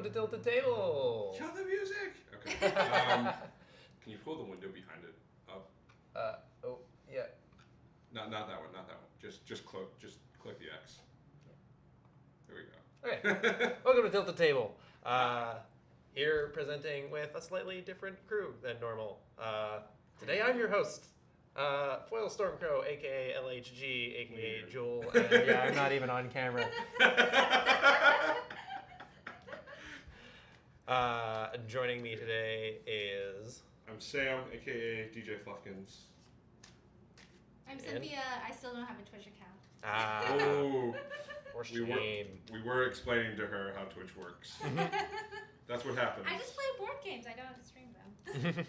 to Tilted Table. Kill the music. Okay. Can you pull the window behind it up? Oh, yeah. Not that one. Not that one. Just click the X. There we go. Okay. Welcome to Tilted Table. Here presenting with a slightly different crew than normal. Today I'm your host, Foil Stormcrow, aka LHG, aka Weird. Joel, and yeah, I'm not even on camera. And joining me today is... I'm Sam, aka DJ Fluffkins. I'm Cynthia. I still don't have a Twitch account. Oh, For we shame. were explaining to her how Twitch works. That's what happens. I just play board games. I don't have to stream them.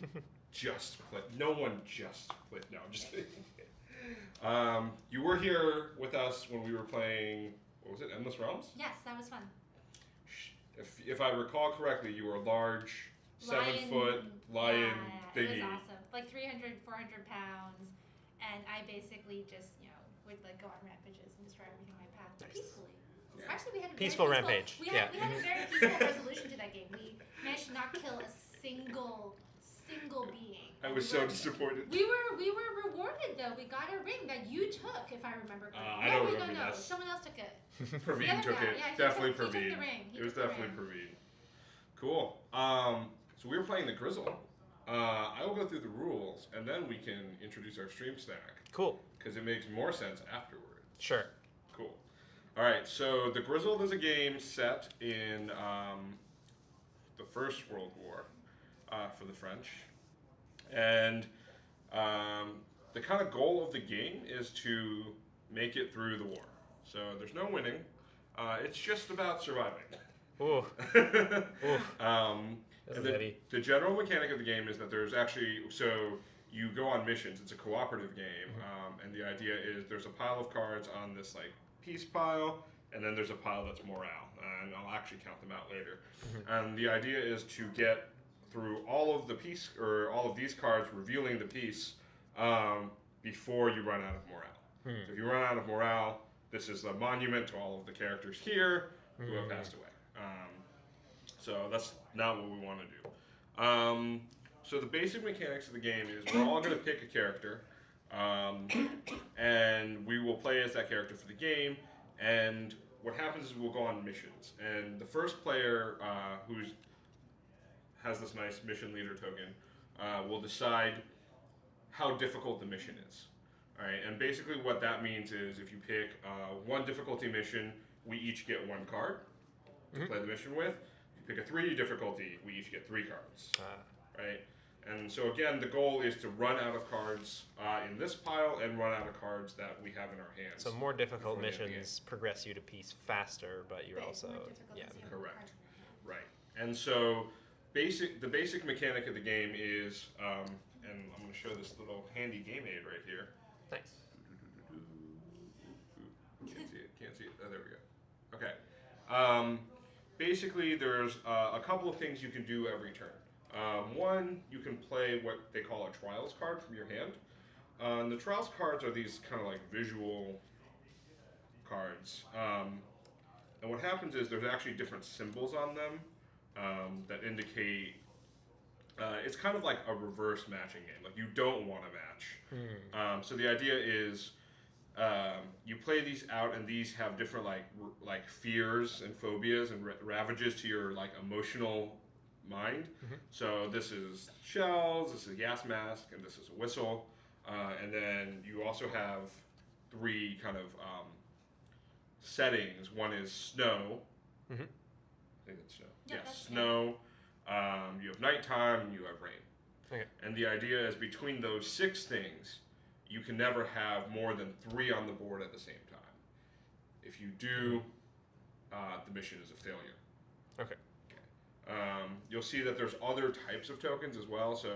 Just play. No one just played. No, I'm just kidding. You were here with us when we were playing. What was it? Endless Realms. Yes, that was fun. If I recall correctly, you were a large, 7-foot lion yeah, thingy. It was awesome. Like 300, 400 pounds, and I basically just would like go on rampages and destroy everything in my path, but peacefully. Yeah. Actually, we had a Peaceful very rampage. We had a very peaceful resolution to that game. We managed to not kill a single being. I was so disappointed. We were rewarded though. We got a ring that you took, if I remember correctly. I don't remember no. this. Someone else took it. Praveen took it. Yeah, Definitely he took Praveen. the ring. It was definitely Praveen. Cool. So we were playing the Grizzled. I will go through the rules, and then we can introduce our stream stack. Cool. Because it makes more sense afterwards. Sure. Cool. All right, so the Grizzled is a game set in the First World War for the French. And the kind of goal of the game is to make it through the war. So there's no winning. It's just about surviving. Ooh. And the general mechanic of the game is that there's actually, so you go on missions. It's a cooperative game, and the idea is there's a pile of cards on this like peace pile, and then there's a pile that's morale, and I'll actually count them out later. And the idea is to get through all of the peace, or all of these cards revealing the peace before you run out of morale. So if you run out of morale, this is a monument to all of the characters here who have passed away. So that's not what we want to do. So the basic mechanics of the game is we're all going to pick a character, and we will play as that character for the game. And what happens is we'll go on missions, and the first player who has this nice mission leader token will decide how difficult the mission is. All right, and basically what that means is if you pick one difficulty mission, we each get one card to play the mission with. If you pick a 3 difficulty, we each get 3 cards. Right? And so again, the goal is to run out of cards in this pile and run out of cards that we have in our hands. So more difficult missions progress you to peace faster, but you're also correct. Right. And so the basic mechanic of the game is, and I'm going to show this little handy game aid right here. Nice. Can't see it. Oh, there we go. Okay. Basically, there's a couple of things you can do every turn. One, you can play what they call a trials card from your hand. And the trials cards are these kind of like visual cards. And what happens is there's actually different symbols on them that indicate, it's kind of like a reverse matching game. Like you don't want to match. So the idea is you play these out, and these have different like fears and phobias and ravages to your like emotional mind. So this is shells, this is a gas mask, and this is a whistle. And then you also have 3 kind of settings. One is snow. I think it's snow. Yeah, snow. You have nighttime, and you have rain. Okay. And the idea is between those 6 things, you can never have more than 3 on the board at the same time. If you do, the mission is a failure. Okay. You'll see that there's other types of tokens as well. So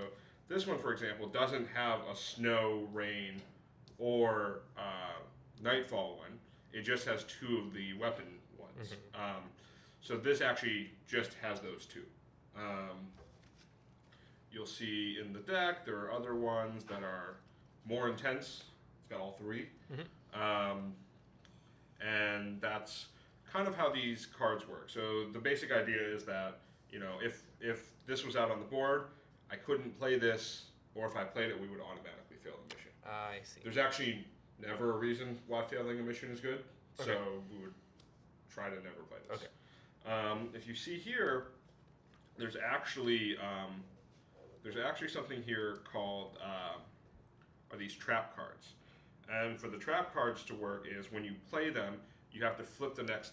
this one, for example, doesn't have a snow, rain, or nightfall one. It just has 2 of the weapon ones. So this actually just has those 2. You'll see in the deck there are other ones that are more intense. It's got all 3. And that's kind of how these cards work. So the basic idea is that, you know, if this was out on the board, I couldn't play this, or if I played it, we would automatically fail the mission. I see. There's actually never a reason why failing a mission is good, Okay. so we would try to never play this. Okay. If you see here, there's actually something here called are these trap cards, and for the trap cards to work is when you play them, you have to flip the next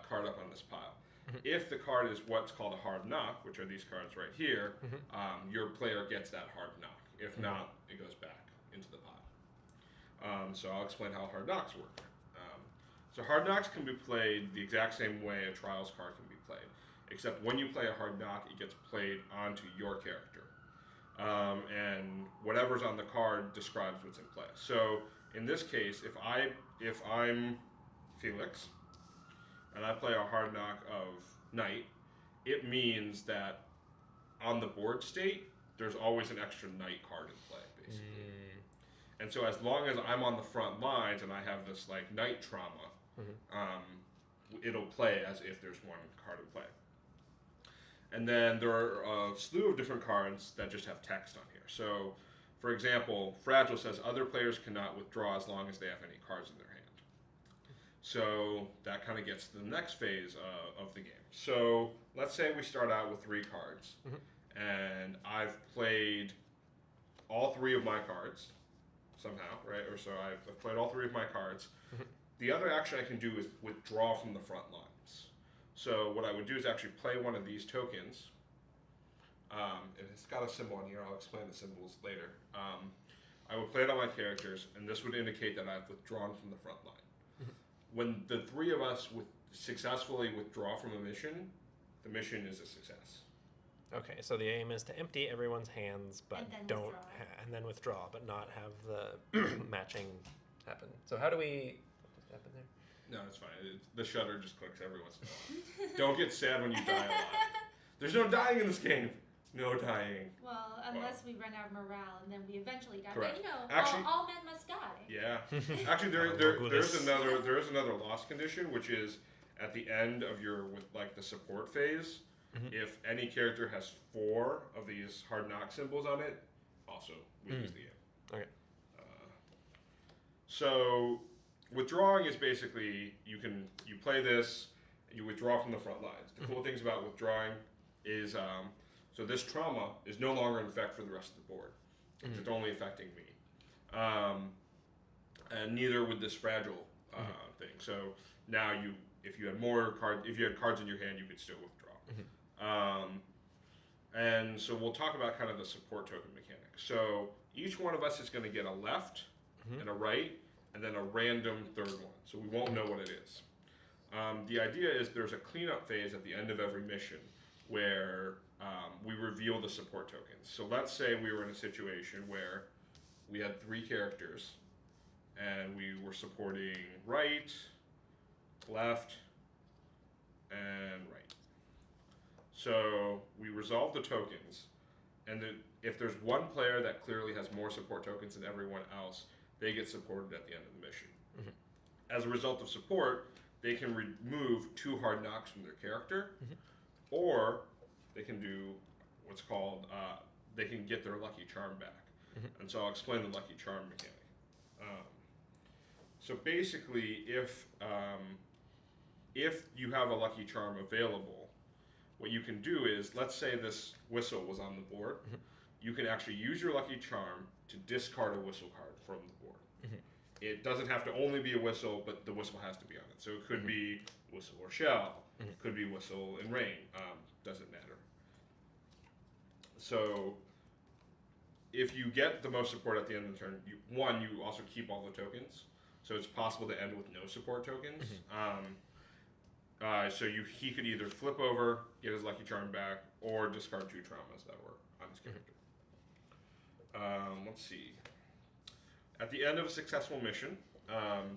card up on this pile. If the card is what's called a hard knock, which are these cards right here, your player gets that hard knock. If not, it goes back into the pile. So I'll explain how hard knocks work. So hard knocks can be played the exact same way a trials card can be played, except when you play a hard knock, it gets played onto your character. And whatever's on the card describes what's in play. So in this case, if I'm Felix, and I play a hard knock of knight, it means that on the board state, there's always an extra knight card in play, basically. And so as long as I'm on the front lines and I have this like knight trauma, it'll play as if there's one card in play. And then there are a slew of different cards that just have text on here. So, for example, Fragile says other players cannot withdraw as long as they have any cards in their hand. So that kind of gets to the next phase of the game. So let's say we start out with 3 cards, and I've played all 3 of my cards somehow, right? Or so I've played all 3 of my cards. The other action I can do is withdraw from the front lines. So what I would do is actually play one of these tokens. And it's got a symbol on here. I'll explain the symbols later. I would play it on my characters, and this would indicate that I've withdrawn from the front line. When the 3 of us successfully withdraw from a mission, the mission is a success. Okay, so the aim is to empty everyone's hands, but And then don't withdraw. and then withdraw, but not have the matching happen. So how do we? What happened there? No, it's fine. The shutter just clicks every once in a while. Don't get sad when you die a lot. There's no dying in this game. No dying. Well, unless we run out of morale and then we eventually die. Correct. But you know, Actually- all men must die. Yeah. Actually, there is another lost condition, which is at the end of your with like the support phase. If any character has 4 of these hard knock symbols on it, also we lose the game. Okay. So withdrawing is basically you play this, you withdraw from the front lines. The cool things about withdrawing is so this trauma is no longer in effect for the rest of the board. It's only affecting me, and neither would this fragile thing. So now if you had cards in your hand, you could still withdraw. And so we'll talk about kind of the support token mechanics. So each one of us is going to get a left and a right, and then a random third one. So we won't know what it is. The idea is there's a cleanup phase at the end of every mission where we reveal the support tokens. So let's say we were in a situation where we had 3 characters, and we were supporting right, left, and right. So we resolve the tokens, and if there's one player that clearly has more support tokens than everyone else, they get supported at the end of the mission. As a result of support, they can remove 2 hard knocks from their character, or they can do what's called, they can get their lucky charm back. And so I'll explain the lucky charm mechanic. So basically, if you have a lucky charm available, what you can do is, let's say this whistle was on the board, you can actually use your lucky charm to discard a whistle card from the board. It doesn't have to only be a whistle, but the whistle has to be on it. So it could be whistle or shell, could be whistle and rain, doesn't matter. So if you get the most support at the end of the turn, you also keep all the tokens. So it's possible to end with no support tokens. So he could either flip over, get his lucky charm back, or discard 2 traumas that were on his character. Let's see. At the end of a successful mission,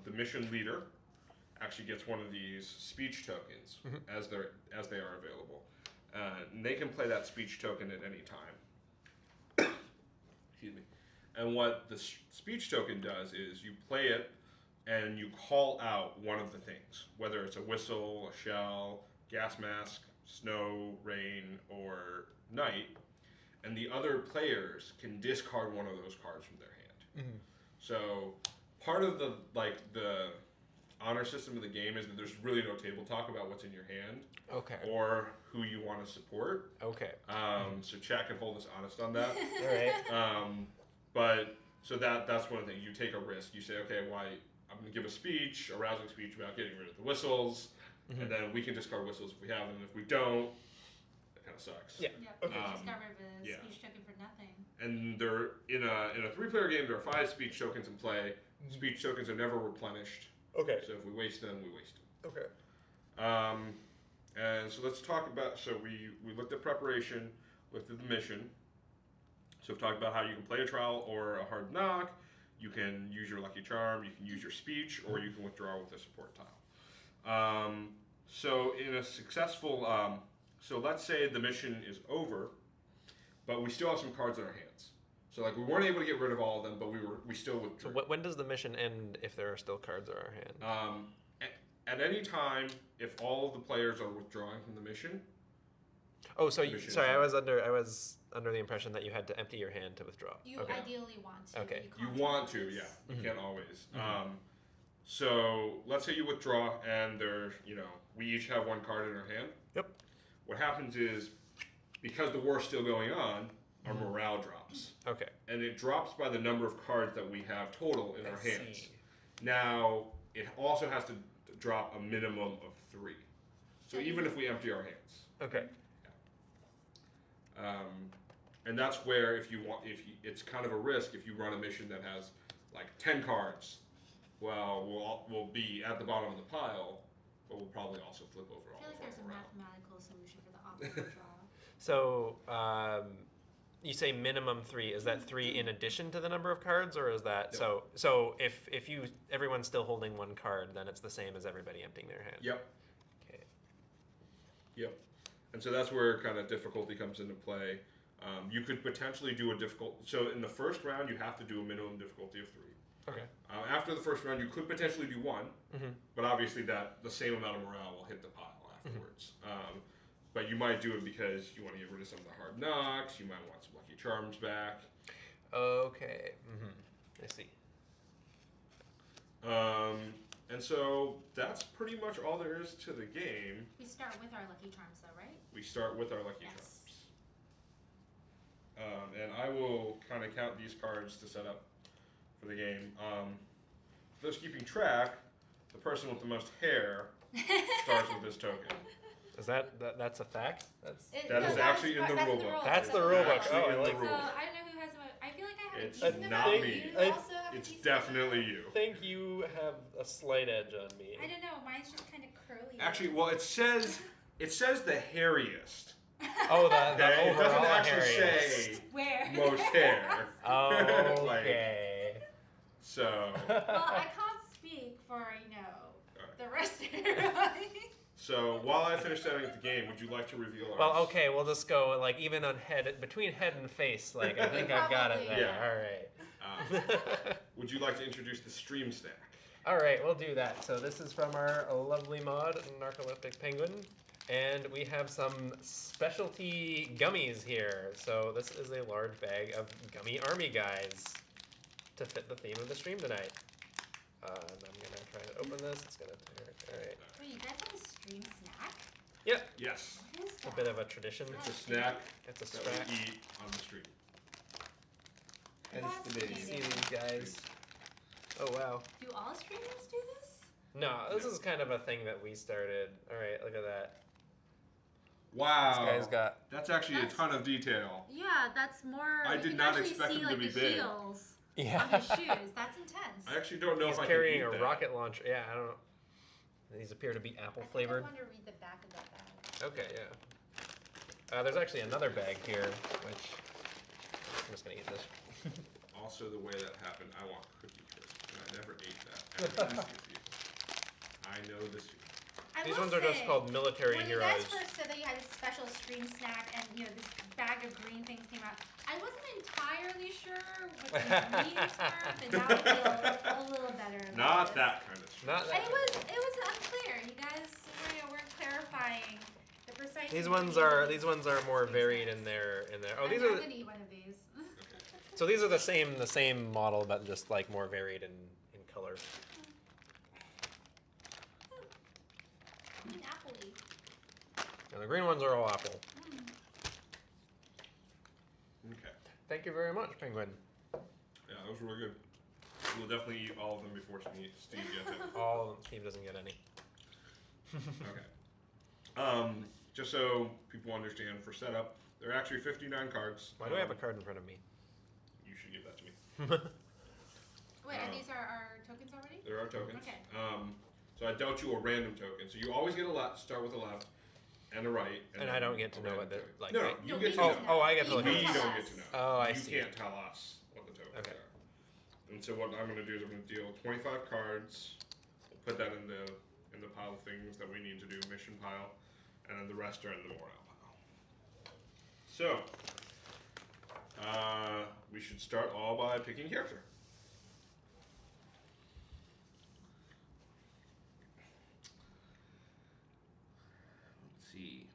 the mission leader actually gets one of these speech tokens as they are available. And they can play that speech token at any time. Excuse me. And what the speech token does is you play it and you call out one of the things, whether it's a whistle, a shell, gas mask, snow, rain, or night, and the other players can discard one of those cards from their hand. Mm-hmm. So part of the honor system of the game is that there's really no table talk about what's in your hand Okay. or who you want to support. Okay. So chat can hold us honest on that. All right. But so that's one thing. You take a risk. You say, okay, I'm going to give a speech, a rousing speech about getting rid of the whistles, and then we can discard whistles if we have them. If we don't, that kind of sucks. Yeah. Yep. Okay. You just got rid of a speech token for nothing. And there in a 3-player game, there are 5 speech tokens in play. Speech tokens are never replenished. Okay. So if we waste them, we waste them. Okay. And so let's talk about. So we looked at preparation, looked at the mission. So we've talked about how you can play a trial or a hard knock. You can use your lucky charm. You can use your speech, or you can withdraw with a support tile. So in a successful, so let's say the mission is over, but we still have some cards in our hands. So like we weren't able to get rid of all of them, but we still withdrew. So when does the mission end if there are still cards in our hand? At any time, if all of the players are withdrawing from the mission. Oh, so mission is sorry, I over. was under the impression that you had to empty your hand to withdraw. You Okay. ideally want to. Okay. but You can't want to, always. yeah. You Mhm. can't always. So let's say you withdraw, and we each have one card in our hand. Yep. What happens is, because the war's still going on, our morale drops, Okay. and it drops by the number of cards that we have total in our I hands. see. Now, it also has to drop a minimum of 3. So even if we empty our hands. Okay. And that's where it's kind of a risk if you run a mission that has like 10 cards. Well, we'll be at the bottom of the pile, but we'll probably also flip over I all feel like of our there's a morale. mathematical solution for the optimal draw. So you say minimum 3. Is that 3 in addition to the number of cards, or is that Yep. so if everyone's still holding one card, then it's the same as everybody emptying their hand? Yep. Okay. Yep. And so that's where kind of difficulty comes into play. You could potentially do so in the first round, you have to do a minimum difficulty of 3. Okay. After the first round, you could potentially do 1, but obviously the same amount of morale will hit the pile afterwards. But you might do it because you want to get rid of some of the hard knocks. You might want some lucky charms back. Okay. I see. And so that's pretty much all there is to the game. We start with our lucky charms, though, right? We start with our lucky Yes. charms. And I will kind of count these cards to set up for the game. For those keeping track, the person with the most hair starts with this token. Is that's a fact? That is actually in the rule book. That's the rule rule book. Actually Oh, I in the like rule So book. I don't know who has them. I feel like I have It's a decent not amount. me. You I- also have a It's decent definitely amount. you. I think you have a slight edge on me. I don't know. Mine's just kind of curly. Actually, well, it says the hairiest. Oh, the Okay, it doesn't overall actually hairiest. say Where? most hair. Okay. So, Well, I can't speak for the rest of everybody. so while I finish setting up the game, would you like to reveal ours? Well, okay, we'll just go like even on between head and face. Like I think I've got it Probably. there. Yeah. All right. Would you like to introduce the stream snack? All right, we'll do that. So this is from our lovely mod, Narcoleptic Penguin, and we have some specialty gummies here. So this is a large bag of gummy army guys to fit the theme of the stream tonight. And I'm gonna try to open this. It's gonna. All right. Wait, you guys have a stream snack? Yep. Yes, What is It's that? a bit of a tradition. it's a snack It's a that snack. we eat on the street. Hence the name. See these guys. Oh wow. Do all streamers do this? No, this is kind of a thing that we started. All right, look at that. Wow, This guy's got. that's actually That's- a ton of detail. Yeah, that's more. I you did can not actually expect see, them to like, be the big. heels Yeah. on his shoes. That's intense. I actually don't know He's if I carrying can a eat that. rocket launcher. Yeah, I don't know. These appear to be apple flavored. I want to read the back of that bag. Okay, yeah. There's actually another bag here, which I'm just gonna eat this. Also, the way that happened, I want Cookie Crisp, and I never ate that. And it is confusing. I know this. I These will ones are just say, called military when heroes. you guys first said that you had a special stream snack and this bag of green things came out, I wasn't entirely sure what the ingredients were, but now I feel a little better about Not this. that kind of stuff. Not that. It was unclear. You guys weren't clarifying the precise. These ingredients ones of are more stream varied snacks. in their. Oh, I'm these not are. gonna eat one of these. So these are the same model, but just like more varied in color. Apple-y. And the green ones are all apple. Okay. Thank you very much, Penguin. Yeah, those were really good. We'll definitely eat all of them before Steve gets it. All of them. Steve doesn't get any. Okay. Just so people understand, for setup, there are actually 59 cards. Why do I have a card in front of me? You should give that to me. Wait, are these our tokens already? There are tokens. Okay. So I dealt you a random token. So you always get a left, start with a left, and a right. And I don't get to know what the like. No, right? you No, get we to get know. to know. Oh, I get to look We at tell don't us. get to know. Oh, I you see. can't tell us what the tokens Okay. are. And so what I'm going to do is I'm going to deal 25 cards. We'll put that in the pile of things that we need to do, mission pile, and then the rest are in the morale pile. So we should start all by picking character. Let's see.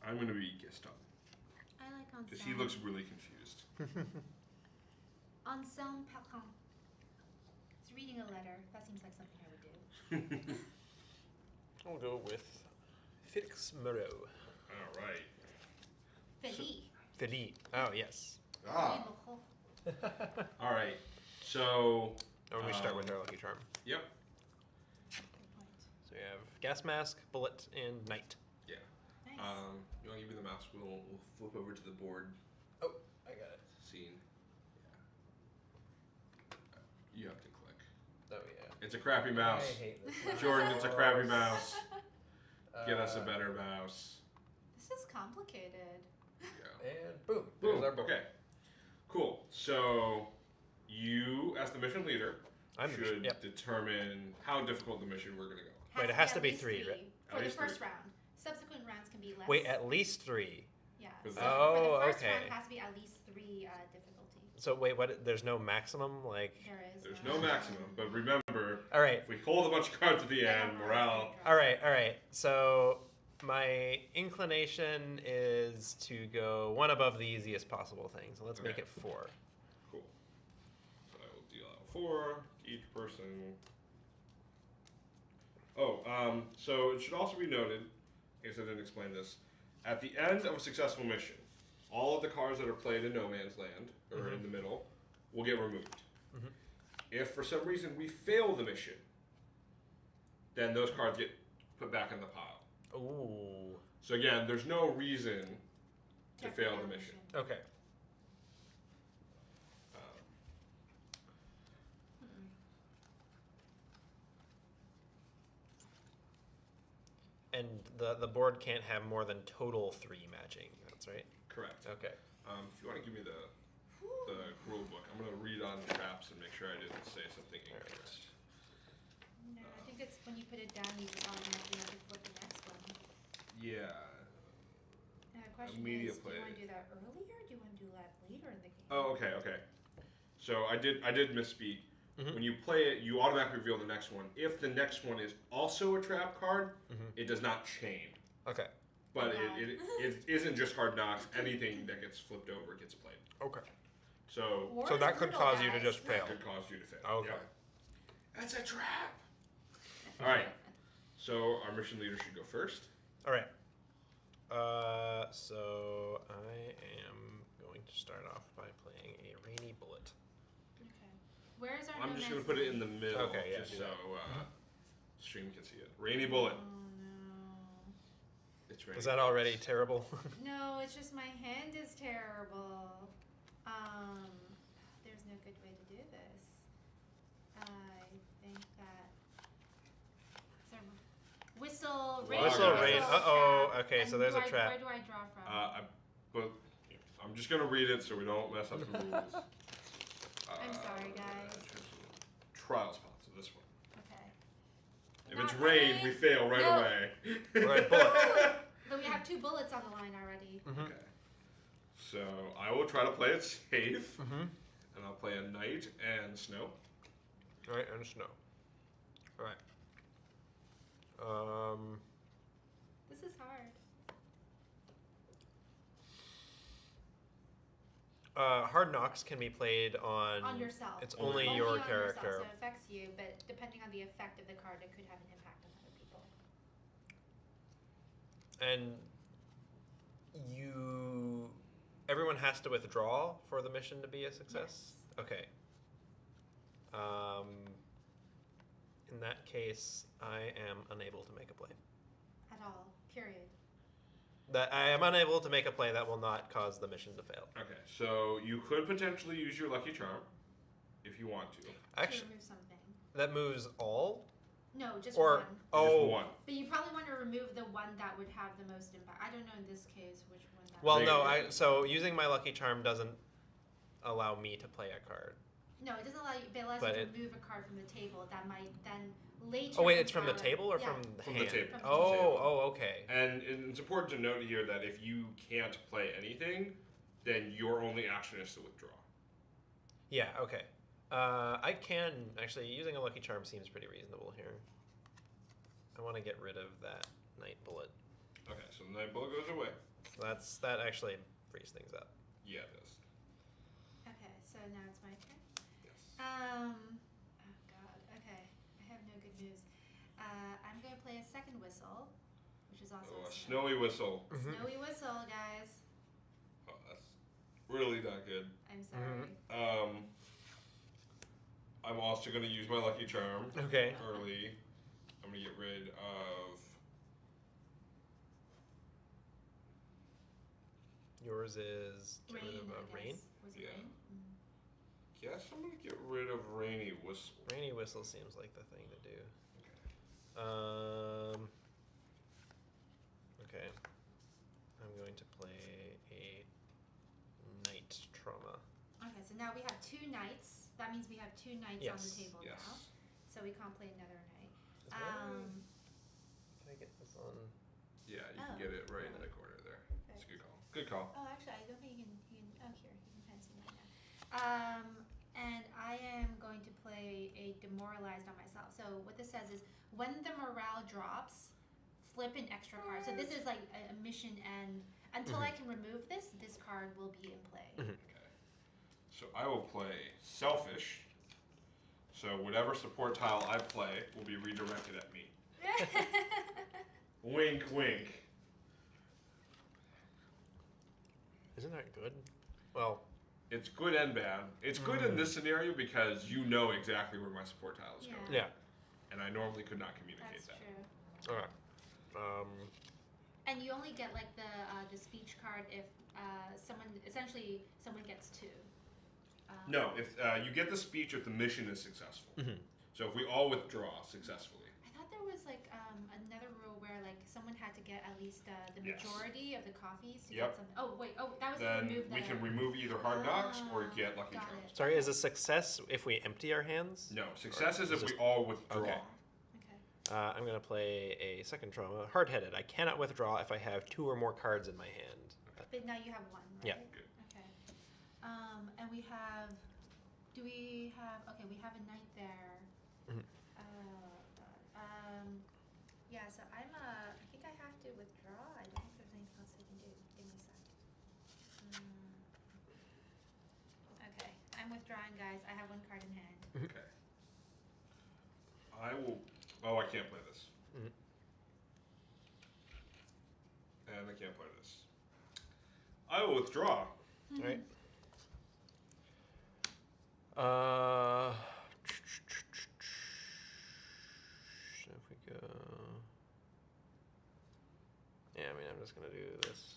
I'm going to be Gaston I like Anselm. because he looks really confused. Anselm Perrin. He's reading a letter. That seems like something I would do. I'll go with Felix Moreau. All right. Feli. Philippe. Oh yes. Ah. All right. So. And we start with our lucky charm. Yep. So we have gas mask, bullet, and knight. Yeah. Nice. You want to give me the mouse? We'll flip over to the board Oh, I got it. scene. Yeah. You have to click. Oh yeah. It's a crappy mouse. I hate this mouse. Jordan, it's a crappy mouse. Get us a better mouse. This is complicated. Yeah. And boom. Boom. There's our board. Okay. Cool. So you, as the mission leader, I'm the should mission- yep. determine how difficult the mission we're going to go. Wait, it has to be at least three, right? For At the least first three. round. Subsequent rounds can be less. Wait, at least 3. Yeah. Is So that- Oh, for the first okay. round, it has to be at least 3 difficulty. So wait, what? There's no maximum, like. There is. There's no maximum, but remember, All right. if we hold a bunch of cards at the end, morale. All right. All right. So my inclination is to go one above the easiest possible thing. So let's make Okay. it 4. Cool. So I will deal out 4 to each person. Oh, so it should also be noted, in case I didn't explain this, at the end of a successful mission, all of the cards that are played in No Man's Land, or in the middle, will get removed. Mhm. If for some reason we fail the mission, then those cards get put back in the pile. Ooh. So again, there's no reason to fail the mission. Okay. And the board can't have more than total 3 matching. That's right. Correct. Okay. If you want to give me the rule book, I'm going to read on traps and make sure I didn't say something incorrect. No, I think it's when you put it down, you automatically have to flip the next one. Yeah. Now the question Media is, do you play. want to do that earlier or do you want to do that later in the game? Oh, okay. So I did misspeak. Mhm. When you play it, you automatically reveal the next one. If the next one is also a trap card, it does not chain. Okay. But Yeah. it isn't just hard knocks. Anything that gets flipped over gets played. Okay. So War So is that could brutal, cause you to guys. just fail. it could cause you to fail. Okay. Yep. That's a trap. All right. So our mission leader should go first. All right. So I am going to start off by playing a rainy bullet. Okay. Where's our I'm no just going man's to put it in land? the middle, Okay, yeah, just do so that. stream can see it. Rainy bullet. Oh no. It's rainy. Is that already terrible? No, it's just my hand is terrible. There's no good way to do this. I think that. Whistle, rain, Whistle, rain. trap. Uh-oh, okay, And so there's a trap. Where do I draw from? But I'm just going to read it so we don't mess up the rules. I'm sorry, guys. Trial spot, so this one. Okay. If it's rain, we fail right No. away. Right, bullet. But we have 2 bullets on the line already. Okay. So I will try to play it safe, Mm-hmm. and I'll play a knight and snow. All right, and snow. All right. This is hard. Hard Knocks can be played on yourself. It's only your on yourself, character. so it affects you, but depending on the effect of the card, it could have an impact on other people. And everyone has to withdraw for the mission to be a success? Yes. Okay. In that case, I am unable to make a play. At all. Period. That I am unable to make a play that will not cause the mission to fail. Okay, so you could potentially use your lucky charm if you want to. To Actually, remove something. that moves all? No, just Or one. oh, Just one. But you probably want to remove the one that would have the most impact. I don't know in this case which one that well, would no. Maybe. So using my lucky charm doesn't allow me to play a card. No, it doesn't allow you, but it allows But you to remove a card from the table that might then later. Oh wait, it's from the empower- table or yeah. from the From the hand? table. From the Oh, table. oh, okay. And it's important to note here that if you can't play anything, then your only action is to withdraw. Yeah, okay. I can actually using a lucky charm seems pretty reasonable here. I want to get rid of that night bullet. Okay, so the night bullet goes away. That actually frees things up. Yeah, it does. Okay, so now it's my turn. Yes. Oh god, okay. I have no good moves. I'm gonna play a second whistle, which is also Oh, a a snowy whistle. snowy whistle, guys. Oh, that's really not good. I'm sorry. I'm also going to use my lucky charm Okay. early. I'm going to get rid of. Yours is get Rain, rid of I rain. guess. Was it Yeah. rain? Guess I'm going to get rid of rainy whistle. Rainy whistle seems like the thing to do. Okay. Okay. I'm going to play a night trauma. Okay, so now we have 2 knights. That means we have 2 knights on the Yes. table Yes. now. So we can't play another knight. Is mine- Can I get this on? Yeah, you Oh. can get it right in the corner there. It's a good call. Good call. Oh, actually, I don't think you can. Oh, here, you can kind of see mine now. And I am going to play a demoralized on myself. So what this says is when the morale drops, flip an extra card. So this is like a mission, and until I can remove this card will be in play. Okay. So I will play selfish. So whatever support tile I play will be redirected at me. Wink, wink. Isn't that good? Well, It's good and bad. It's good in this scenario because you know exactly where my support tile is going. yeah. And I normally could not communicate That's that. true. Okay. And you only get like the speech card if someone gets 2. No, if you get the speech if the mission is successful. Mhm. So if we all withdraw successfully. I thought there was like another rule where like someone had to get at least the Yes. majority of the coffees to Yep. get something. Oh wait, that was to Then remove the. we can remove either hard knocks or get lucky Got charms. it. Sorry, is a success if we empty our hands? No, success is if Just- we all withdraw. okay. Okay. I'm going to play a second trauma. Hard-headed. I cannot withdraw if I have 2 or more cards in my hand. But now you have 1, right? Yeah. Good. Okay. And we have. Do we have? Okay, we have a knight there. Mhm. Yeah. So I think I have to withdraw. I don't think there's anything else I can do. Give me a sec. Okay, I'm withdrawing, guys. I have 1 card in hand. Okay. I will. Oh, I can't play this. Mhm. And I can't play this. I will withdraw. All right. If we go. Yeah, I mean, I'm just going to do this.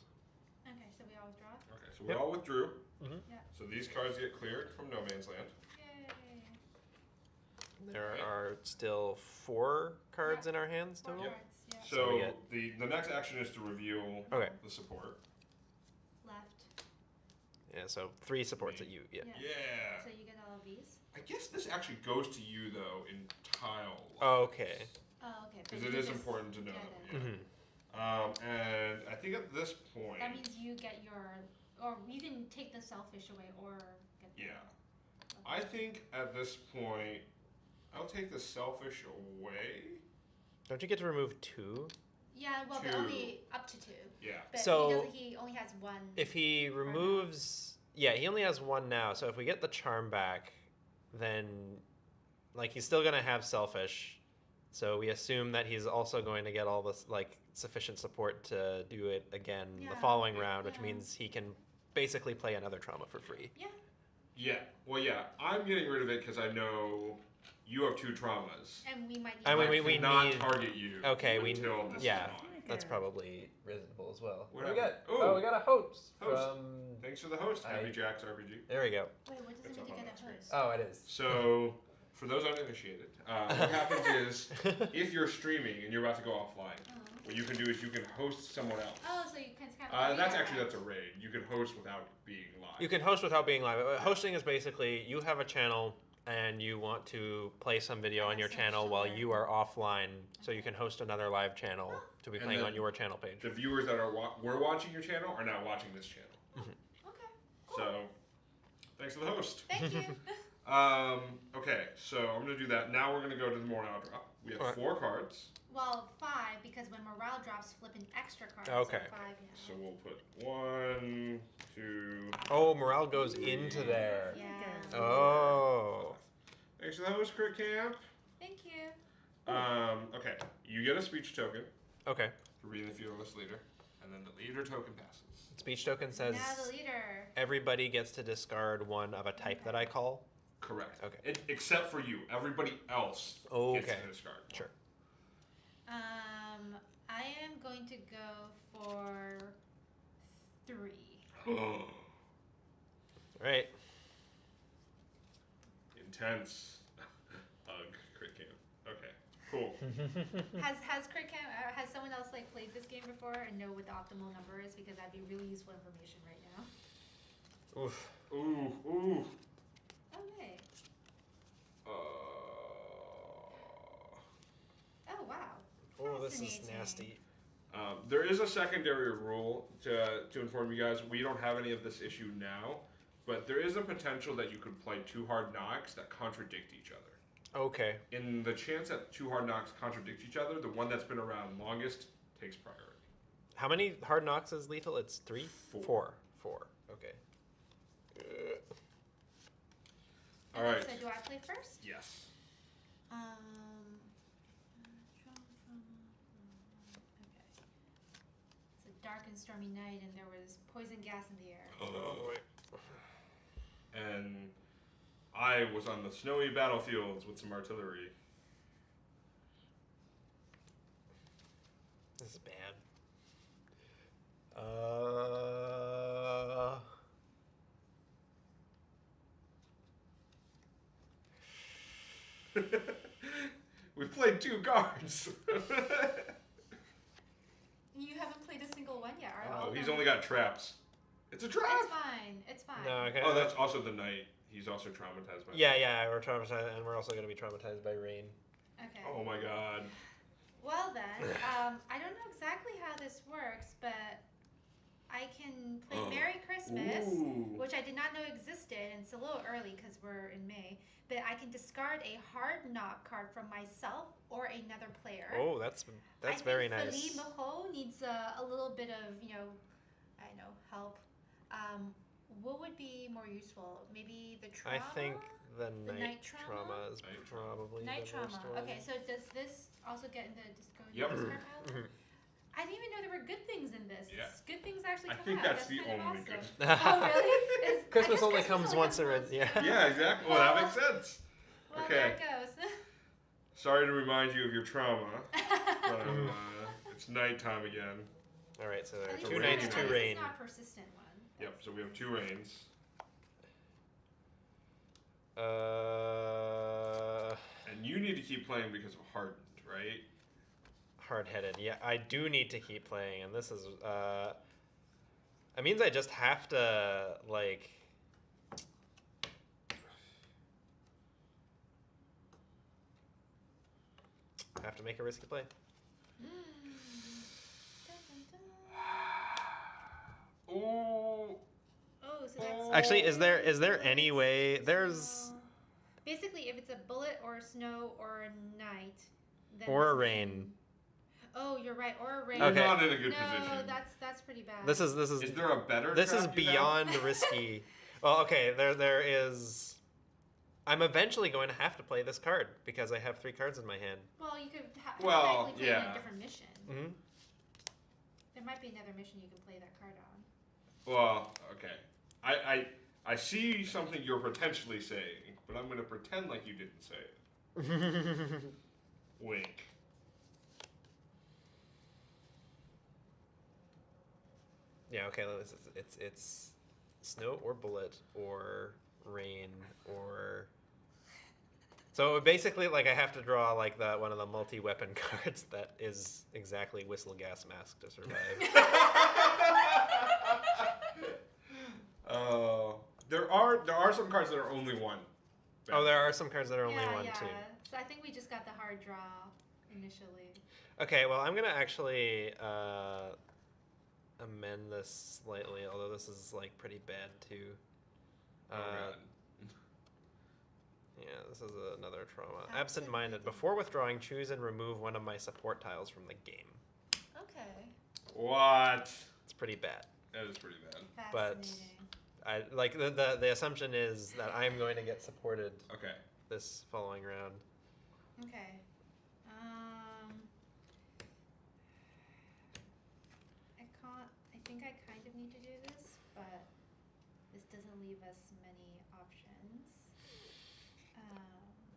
Okay, so we all withdraw. Okay, so we Yep. all withdrew. Mhm. Yeah. So these cards get cleared from no man's land. Yay. There Okay. are still 4 cards Yeah. in our hands 4 total. Yep. cards. Yeah. So we So get- the next action is to reveal Okay. the support. Left. Yeah, so 3 supports that you get. Yeah. Yeah. So you get all of these. I guess this actually goes to you though in tile. Okay. Oh, okay. Because it is important to know get them. it. Yeah. And I think at this point. That means you get or you can take the selfish away or get the... Yeah. I think at this point, I'll take the selfish away. Don't you get to remove 2? Yeah, well, but 2. only up to 2. Yeah. But So, he only has 1. If he removes... Yeah, he only has 1 now, so if we get the charm back, then, like, he's still going to have selfish, so we assume that he's also going to get all this, like, sufficient support to do it again the Yeah. following round, which Yeah. means he can basically play another trauma for free. Yeah. Yeah. Well, yeah. I'm getting rid of it because I know you have 2 traumas. And we might need... I mean, I we cannot need- target you Okay, until this yeah. is on. That's probably reasonable as well. What What do we do we got? got? Oh, Ooh. we got a host. Host. From... Thanks for the host, I- Happy Jack's RPG. There we go. Wait, what does It's it mean up to on get that a host? Oh, it is. So, for those uninitiated, what happens is if you're streaming and you're about to go offline, what you can do is you can host someone else. Oh, so you can kind of... That's a raid. You can host without being live. You can host without being live. Hosting is basically you have a channel and you want to play some video on your channel while you are offline, so you can host another live channel to be And playing then on your channel page. The viewers that were watching your channel are now watching this channel. Okay, cool. So, thanks for the host. Thank you. Okay, so I'm gonna do that. Now we're gonna go to the morale drop. We have Alright. 4 cards, Well, 5, because when morale drops, flip an extra card. Okay. So 5, so we'll put 1, 2. Oh, morale goes into there. Yeah. Oh. Thanks for the host, Crit Camp. Thank you. Okay, you get a speech token Okay. for being the fearless leader, and then the leader token passes. Speech token says Now the leader. everybody gets to discard 1 of a type that I call. Correct. Okay. Except for you. Everybody else gets Okay. to discard. Sure. I am going to go for 3. One. Right. Intense. Ugh, crit camp. Okay, cool. Has Crit Camp, has someone else like played this game before and know what the optimal number is? Because that'd be really useful information right now. Oof. Ooh. Okay. Uh, Oh wow. Oh, this is Fascinating. nasty. there is a secondary rule to inform you guys. We don't have any of this issue now, but there is a potential that you could play 2 hard knocks that contradict each other. Okay. In the chance that 2 hard knocks contradict each other, the one that's been around longest takes priority. How many hard knocks is lethal? It's 3? 4. 4. Okay. All right. So do I play first? Yes. Okay. It's a dark and stormy night, and there was poison gas in the air. And I was on the snowy battlefields with some artillery. This is bad. We've played 2 cards. You haven't played a single one yet, are Oh, all of he's them- only got traps. It's a trap. It's fine. It's fine. No, okay. Oh, that's also the knight. He's also traumatized by. Yeah, we're traumatized, and we're also going to be traumatized by rain. Okay. Oh my god. Well then, I don't know exactly how this works, but I can play Oh. Merry Christmas, Ooh. which I did not know existed, and it's a little early because we're in May. But I can discard a hard knock card from myself or another player. Oh, that's very nice. Philippe Maho needs a little bit of, help. What would be more useful? Maybe the trauma? I think the The night night trauma? is Night trauma. probably Night the trauma. worst one. Okay, so does this also get in the discard Yep. pile? Mhm. I didn't even know there were good things in this. Yeah. Good things actually I come think out. that's the kind of only awesome. good. Oh, really? I Christmas guess only comes once a yeah. Yeah, exactly. Well, that makes sense. Well, Okay. there it goes. Sorry to remind you of your trauma, but it's nighttime again. All right, so there At are least 2 it's nights, not- 2 at least rain. It's not a persistent one. Yep. So we have 2 rains. And you need to keep playing because of hardened, right? Hard-headed. Yeah, I do need to keep playing, and this is it means I just have to like have to make a risky play. Dun, dun, dun. Ooh. Oh, so that's Actually, is there any way there's snow. Basically, if it's a bullet or snow or a night, then or a this rain? mission- Oh, you're right, or a rain. We're Okay. not in a good no, position. that's pretty bad. This is Is there a better? this is trap you have? beyond risky. Well, okay, there is. I'm eventually going to have to play this card because I have 3 cards in my hand. Well, you could Well, technically play it in yeah. a different mission. Mm-hmm. There might be another mission you can play that card on. Well, okay. I see something you're potentially saying, but I'm going to pretend like you didn't say it. Wink. Yeah. Okay. It's snow or bullet or rain or. So basically, like I have to draw like one of the multi-weapon cards that is exactly whistle gas mask to survive. There are some cards that are only one. Oh, there are some cards that are only yeah, one yeah. too. So I think we just got the hard draw initially. Okay, well, I'm going to actually amend this slightly, although this is, like, pretty bad, too. Oh, God. Yeah, this is another trauma. Absent-minded. Before withdrawing, choose and remove one of my support tiles from the game. Okay. What? It's pretty bad. That is pretty bad. But Fascinating. I like the assumption is that I'm going to get supported Okay. this following round. Okay. I think I kind of need to do this, but this doesn't leave us many options.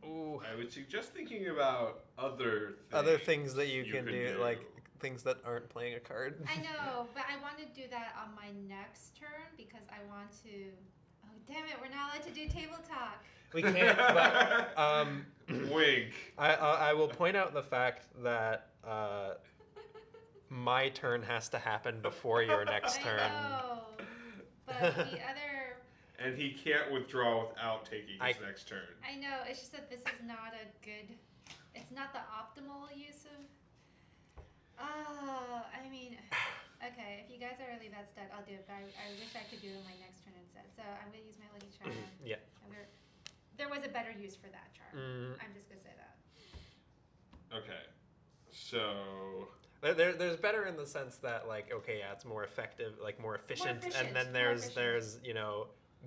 Ooh. I would suggest thinking about Other things that you can could do, like things that aren't playing a card. I know, but I want to do that on my next turn because I want to. Oh damn it! We're not allowed to do table talk. We can't, but Wink. I will point out the fact that my turn has to happen before your next turn. I know, but the other. And he can't withdraw without taking his next turn. I know. It's just that this is not a good. It's not the optimal use of. I mean, okay. If you guys are really that stuck, I'll do it. But I wish I could do it on my next turn instead. So I'm gonna use my lucky charm. Yeah. There was a better use for that charm. I'm just gonna say that. Okay. So. There's better in the sense that like okay yeah it's more effective like more efficient, and then there's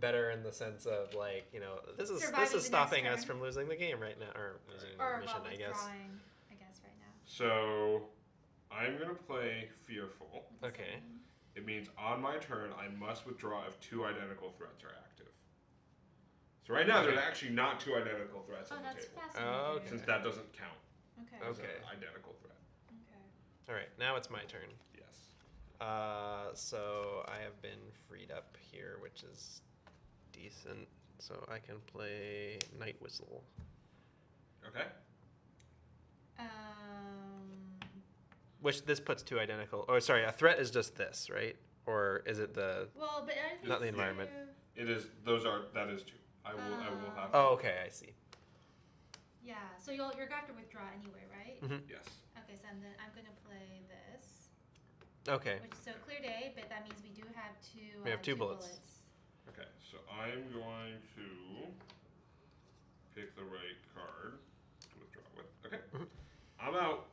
better in the sense of like this is Surviving the next stopping us turn. from losing the game right now or losing the mission I guess. Withdrawing, I guess right now. So, I'm gonna play Fearful. What does that Okay. mean? It means on my turn I must withdraw if 2 identical threats are active. So right now there's actually not 2 identical threats Oh, on the that's table, fascinating. Oh, okay. since that doesn't count Okay. as Okay. an identical threat. Okay. All right, now it's my turn. Yes. So I have been freed up here, which is decent. So I can play Night Whistle. Okay. Which this puts 2 identical. Oh, sorry, a threat is just this, right? Or is it the? Well, but I think Not the environment. It is. That is 2. I will have. Oh, okay, I see. Yeah. So you're going to have to withdraw anyway, right? Mhm. Yes. Okay. So then I'm gonna play this, Okay. which is so clear day, but that means we do have 2. We have 2 bullets. Okay. So I'm going to pick the right card to withdraw with. Okay. Mhm. I'm out.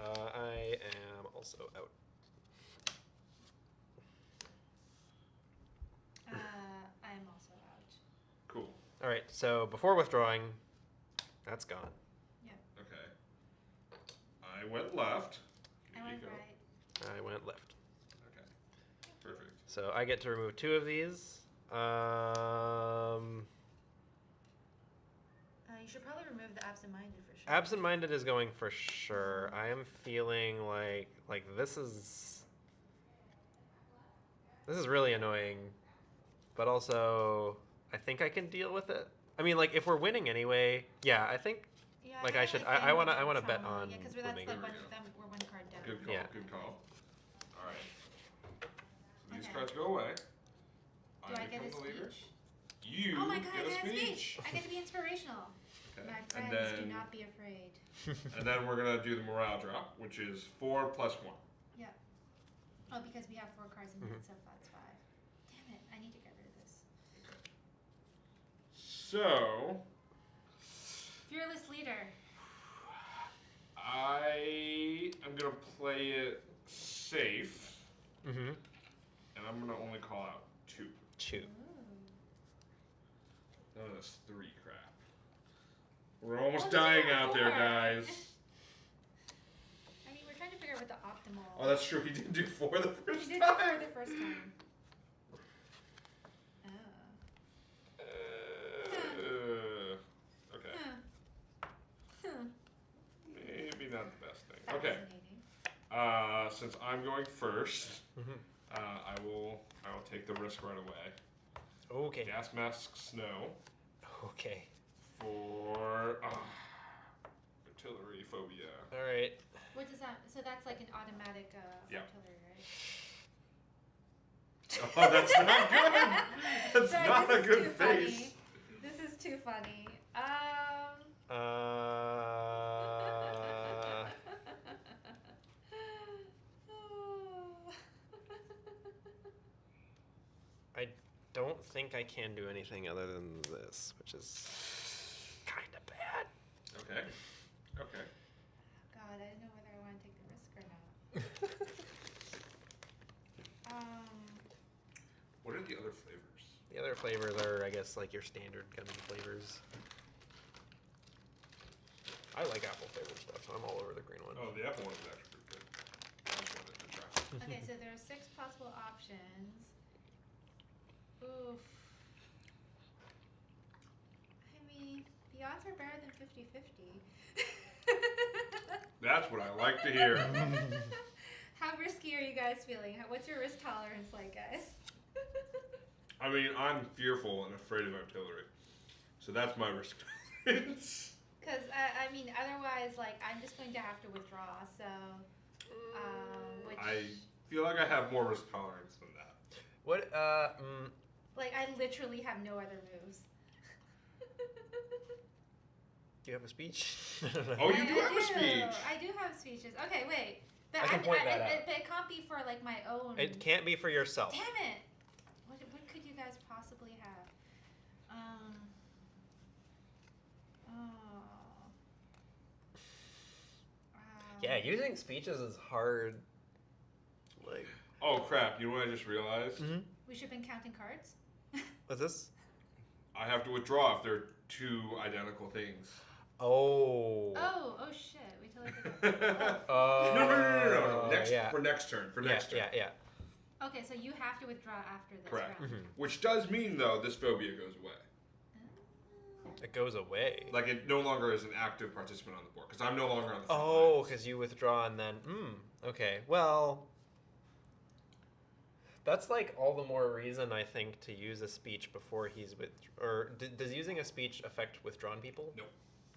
I am also out. I am also out. Cool. All right. So before withdrawing, that's gone. Okay. I went left. I went Nico. right. I went left. Okay. Perfect. So I get to remove 2 of these. You should probably remove the absent-minded for sure. Absent-minded is going for sure. I am feeling like this is really annoying, but also I think I can deal with it. I mean, like if we're winning anyway, yeah, I think Yeah, like kinda I should. think I want to. we I want to have bet trauma. on Yeah, because that's winning. the There one. we go. We're one card down. Good call. Yeah. Good call. All right. So these Okay. cards go away. Do I get a become the leader. speech? you Oh my god, get I a get a speech. speech. I get to be inspirational. Okay. My And friends, do then, not be afraid. and then we're gonna do the morale drop, which is 4 plus 1. Yeah. Oh, because we have 4 cards in Mhm. hand, so that's 5. Damn it, I need to get rid of this. So Fearless leader. I am gonna play it safe, Mm-hmm. and I'm gonna only call out 2. Shoot. None of this 3 crap. We're almost Oh, did you dying have out there, 4? guys. I mean, we're trying to figure out what the optimal. Oh, that's true. He didn't do 4 the first We did time. it for the first time. Okay. Huh. Maybe not the best thing. Okay. Fascinating. Since I'm going first, Mm-hmm. I will take the risk right away. Okay. Gas mask snow Okay. for artillery phobia. All right. What does that? So that's like an automatic Yeah. artillery, right? Oh, that's not good. That's Sorry, not this a is good too face. funny. This is too funny. I don't think I can do anything other than this, which is kind of bad. Okay. Okay. God, I don't know whether I want to take the risk or not. What are the other flavors? The other flavors are, I guess, like your standard gummy flavors. I like apple flavored stuff, so I'm all over the green one. Oh, the apple one is actually pretty good. I just wanted to try. Okay, so there are 6 possible options. Oof. I mean, the odds are better than 50-50. That's what I like to hear. How risky are you guys feeling? What's your risk tolerance like, guys? I mean, I'm fearful and afraid of artillery, so that's my risk tolerance. Because, I mean, otherwise, like, I'm just going to have to withdraw, so, which, I feel like I have more risk tolerance than that. What? like, I literally have no other moves. Do you have a speech? Oh, you do have a speech. I do have speeches. Okay, wait. But I can point that out. But it can't be for, like, my own. It can't be for yourself. Damn it! What could you guys possibly have? Yeah, using speeches is hard. Like, Oh crap! You know what I just realized? We should have been counting cards. what's this? I have to withdraw if they're 2 identical things. Oh. Oh shit! We totally forgot. No. Next yeah. for next turn. For next turn. Yeah. Okay, so you have to withdraw after this Correct. round. Which does mean though this phobia goes away. It goes away. Like it no longer is an active participant on the board because I'm no longer on the front Oh, lines. because you withdraw and then. Okay. Well. That's like all the more reason I think to use a speech before he's with. Or does using a speech affect withdrawn people? Nope.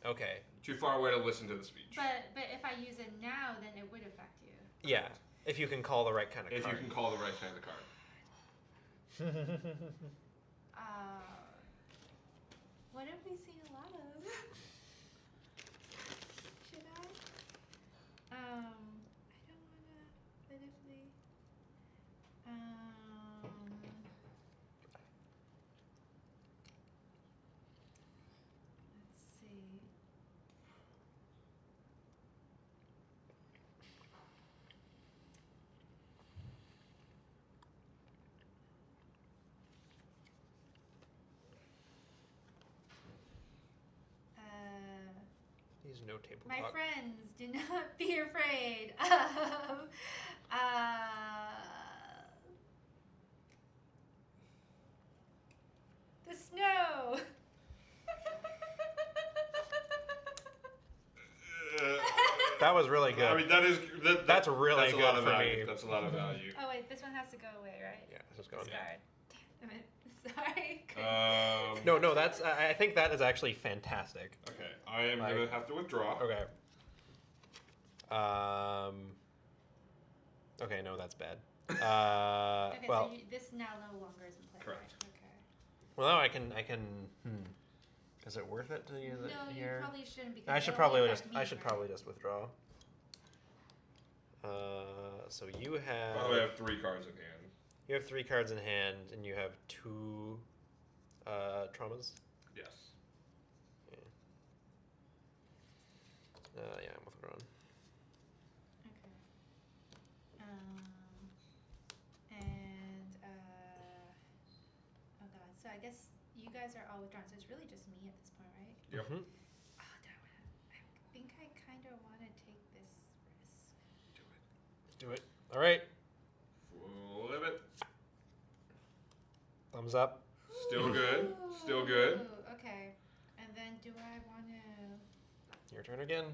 Okay. Too far away to listen to the speech. But if I use it now, then it would affect you. Yeah. If you can call the right kind of If card. you can call the right kind of card. What have we seen a lot of? Should I? I don't wanna, but if we, let's see. He's no table My talk. friends, do not be afraid of the snow. That was really good. I mean, That's really that's a lot good of for value. me. That's a lot of value. Oh wait, this one has to go away, right? Yeah, let's go on. Discard. Damn it. Sorry. No, that's. I think that is actually fantastic. Okay, I am Like- gonna have to withdraw. Okay. Okay, no, that's bad. Okay, Well, so this now no longer is in play. Correct. Right? Okay. Well, now I can. Is it worth it to use it No, you here? probably shouldn't because I should it'll probably affect just. me, I should right? probably just withdraw. So you have. By the way, I have 3 cards in hand. You have 3 cards in hand, and you have 2 traumas. Yes. Yeah, I'm withdrawing. Okay. And oh god. So I guess you guys are all withdrawn. So it's really just me at this point, right? Yep. Mhm. Oh, do I wanna? I think I kind of want to take this risk. Do it. Do it. All right. Flip it. Thumbs up. Still good. Still good. Ooh, okay. And then do I want to? Your turn again.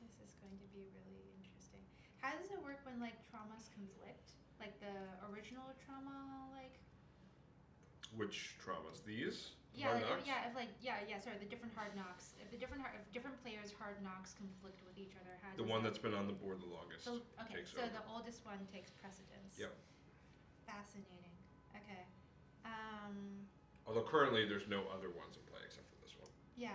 This is going to be really interesting. How does it work when like traumas conflict? Like the original trauma, like Which traumas? These? yeah, Hard knocks? yeah, if like sorry, the different hard knocks. If if different players' hard knocks conflict with each other, how The does one that- that's been on the board the longest. okay, takes so over. the oldest one takes precedence. Yep. Fascinating. Okay. Although currently there's no other ones in play except for this one. Yeah.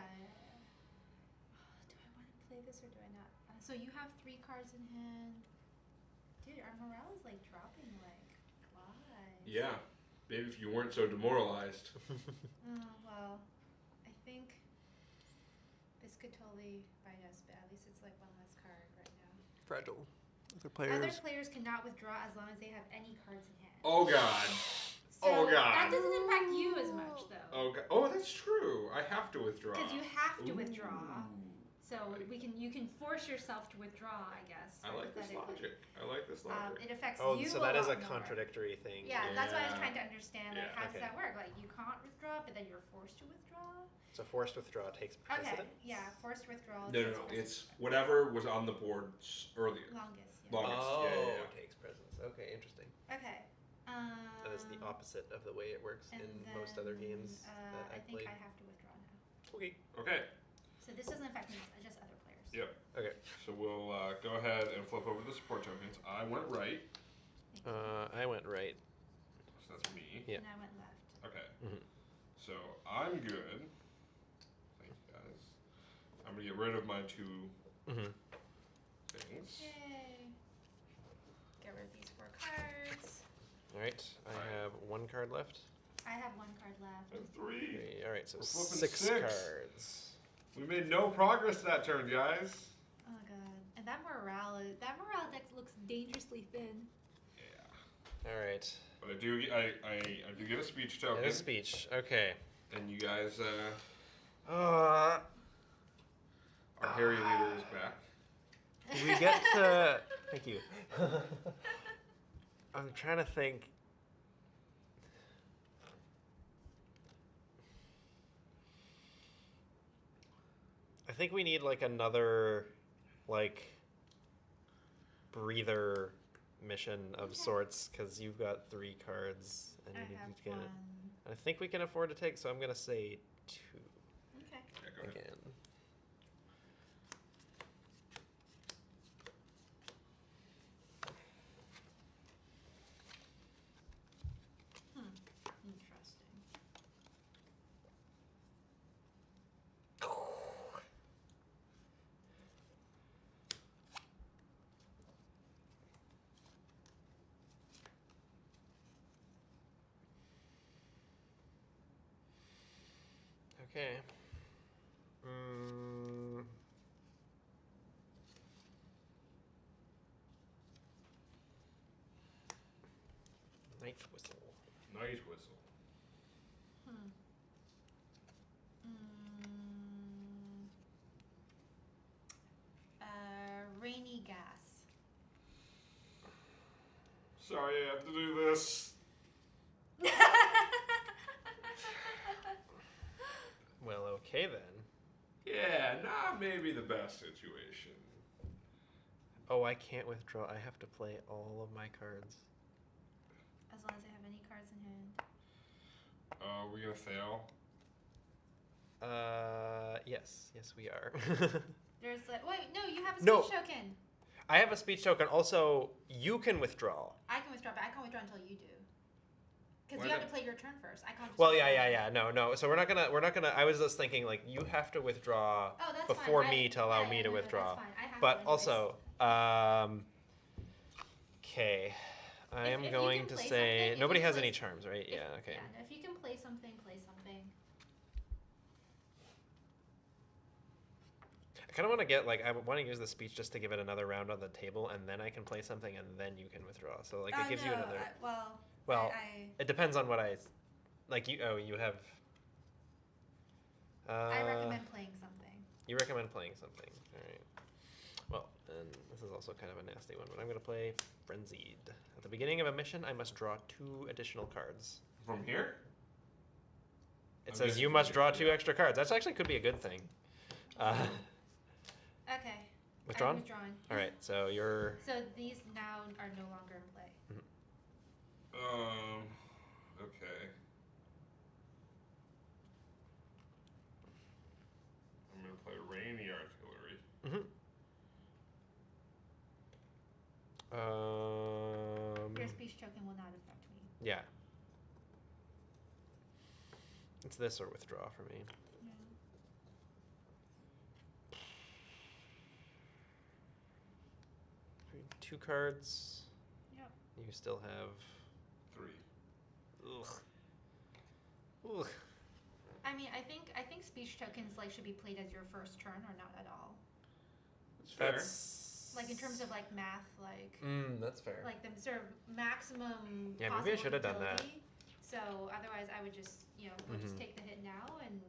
Do I want to play this or do I not? So you have 3 cards in hand. Dude, our morale is like dropping like flies. Yeah. Maybe if you weren't so demoralized. Well, I think this could totally bite us, but at least it's like one less card right now. Fragile. Other Other players. players cannot withdraw as long as they have any cards in hand. Oh god. So Oh, God. That doesn't impact you as much though. Oh god. Oh, that's true. I have to withdraw. Because you have to Ooh. withdraw. So you can force yourself to withdraw, I guess. I like this hypothetically. logic. I like this logic. It affects Oh, you so that is a lot more. contradictory thing. Yeah, that's why I was Yeah. trying to understand. Like, Yeah. how does Okay. that work? Like, you can't withdraw, but then you're forced to withdraw. So forced withdrawal takes Okay, precedence. yeah, forced withdrawal. No. takes It's precedence. whatever was on the board earlier. Longest. Yeah. Longest. Oh, Yeah. takes precedence. Okay, interesting. Okay. That is the opposite of the way it works and in most other then, games that I I've think played. I have to withdraw now. Okay. Okay. So this doesn't affect me, it's just other players. Yep. Okay. So we'll go ahead and flip over the support tokens. I went right. Thank you. I went right. So that's me. Yeah. And I went left. Okay. Mhm. So I'm good. Thank you guys. I'm gonna get rid of my 2 Mm-hmm. things. Yay. Get rid of these 4 cards. All right. I Alright. have 1 card left. I have 1 card left. And 3. All right. So We're flipping 6 6. cards. We made no progress that turn, guys. Oh god. And that morale deck looks dangerously thin. Yeah. All right. But I do get a speech token. And a speech. Okay. And you guys, Uh, our Harry leader is back. did we get to? Thank you. I'm trying to think. I think we need like another, like, breather mission of Okay. sorts because you've got 3 cards and I you need have to get 1. it. I think we can afford to take, so I'm gonna say 2 Okay. Yeah, go ahead. again. Interesting. Okay. Night whistle. Night whistle. Hmm. Mm. Rainy gas. Sorry, I have to do this. Well, okay then. Yeah, not maybe the best situation. Oh, I can't withdraw. I have to play all of my cards. As long as I have any cards in hand. Oh, we're gonna fail. Yes, we are. There's like, wait, no, you have a speech No. token. I have a speech token. Also, you can withdraw. I can withdraw, but I can't withdraw until you do. Because Why you have not? to play your turn first. I can't. Just Well, withdraw. yeah. No. So we're not gonna. I was just thinking like you have to withdraw Oh, that's before fine. me to allow yeah, me to no, withdraw. That's fine. I have But to anyways. also, okay. I am If you going can to play say something, if nobody you has play any s- charms, right? If- Yeah. Okay. Yeah, no, if you can play something, play something. I kind of want to get like I want to use the speech just to give it another round on the table, and then I can play something, and then you can withdraw. So like it gives you another. Well, I It depends on what I like. You you have. I recommend playing something. You recommend playing something. All right. Well, and this is also kind of a nasty one, but I'm going to play Frenzied. At the beginning of a mission, I must draw 2 additional cards. From here? It I'm says guessing you from must here, draw yeah. 2 extra cards. That actually could be a good thing. Okay. Withdrawn? I'm withdrawn. All right, so you're. So these now are no longer in play. Okay. I'm gonna play Rainy Artillery. Your speech token will not affect me. Yeah. It's this or withdraw for me. Yeah. 2 cards. Yep. You still have. 3. Ugh. Ugh. I mean, I think speech tokens like should be played as your first turn or not at all. That's fair. That's. Like in terms of like math, like That's fair. like the sort of maximum. Yeah, maybe I possible should have done that. utility. So otherwise, I would just we'll just take the hit now, and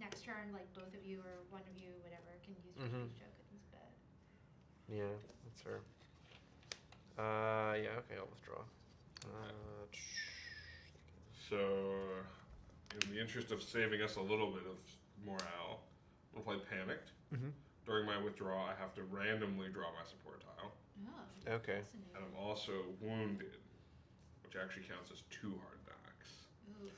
next turn, like both of you or one of you, whatever, can use your speech tokens. But Yeah, that's fair. Yeah, okay, I'll withdraw. So, in the interest of saving us a little bit of morale, I'm gonna play Panicked. During my withdrawal, I have to randomly draw my support tile. Okay. fascinating. And I'm also wounded, which actually counts as 2 hard knocks. Ooh.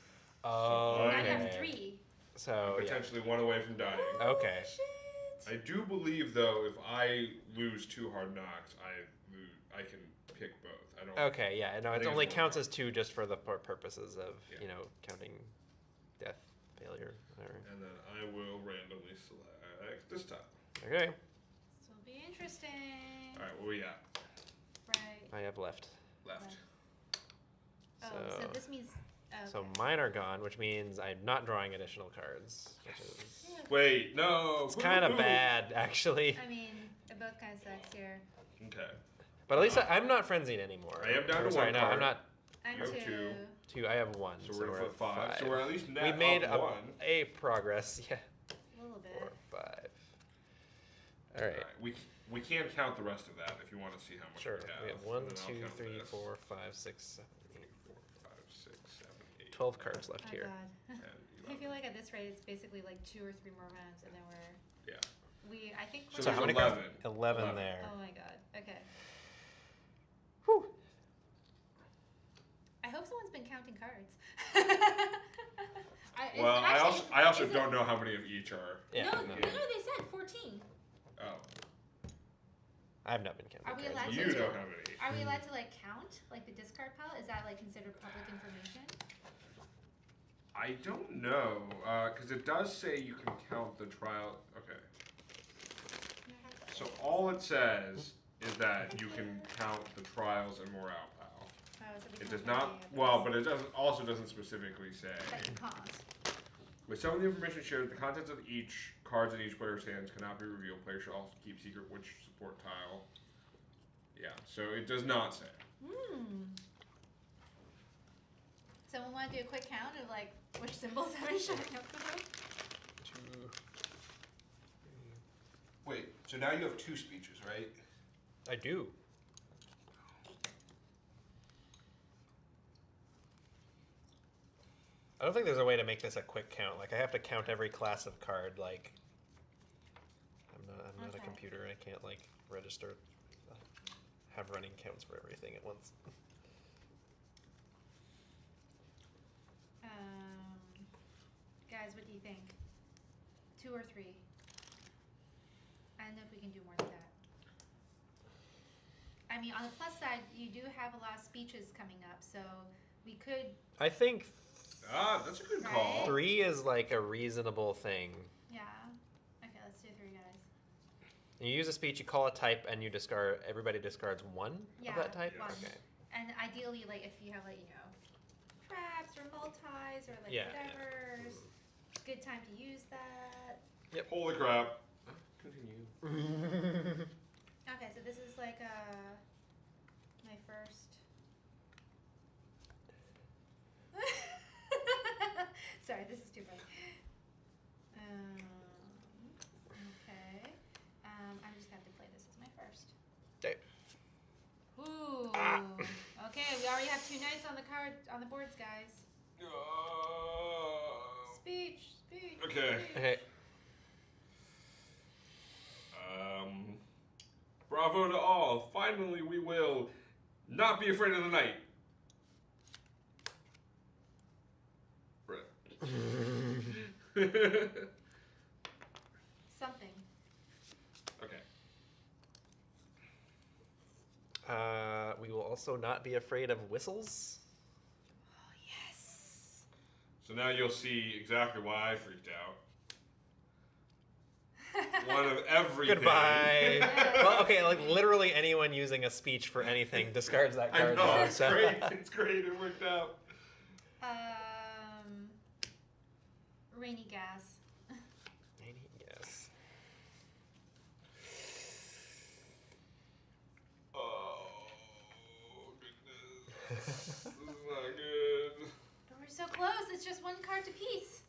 Oh, Now you have okay. 3. So, yeah. Potentially 1 away from dying. Okay. Shit. I do believe, though, if I lose 2 hard knocks, I can pick both. I don't. Okay, yeah. No, I it think only it's counts more- as 2 just for the purposes of, Yeah. counting death, failure, whatever. And then I will randomly select this tile. Okay. This will be interesting. All right, what we got? Right. I have left. Left. Oh, so this means. Okay. So mine are gone, which means I'm not drawing additional cards, which is Yeah, Wait, no. it's kind of bad, actually. I mean, it both kind of sucks here. Okay. But at least I'm not frenzied anymore. I am down Or to sorry, 1 no, card. I'm not I'm You have 2. 2. I have 1. So we're at 5. So we're at least net We made up 1. a progress. Yeah. a little bit. 4, 5. All right. We can count the rest of that if you want to see how much Sure. we have. We have 1, and then I'll 2, count 3, this. 4, 5, 6, 7, 3, 4, 5, 6, 7, 8. 12 cards left Oh here. god. 10, I 11. feel like at this rate, it's basically like 2 or 3 more rounds, and then Yeah. I think So we're So how many there's cards? 11. 11 there. Oh my god. Okay. Whew. I hope someone's been counting cards. Well, I also don't know how many of each are. Yeah. no, no. they said 14. Oh. I have not been counting Are we cards. allowed You to know how many. Are we allowed to like count like the discard pile? Is that like considered public information? I don't know, because it does say you can count the trial. Okay. So all it says is that you can count the trials and morale pile. Oh, so we It can't does count not. any of Well, those but it also doesn't specifically say. that can cause. With some of the information shared, the contents of each cards in each player's hands cannot be revealed. Players should also keep secret which support tile. Yeah, so it does not say. Someone want to do a quick count of like which symbols have been showing up for them? 2. Wait, so now you have 2 speeches, right? I do. I don't think there's a way to make this a quick count. Like I have to count every class of card. Like I'm not a Okay. computer. I can't like register, have running counts for everything at once. Guys, what do you think? 2 or 3. I don't know if we can do more than that. I mean, on the plus side, you do have a lot of speeches coming up, so we could. I think That's a good call. 3 is like a reasonable thing. Yeah. Okay, let's do 3 guys. You use a speech, you call a type, and you discard. Everybody discards 1 Yeah, of that type. one. Okay. And ideally, like if you have like traps or multis or like whatever, it's a good time to use that. Holy crap. Continue. Okay, so this is like my first. Sorry, this is too funny. Okay. I'm just gonna have to play this as my first. Okay. Ooh. Okay, we already have 2 knights on the boards, guys. Speech. Okay. Speech. Okay. Bravo to all. Finally, we will not be afraid of the night. Something. Okay. We will also not be afraid of whistles. Oh yes. So now you'll see exactly why I freaked out. One of everything. Goodbye. Well, okay, like literally anyone using a speech for anything discards that I card. know, now, it's so- great. It's great. It worked out. Rainy gas. Yes. Oh, goodness. This is not good. But we're so close. It's just 1 card to piece.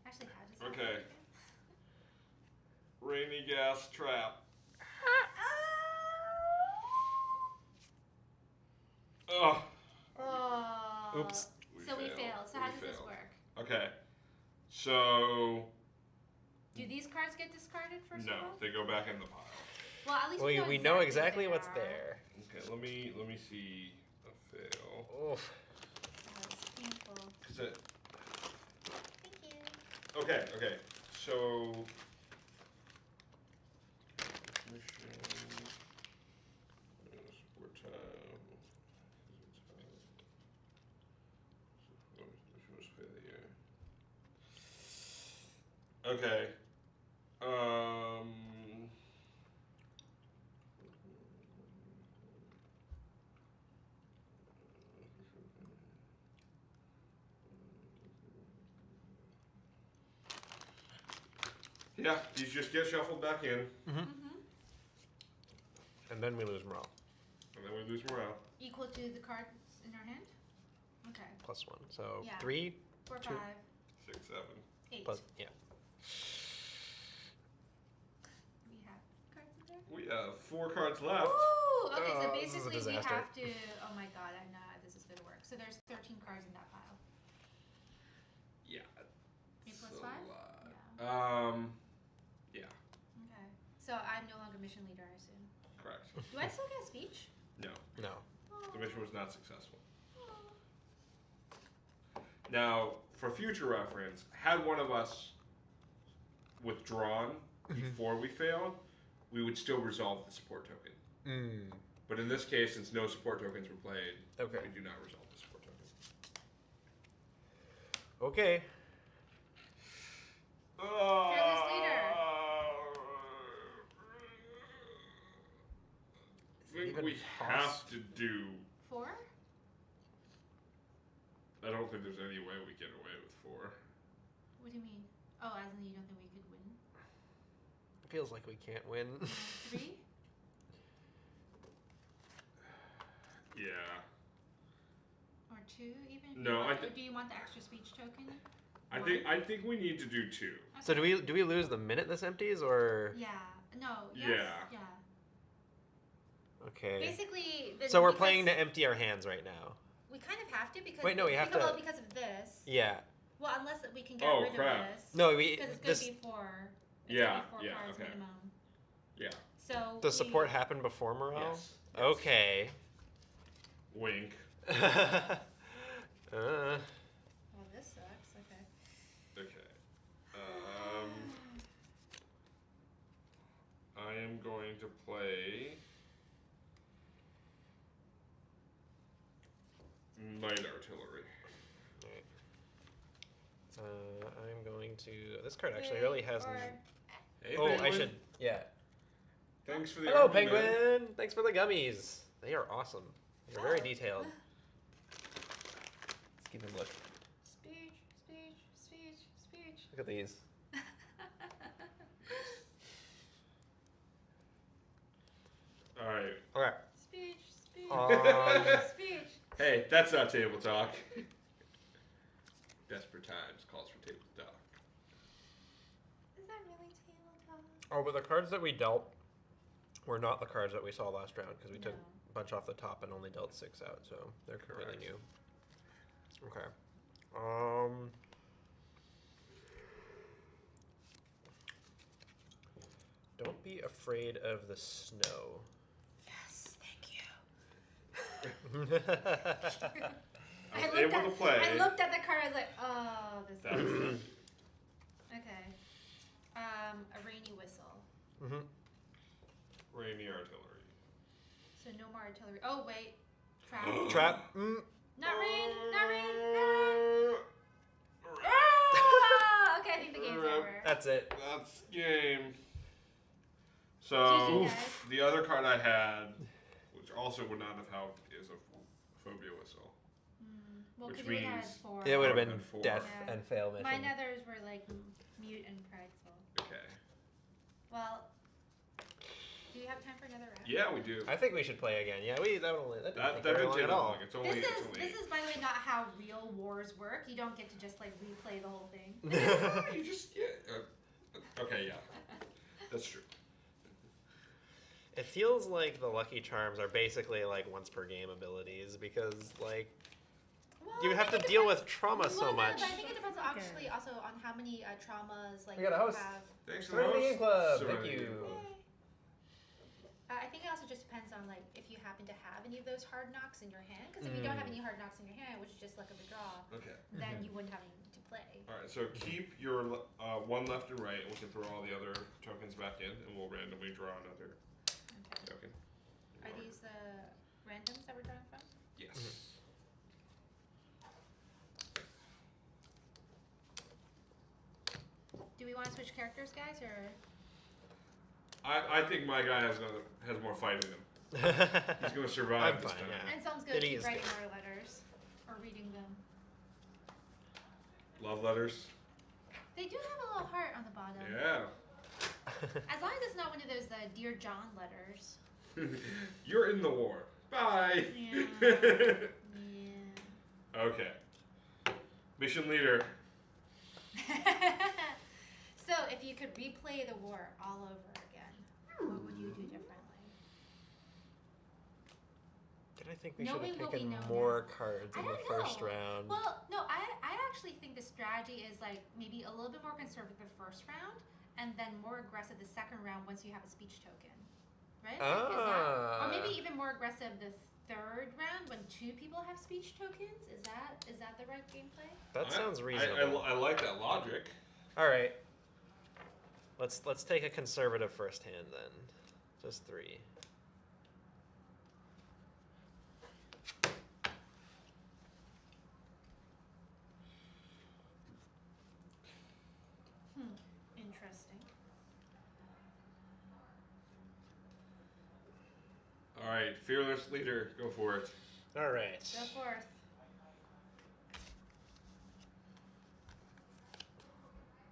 Actually, how does that Okay. work? Rainy gas trap. Oh. Oh. Oops. So we failed. So how does this work? Okay. So. Do these cards get discarded first No, of all? they go back in the pile. Well, at least We know exactly what what's they are. there. Okay, let me see a fail. Oof. Oh, it's painful. 'Cause it, Thank you. okay. So. Okay. Yeah, these just get shuffled back in, And then we lose morale. and then we lose morale. Equal to the cards in our hand? Okay. Plus 1. So Yeah. 3 4, Two. 5, 6, 7. 8. plus, yeah. We have cards in there? We have 4 cards left. Ooh! Okay, so This is a basically we disaster. have to. Oh my god, I know how this is gonna work. So there's 13 cards in that pile. Yeah. 8 plus it's a 5? lot. Yeah. Yeah, Okay. So I'm no longer mission leader, I assume. correct. Do I still get a speech? No, No. the mission was not successful. Now, for future reference, had one of us withdrawn before we failed, we would still resolve the support token. But in this case, since no support tokens were played, Okay. we do not resolve the support token. Okay. Fearless leader. I think Even we have to do. 4? I don't think there's any way we get away with 4. What do you mean? Oh, as in you don't think we could win? Feels like we can't win. 3? Yeah. Or 2 even? No, Or I do you want the extra speech token? I think we need to do 2. So do we lose the minute this empties, or Yeah. No. Yes. Yeah. okay? Basically, So we're playing to empty our hands right now. We kind of have to because. Wait, no, we have Well, to- because of this. Yeah. Well, unless we can get Oh, rid crap. of this. No, we Because it's this gonna be 4. It's Yeah, gonna be 4 yeah, cards okay. minimum. Yeah. So. does support happen before morale? Yes. Okay. Wink. Oh, this sucks. Okay. Okay. play Night Artillery. I'm going to. This card actually really hasn't. Hey, Oh, I Penguin. should. Yeah. Thanks for the Hello, army, man. Penguin. Thanks for the gummies. They are awesome. They're very detailed. Let's keep them look. Speech, speech, speech, speech. Look at these. All right. Speech, speech, speech. Hey, that's not table talk. Desperate times calls for table talk. Is that really table talk? Oh, but the cards that we dealt were not the cards that we saw last round because we took No. a bunch off the top and only dealt 6 out, so they're completely Correct. new. Okay. Don't be afraid of the snow. Yes, thank you. I was able to play. I looked at the card. I was like, oh, this That is was okay. A rainy whistle. Rainy Artillery. So no more artillery. Oh wait, trap. Trap. Not rain. Not rain. Not rain. Oh! Okay, I think the game's over. That's it. That's game. So GG, guys. the other card I had, which also would not have helped, is a phobia whistle. Well, Which because you would have means- 4. It would have More been than 4. death Yeah. and fail mission. Mine others were like mute and prideful. Okay. Well, do you have time for another round? Yeah, we do. I think we should play again. Yeah, that didn't That take very didn't long take at all. long. It's only. This is by the way not how real wars work. You don't get to just like replay the whole thing. You just okay, yeah, that's true. It feels like the Lucky Charms are basically like once per game abilities because like Well, you I have to think it deal depends- with trauma so well, no, much. But I think it depends actually also on how many traumas like We got a you host. have. Thanks for the Serenity host. Game Club. Serenity Thank Game you. Club. I think it also just depends on like if you happen to have any of those hard knocks in your hand. Because if you don't have any hard knocks in your hand, which is just luck of the draw, Okay. then you wouldn't have any to play. All right. So keep your one left and right, and we can throw all the other tokens back in, and we'll randomly draw another Okay. token. Are these the randoms that we're drawing from? Yes. Do we want to switch characters, guys, or? I think my guy has more fight in him. He's gonna survive I'm this fine, time. yeah. And sounds good. It Keep is writing good. more letters or reading them. Love letters. They do have a little heart on the bottom. Yeah. As long as it's not one of those Dear John letters. You're in the war. Bye. Yeah. Yeah. Okay. Mission leader. So, if you could replay the war all over again, what would you do differently? Did I think we Knowing should have what we taken know more now. cards I in the don't first know. round? Well, no, I actually think the strategy is like maybe a little bit more conservative the first round, and then more aggressive the second round once you have a speech token, right? Like, or maybe even more aggressive the third round when 2 people have speech tokens. Is that the right gameplay? That sounds reasonable. I like that logic. All right. Let's take a conservative first hand then. Just 3. Interesting. All right, fearless leader, go for it. All right. Go forth.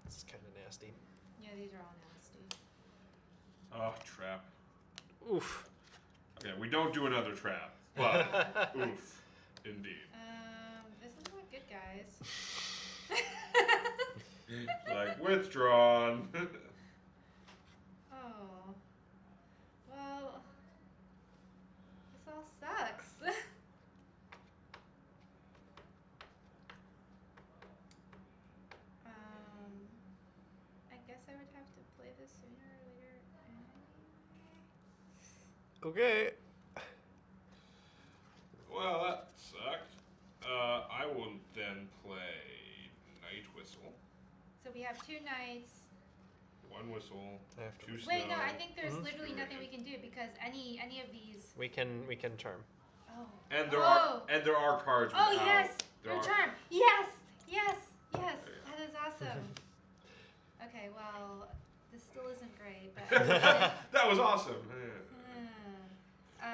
This is kind of nasty. Yeah, these are all nasty. Oh, trap. Oof. Okay, we don't do another trap, but oof, indeed. This is not good, guys. Like withdrawn. Oh. Well, this all sucks. I guess I would have to play this sooner or later anyway. Okay. Well, that sucked. I will then play Night Whistle. So we have 2 knights. 1 whistle, After 2 snow. Wait, no, I think there's Mhm. literally Two nothing we rain. can do because any of these. We can charm. Oh. And there Oh. are cards Oh without. yes, There your are- charm. Yes, yes, yes. There you go. That is awesome. Okay, well, this still isn't great, but. That was awesome.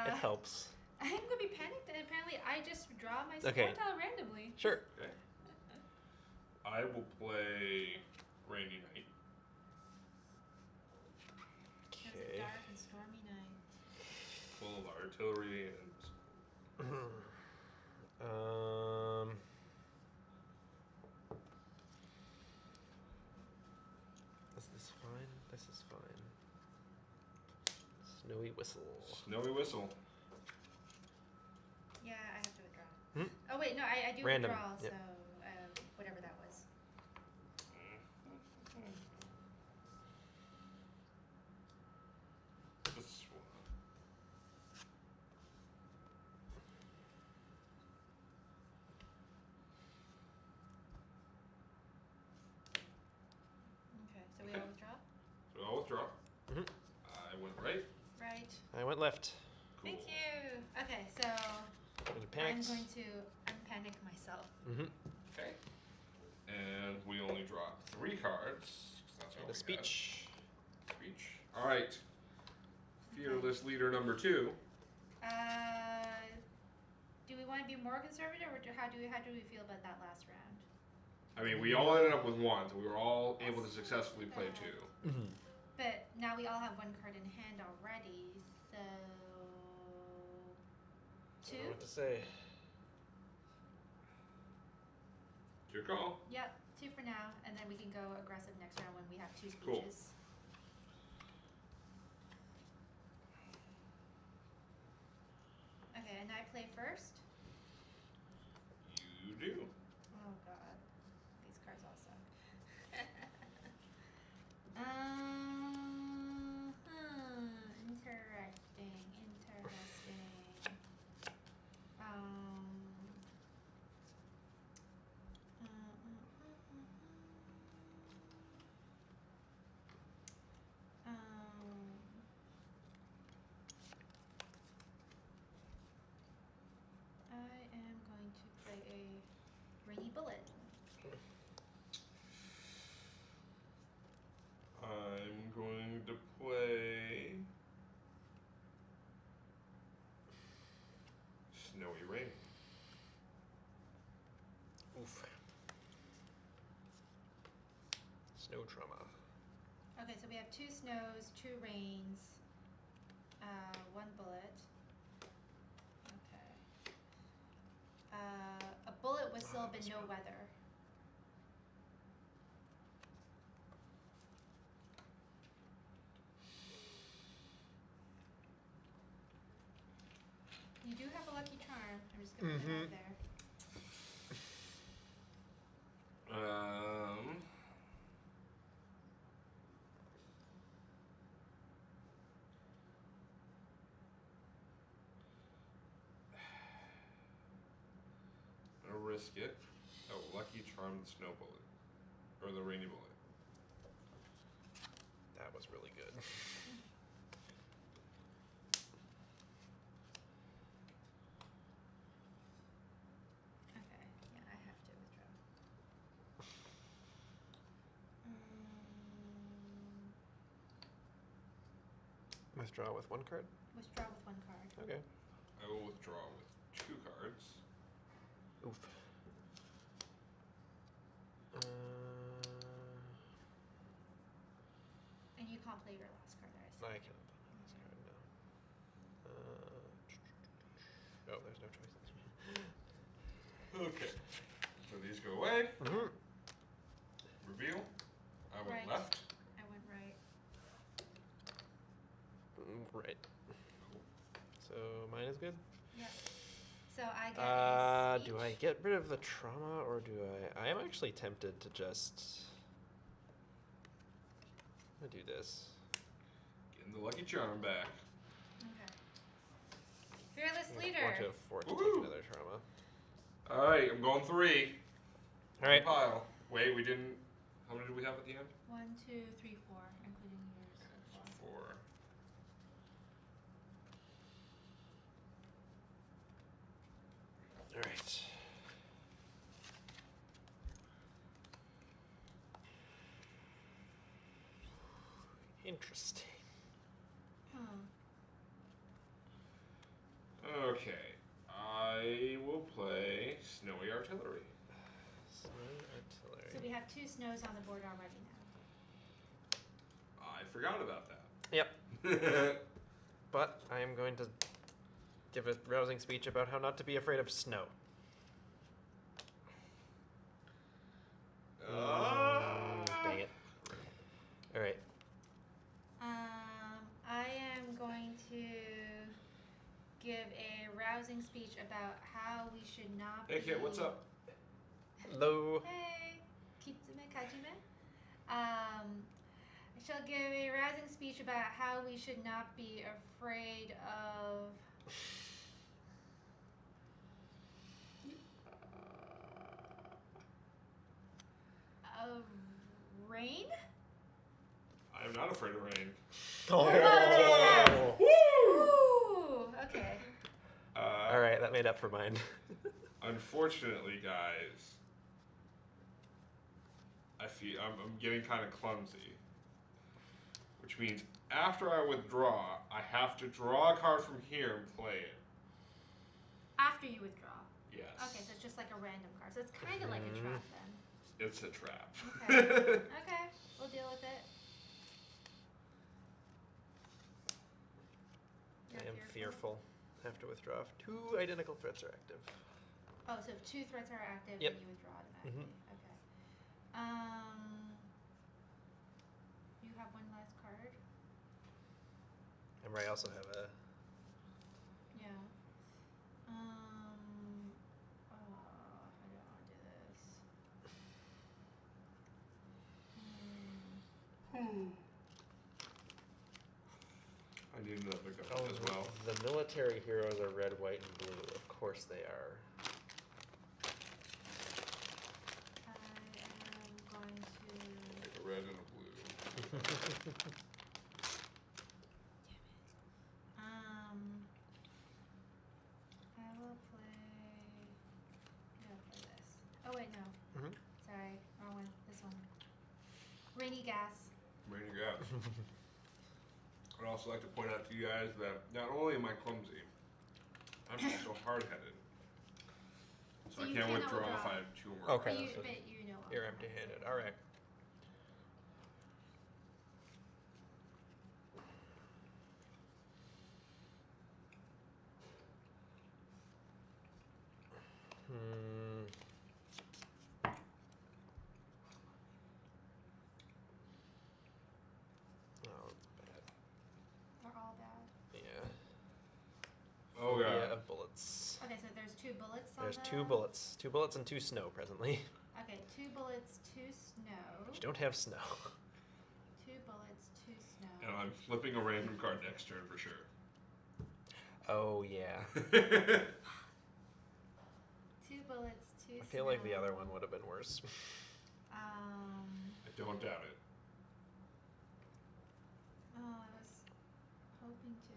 It helps. I'm gonna be panicked, and apparently I just draw my support Okay. tile randomly. Sure. Okay. I will play Rainy Night. It's a Okay. dark and stormy night. Full of artillery and. Is this fine? This is fine. Snowy whistle. Snowy Whistle. Yeah, I have to withdraw. Hmm? Oh wait, no, I do Random, withdraw. yep. So whatever that was. This one. Okay, so we all withdraw. So I'll withdraw. Mhm. I went right. Right. I went left. Cool. Thank you. Okay, so Getting I'm panicked. going to unpanic myself. Mm-hmm. Okay. And we only draw 3 cards. 'Cause that's all And we a speech. got. Speech. All right. Fearless leader number 2. Do we want to be more conservative, or how do we feel about that last round? I mean, we all ended up with 1, so we were all able to successfully play 2. Mm-hmm. But now we all have 1 card in hand already, so I don't know 2. what to say. It's your call. Yep, 2 for now, and then we can go aggressive next round when we have 2 Cool. speeches. Okay, and I play first. You do. Oh god, these cards all suck. Interesting, interesting. I am going to play a rainy bullet. I'm going to play Snowy Rain. Oof. Snow trauma. Okay, so we have 2 snows, 2 rains, 1 bullet. Okay. A bullet whistle, but this no one. weather. You do have a lucky charm. I'm just gonna put it out there. I'll risk it. Oh, Lucky Charm the Snow Bullet. Or the Rainy Bullet. That was really good. Okay, yeah, I have to withdraw. Withdraw with 1 card. Withdraw with 1 card. Okay. I will withdraw with 2 cards. Oof. And you can't play your last card, I see. I cannot play my last card now. Oh, there's no choices. Okay. So these go away. Mm-hmm. Reveal. I went Right. left. I went right. Right. So mine is good. Yep. So I get a speech. Do I get rid of the trauma or do I am actually tempted to just. I'm gonna do this. Getting the Lucky Charm back. Okay. Fearless I leader. want to afford to Woo! take another trauma. Alright, I'm going 3. All right. Pile. Wait, we didn't. How many did we have at the end? 1, 2, 3, 4, and All right. Interesting. Hmm. Okay. I will play Snowy Artillery. Snowy artillery. So we have 2 snows on the board already now. I forgot about that. Yep. But I am going to give a rousing speech about how not to be afraid of snow. Dang it. All right. I am going to give a rousing speech about how we should not Hey kid, what's up? Hello. Hey, Kitsume Kajime. I shall give a rousing speech about how we should not be afraid of rain. I am not afraid of rain. Oh. Ooh, okay. All right, that made up for mine. Unfortunately, guys, I'm getting kind of clumsy, which means after I withdraw, I have to draw a card from here and play it. After you withdraw. Yes. Okay, so it's just like a random card. So it's kind of like a trap then. It's a trap. Okay. Okay, we'll deal with it. I You're am fearful. Have to withdraw. 2 identical threats are active. Oh, so if 2 threats are active, Yep. then you withdraw automatically. Okay. You have one last card. Remember, I also have a. Yeah. I don't want to do this. I need another gun Oh, as well. the military heroes are red, white, and blue. Of course they are. I am going to. Like a red and a blue. I will play. Yeah, I'll play this. Oh wait, no. Sorry, wrong one. This one. Rainy gas. Rainy gas. I'd also like to point out to you guys that not only am I clumsy, I'm also hard-headed. So So I you can't cannot withdraw if withdraw. I have 2 more. Okay. But you, so but you know. You're empty-handed. All right. Oh, bad. They're all bad. Yeah. Oh Phobia god. of bullets. Okay, so there's 2 bullets on There's the... 2 bullets. 2 bullets and 2 snow presently. Okay, 2 bullets, 2 snow. But you don't have snow. 2 bullets, 2 snow. And I'm flipping a random card next turn for sure. Oh yeah. 2 bullets, 2 I feel like the other one would have been worse. I don't doubt it. Oh, I was hoping to.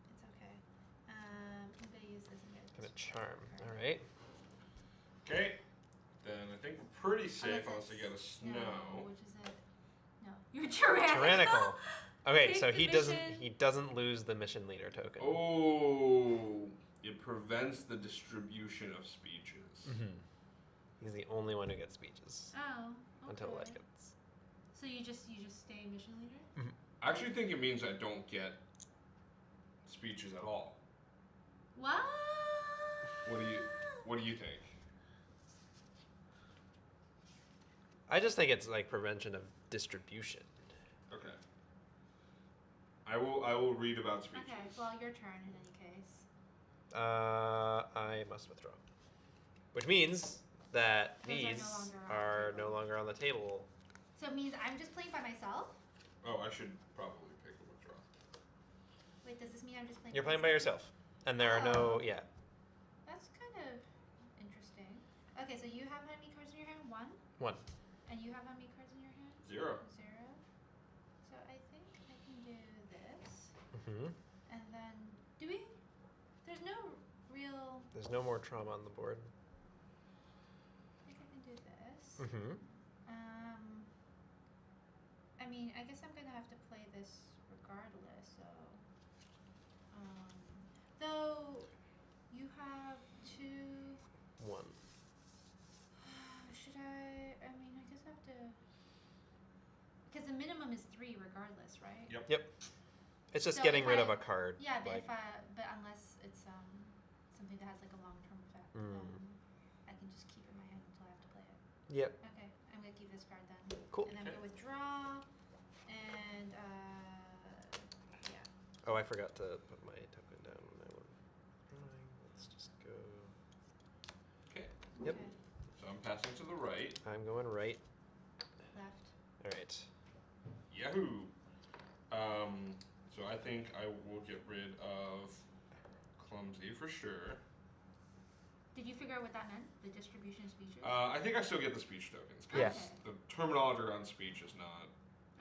It's okay. I'm gonna use this and get Gonna this. charm. All right. Okay. Then I think we're pretty safe Unless unless I it's get a snow. Which is it? No. You're tyrannical. Tyrannical. Okay, Take so the he doesn't mission. lose the mission leader token. Oh, it prevents the distribution of speeches. Mm-hmm. He's the only one who gets speeches Oh. Okay. until that gets. So you just stay mission leader? I actually think it means I don't get speeches at all. What? What do you think? I just think it's like prevention of distribution. Okay. I will read about speeches. Okay. Well, your turn in any case. I must withdraw, which means that Those are no these longer on the are table. no longer on the table. So it means I'm just playing by myself? Oh, I should probably pick a withdraw. Wait, does this mean I'm just playing You're playing by myself? yourself, and there are no Oh. yeah. That's kind of interesting. Okay, so you have how many cards in your hand? 1? 1. And you have how many cards in your hand? 0. 0. So I think I can do this. Mm-hmm. And then, there's no real There's no more trauma on the board. I think I can do this. Mm-hmm. I mean, I guess I'm gonna have to play this regardless. So, though you have two. 1. Should I? I mean, I guess I have to. Because the minimum is 3 regardless, right? Yep. It's just So getting if rid I- of a card. Yeah, but like, but unless it's something that has like a long-term effect, Mm. then I can just keep it in my hand until I have to play it. Yep. Okay, I'm gonna keep this card then. Cool. And then I'm gonna withdraw, and yeah. Oh, I forgot to put my token down when I was drawing. Let's just go. Okay. Yep. Okay. So I'm passing to the right. I'm going right. Left. All right. Yahoo! So I think I will get rid of Clumsy for sure. Did you figure out what that meant? The distribution of speeches? I think I still get the speech tokens. 'Cause Yes. The terminology around speech is not.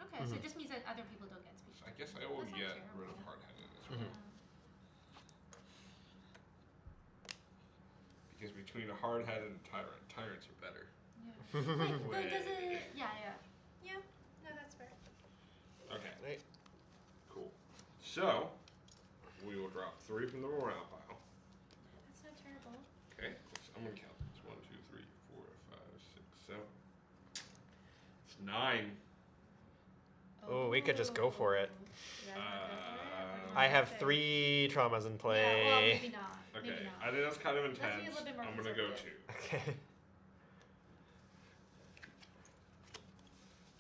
Okay, so it just means that other people don't get speech. I guess I will That's not get terrible. rid of hard-headed as well. Mhm. Because between a hard-headed and tyrants are better. Yeah. Wait, but does Way. it? Yeah. No, that's fair. Okay, Right. cool. So we will drop 3 from the morale pile. That's not terrible. Okay, I'm gonna count this. 1, 2, 3, 4, 5, 6, 7. It's 9. Oh, we could just go for it. You guys wanna go for it? I have Okay. 3 traumas in play. Yeah, well, maybe not. Okay, Maybe not. I think that's kind of Let's be a intense. little bit more I'm gonna go 2. conservative. Okay.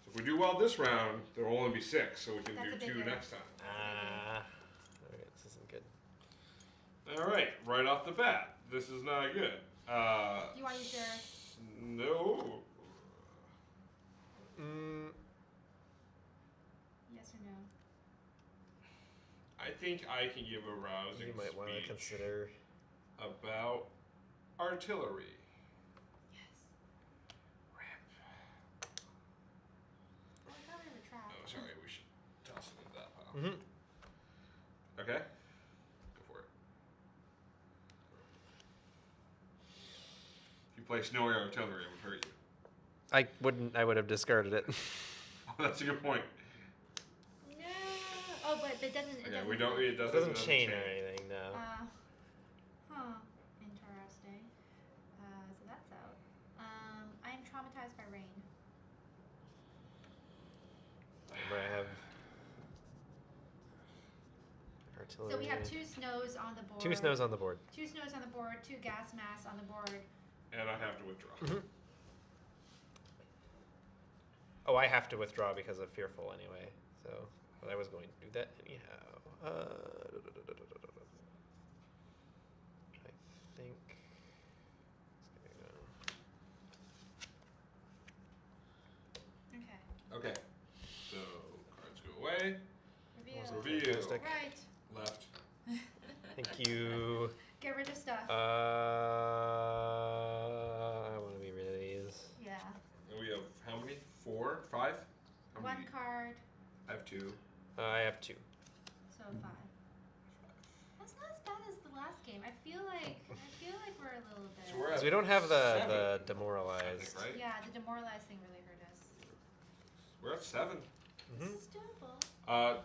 So if we do well this round, there will only be 6, so we can That's a do big 2 hit. next time. Alright, this isn't good. All right, right off the bat, this is not good. You want to use your? No. Yes or no? I think I can give a rousing You might want to speech consider. about artillery. Yes. Oh, I thought we were trapped. Oh, sorry, we should toss it into that pile. Mm-hmm. Okay, go for it. If you play snowy artillery, it would hurt you. I wouldn't. I would have discarded it. Oh, that's a good point. No. Oh, but it doesn't. It Okay, doesn't. we don't. It It doesn't, doesn't chain or anything. No. Interesting. So that's out. I am traumatized by rain. Remember, I have artillery. So we have 2 snows on the board. 2 snows on the board. 2 snows on the board. 2 gas masks on the board. And I have to withdraw. Mm-hmm. Oh, I have to withdraw because of fearful anyway. So, but I was going to do that anyhow. I think. Okay. Okay, so cards go away. Reveal. Reveal. Fantastic. Right. Left. Thank you. Get rid of stuff. I want to be rid of these. Yeah. And we have how many? 4, 5? How 1 many? card. I have 2. I have 2. So 5. That's not as bad as the last game. I feel like we're a little bit. So we're Because at we don't have the 7, I demoralized. think, right? Yeah, the demoralized thing really hurt us. We're at 7. Mhm. This is doable.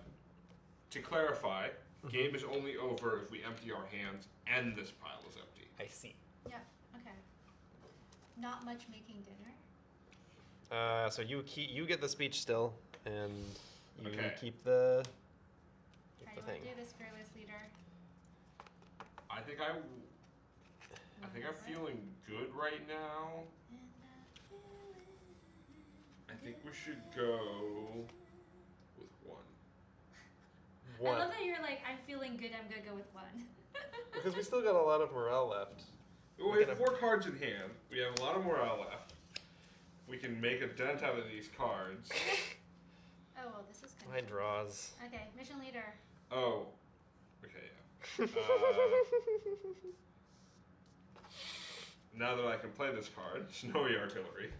To clarify, game is only over if we empty our hands and this pile is empty. I see. Yeah. Okay. Not much making dinner. So you get the speech still, and you Okay. keep the How the do you thing. want to do this, fearless leader? I think I'm feeling good right now. I think we should go with 1. I love that you're like, I'm feeling good. I'm gonna go with 1. Because we still got a lot of morale left. We have 4 cards in hand. We have a lot of morale left. We can make a dent out of these cards. Oh well, this is kind My draws. Okay, mission leader. Oh. Okay, yeah. Now that I can play this card, Snowy Artillery.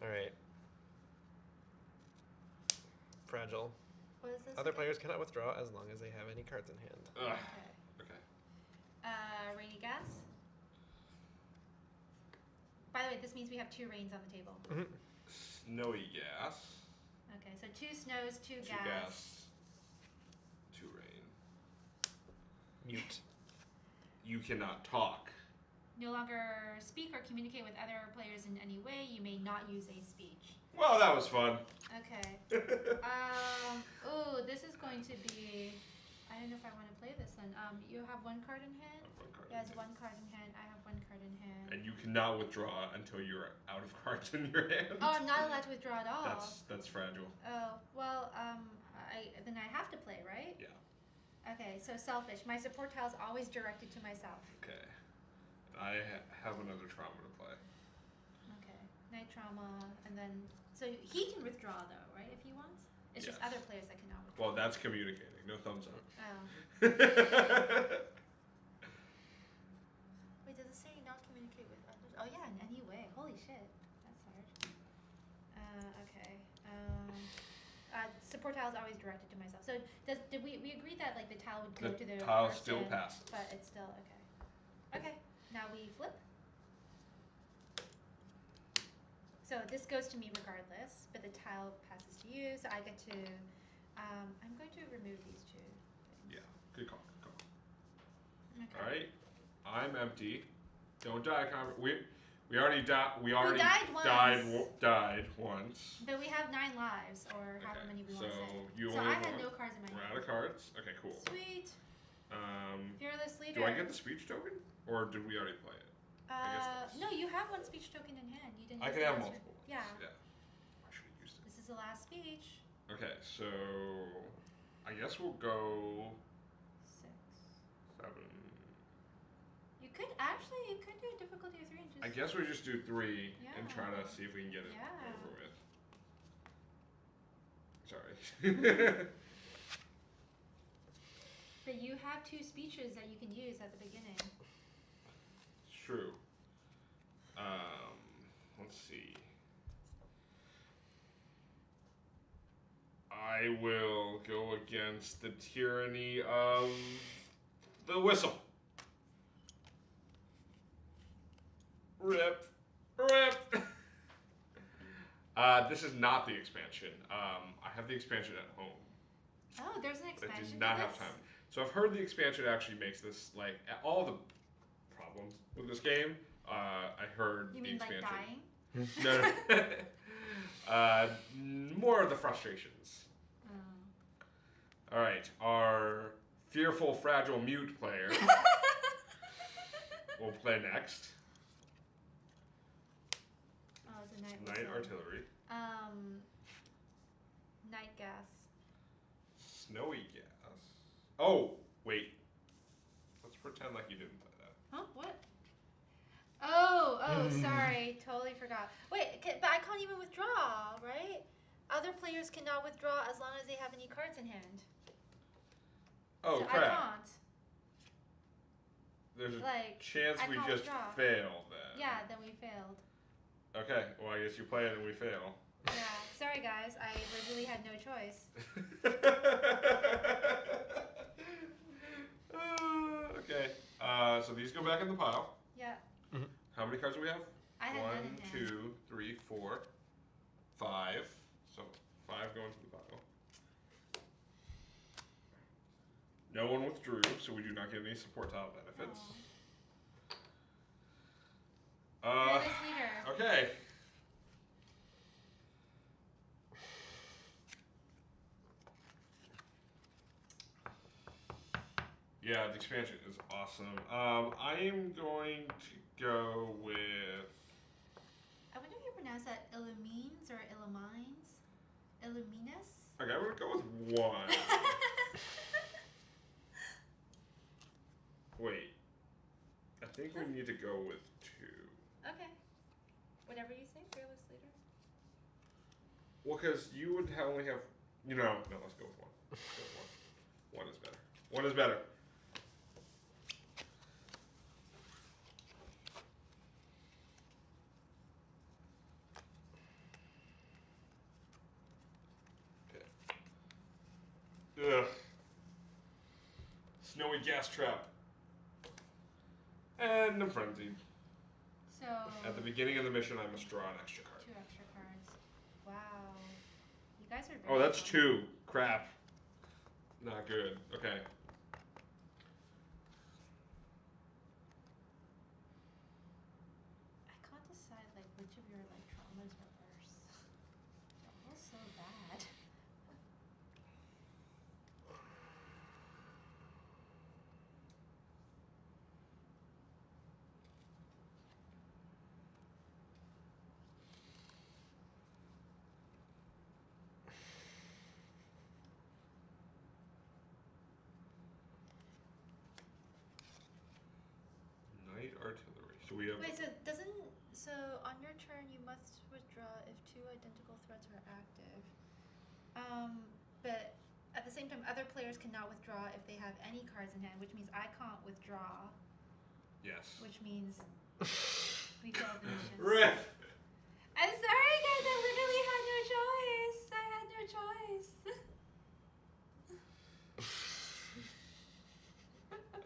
All right. fragile. What is this? Other again? players cannot withdraw as long as they have any cards in hand. Ugh. Okay. Okay. Rainy gas. By the way, this means we have 2 rains on the table. Mhm. Snowy gas. Okay, so 2 snows, 2 2 gas. gas. 2 rain. Mute. You cannot talk. No longer speak or communicate with other players in any way. You may not use a speech. Well, that was fun. Okay. Oh, this is going to be. I don't know if I want to play this then. You have 1 card in hand. One card He has in 1 hand. card in hand. I have 1 card in hand. And you cannot withdraw until you're out of cards in your hand. Oh, I'm not allowed to withdraw at all. That's fragile. Oh well. Then I have to play, right? Yeah. Okay. So selfish. My support tile is always directed to myself. Okay. I have another trauma to play. Okay. Night trauma, and then so he can withdraw though, right? If he wants. It's just Yes. other players that cannot withdraw. Well, that's communicating. No thumbs up. Oh. Wait, does it say not communicate with others? Oh yeah, in any way. Holy shit, that's hard. Okay. Support tile is always directed to myself. So did we agree that like the tile would go to the tile person, still passes. but it's still okay. Okay. Now we flip. So this goes to me regardless, but the tile passes to you. So I get to. I'm going to remove these 2. Yeah. Good call. Good call. Okay. All right. I'm empty. Don't die, We already died. We already died once. died once. But we have 9 lives, or however Okay, many we so want to say. you So only I have had one. no cards in my We're hand. out of cards. Okay, cool. Sweet. Fearless leader. Do I get the speech token, or did we already play it? guess No, you have 1 speech token in hand. You didn't. I use can the have last multiple. Yeah. Yeah. I should have used it. This is the last speech. Okay, so I guess we'll go 6. 7. You could do a difficulty of 3 and just. I guess we just do 3 and try to Yeah. see if we can get it Yeah. over with. Sorry. But you have 2 speeches that you can use at the beginning. True. Let's see. I will go against the tyranny of the whistle. Rip. Rip. This is not the expansion. I have the expansion at home. Oh, there's an I expansion. did not to have this? time. So I've heard the expansion actually makes this, like, all the problems with this game. I heard You the mean like expansion. dying? No. More of the frustrations. Oh. All right, our fearful, fragile mute player will play next. Oh, it's a night. Night whistle. artillery. Night gas. Snowy gas. Oh, wait. Let's pretend like you didn't play that. Huh? What? Oh, sorry. Totally forgot. Wait, but I can't even withdraw, right? Other players cannot withdraw as long as they have any cards in hand. Oh, so crap. I can't. There's a Like, chance I we can't just withdraw. fail then. Yeah, then we failed. Okay, well, I guess you play it and we fail. Yeah, sorry guys. I really had no choice. Okay, so these go back in the pile. Yeah, How many cards do we have? I had none 1, in hand. 2, 3, 4, 5. So 5 go into the pile. No one withdrew, so we do not get any support tile benefits. Fearless leader. Okay. Yeah, the expansion is awesome. I am going to go with. I wonder if you pronounce that Illumines or Illumines? Illuminus? Okay, I'm gonna go with 1. Wait. I think we need to go with 2. Okay. Whatever you say, fearless leader. Well, because you would only have. No, let's go with 1. Let's go with 1. 1 is better. 1 is better. Okay. Ugh. Snowy gas trap. And I'm frenzied. So. At the beginning of the mission, I must draw an extra card. 2 extra cards. Wow. You guys are. Oh, Very that's fun. 2. Crap. Not good. Okay. I can't decide like which of your like traumas are worse. They're all so bad. Knight artillery. So we have. Wait, so on your turn you must withdraw if 2 identical threats are active. But at the same time, other players cannot withdraw if they have any cards in hand, which means I can't withdraw, Yes. which means we failed the mission. Rip. I'm sorry, guys. I literally had no choice. I had no choice.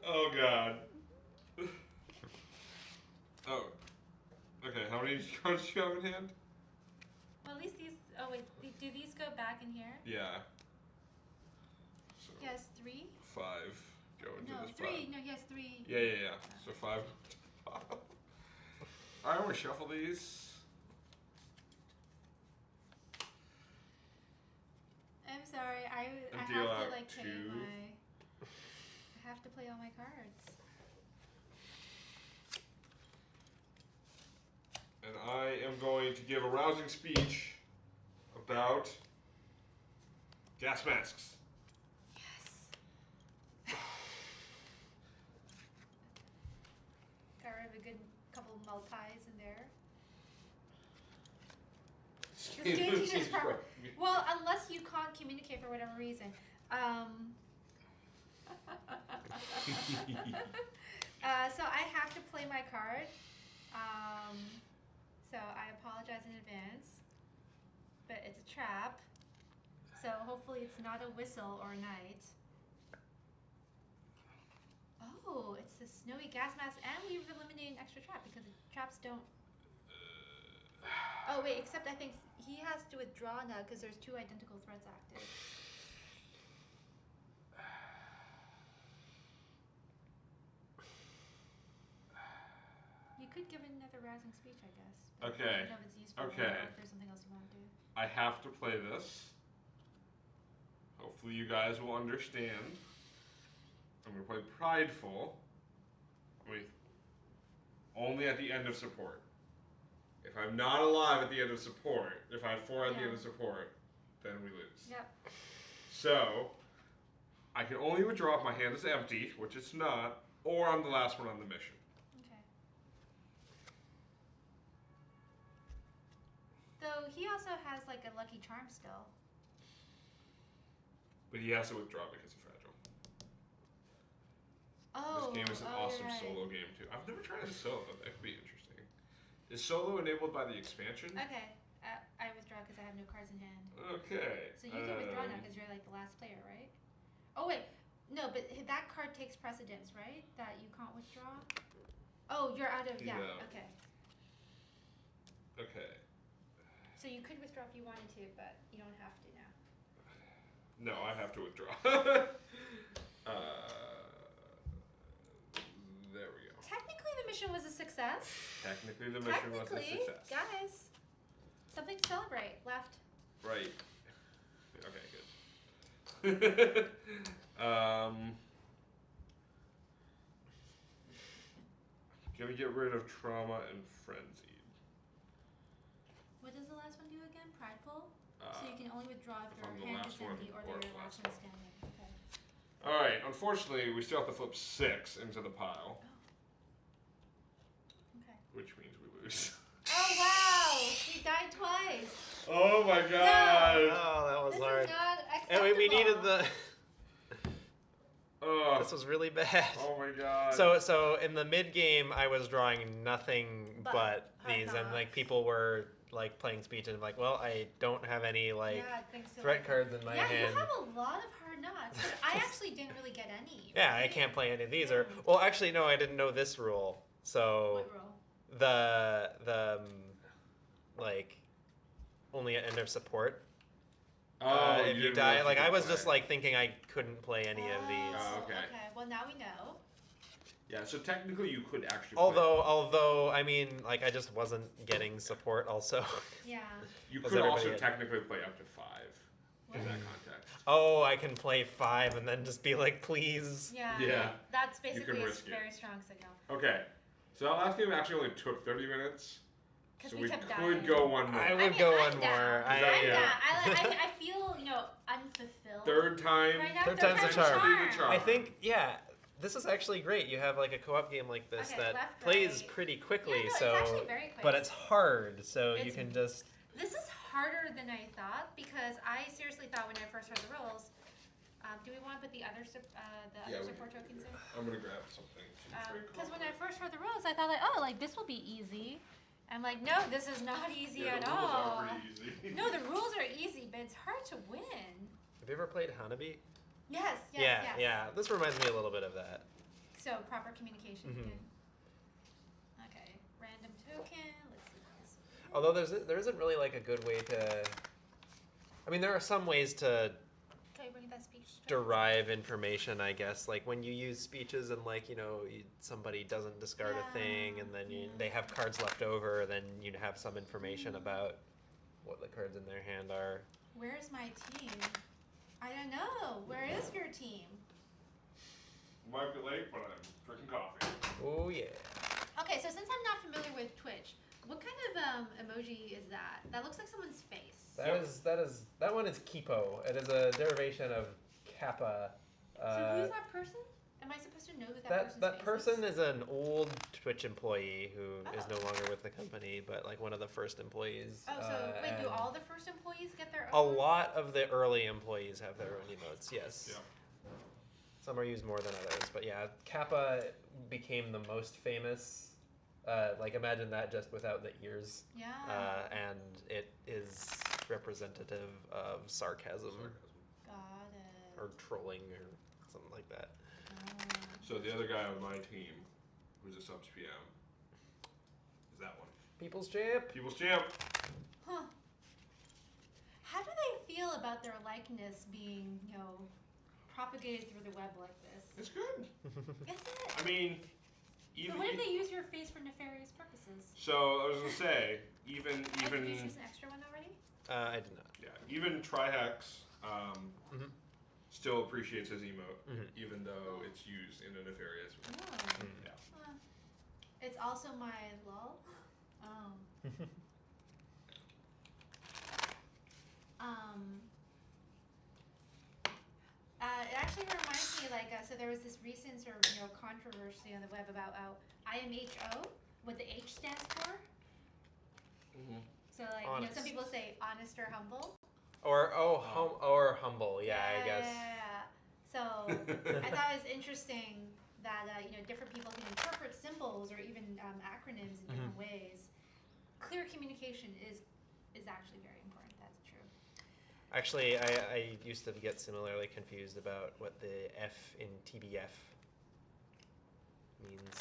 Oh god. Oh. Okay, how many cards do you have in hand? Well, at least these. Oh wait, do these go back in here? Yeah. So Yes, 3. 5 go into No, this 3. pile. No, yes, 3. Yeah. So 5 go into the pile. Alright, I'm gonna shuffle these. I'm sorry. I deal have out to like play 2. I have to play all my cards. And I am going to give a rousing speech about gas masks. Yes. Got rid of a good couple of multis in there. This game teaches proper. Well, unless you can't communicate for whatever reason. So I have to play my card. So I apologize in advance. But it's a trap. So hopefully it's not a whistle or a knight. Oh, it's the snowy gas mask, and we've eliminated an extra trap because the traps don't. Oh wait, except I think he has to withdraw now because there's 2 identical threats active. You could give it another rousing speech, I guess. But Okay. I don't know if it's useful Okay. or if there's something else you want to do. I have to play this. Hopefully you guys will understand. I'm going to play Prideful. Wait. Only at the end of support. If I'm not alive at the end of support, if I have 4 at the end of support, then we lose. Yep. So, I can only withdraw if my hand is empty, which it's not, or I'm the last one on the mission. Okay. Though he also has like a lucky charm still. But he has to withdraw because he's fragile. Oh. This game is an oh, awesome you're right. solo game too. I've never tried it solo. That could be interesting. Is solo enabled by the expansion? Okay. I withdraw because I have no cards in hand. Okay. So you can withdraw now because you're like the last player, right? Oh wait, no, but that card takes precedence, right? That you can't withdraw. Oh, you're out of He's yeah. out. Okay. Okay. So you could withdraw if you wanted to, but you don't have to now. No, I have to withdraw. There we go. Technically, the mission was a success. Technically, the mission was a Technically, success. guys, something to celebrate. Left. Right. Okay, good. Gonna get rid of trauma and frenzied. What does the last one do again? Prideful. So Uh, you can only withdraw if if your I'm the hand last is empty one or or they're your last last one standing. Okay. All right. Unfortunately, we still have to flip 6 into the pile, Okay. which means we lose. Oh wow! We died twice. Oh my god! Oh, that was This hard. is not And acceptable. we needed the. Oh. This was really bad. Oh my god. So in the mid game, I was drawing nothing But but hard these, and like knocks. people were like playing speech, and like, well, I don't have any like yeah, thanks to threat like- cards in my yeah, hand. you have a lot of hard not? 'Cause I actually didn't really get any. Yeah, I right? can't play any of these. Yeah. Or well, actually, no, I didn't know this rule. So What role? the like only at end of support. Oh, If you didn't die, realize like I could was play. just like thinking I couldn't play any of these. Oh, okay. Well, now we know. Yeah, so technically you could actually. Although I mean, like I just wasn't getting support. Also. Yeah. you Does could everybody also get- technically play up to 5 in that What? context. Oh, I can play 5 and then just be like, please. Yeah. Yeah. That's You can basically a risk it. very strong signal. Okay, so that last game actually only took 30 minutes. Because So we we kept could dying. go one more. I would I mean, go I'm one down. more. Is that- I'm yeah. down. I feel, unfulfilled. Third time. Right now, Third time's a charm. The charm. I think this is actually great. You have like a co-op game like this Okay, that left, plays right. pretty quickly. Yeah, no, so, it's actually very quick. but it's hard. So you It's- can just. This is harder than I thought because I seriously thought when I first heard the rules. Do we want to put the other Yeah, we support tokens in? I'm gonna grab something. Because when I first heard the rules, I thought this will be easy. I'm like, no, this is not easy at all. Easy. No, the rules are easy, but it's hard to win. Have you ever played Hanabi? Yes. Yeah. This reminds me a little bit of that. So proper communication. Mhm. Good. Okay, random token. Let's see what this. Although there isn't really like a good way to. I mean, there are some ways to Can you bring that speech? derive information, I guess. Like when you use speeches and like somebody doesn't discard a thing, and then they have cards left over, then you'd have some information about what the cards in their hand are. Where's my team? I don't know. Where is your team? Might be late, but I'm drinking coffee. Oh yeah. Okay, so since I'm not familiar with Twitch, what kind of emoji is that? That looks like someone's face. That one is Kipo. It is a derivation of Kappa. So who's that person? Am I supposed to know who that That person's person is an old Twitch employee who is Oh. no longer with the company, but like one of the first employees. Oh, so wait, do and all the first employees get their a own? lot of the early employees have their own emotes. Yes. Yeah. Some are used more than others, but yeah, Kappa became the most famous. Like imagine that just without the ears, Yeah. and it is representative of sarcasm Got it. or trolling or something like that. Oh. So the other guy on my team, who's a subs PM, is that one. People's champ. People's champ. Huh. How do they feel about their likeness being, propagated through the web like this? It's good. Is it? I mean, But even. what if they use your face for nefarious purposes? So I was gonna say, even Did you choose an extra one already? I did not. yeah, even Trihex Mhm. still appreciates his emote, Mhm. even though it's used in a nefarious way. Oh. Mm. Yeah. It's also my lol. Um. It actually reminds me, so there was this recent sort of, controversy on the web about IMHO, what the H stands for. Mm-hmm. So, some Honest. people say honest or humble. Or or humble. Yeah, I guess. Yeah. So, I thought it was interesting that, different people can interpret symbols or even acronyms in different ways. Clear communication is actually very important. That's true. Actually, I used to get similarly confused about what the F in TBF means.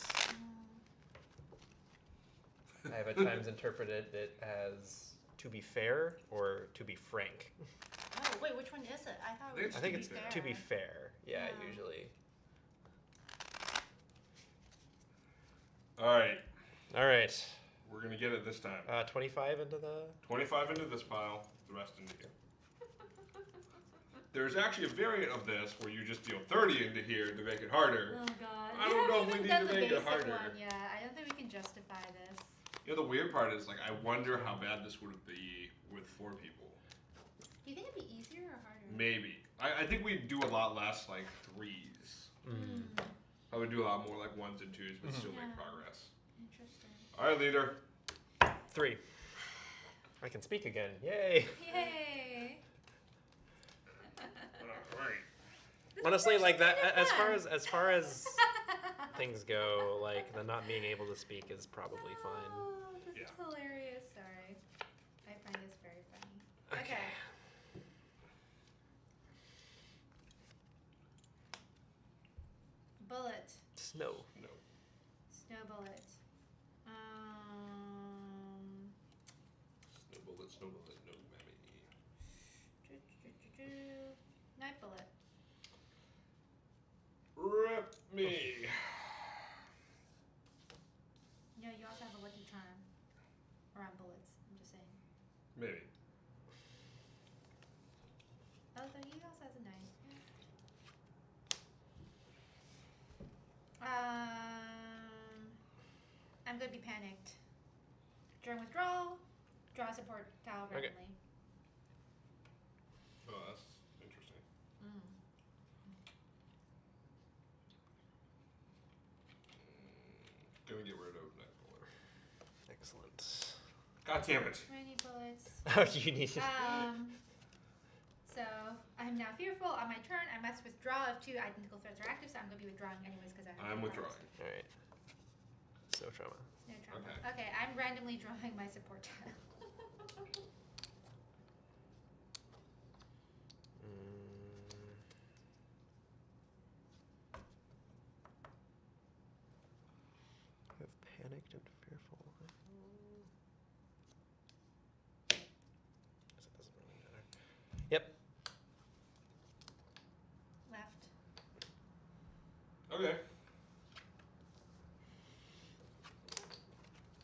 I have at times interpreted it as to be fair or to be frank. Oh, wait, which one is it? I thought it was I think to it's be fair. to be fair. Yeah, Yeah. usually. All right, All right. we're gonna get it this time. 25 into the. 25 into this pile, the rest into here. There's actually a variant of this where you just deal 30 into here to make it harder. Oh god. I don't know if we need done to the make it basic harder. one yet. I don't think we can justify this. The weird part is, I wonder how bad this would be with 4 people. Do you think it'd be easier or harder? Maybe. I think we'd do a lot less, 3s. Mm. I would do a lot more, 1s and 2s, but still Yeah. make progress. Interesting. All right, leader. 3. I can speak again. Yay! Yay! All right. This is Honestly, actually that kinda as far fun. as things go, the not being able to speak is probably fine. Oh, this is Yeah. hilarious. Sorry. I find this very funny. Okay. Bullet. Snow. No. Snow bullet. Snow bullet, no mammy. Night bullet. Rip me. You also have a lucky charm around bullets. I'm just saying. Maybe. Although he also has a knife. I'm gonna be panicked. During withdrawal, draw a support tile Okay. randomly. Oh, that's interesting. Gonna get rid of night bullet. Excellent. God damn it. Rainy bullets. Oh, you need. So I'm now fearful. On my turn, I must withdraw if 2 identical threats are active. So I'm gonna be withdrawing anyways because I'm withdrawing. All right. Snow trauma. No trauma. Okay. Okay, I'm randomly drawing my support tile. I've panicked and fearful. Guess it doesn't really matter. Yep. Left. Okay.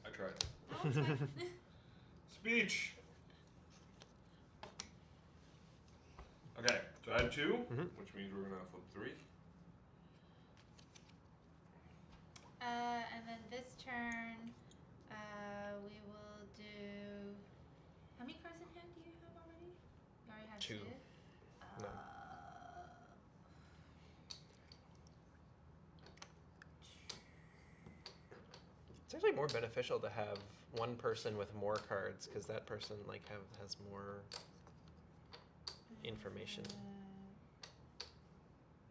I tried. Oh, it's fine. Speech. Okay, so I had 2, which means we're gonna flip 3. And then this turn, we will do. How many cards in hand do you have already? You already have 2. 2. No. It's actually more beneficial to have one person with more cards because that person has more information.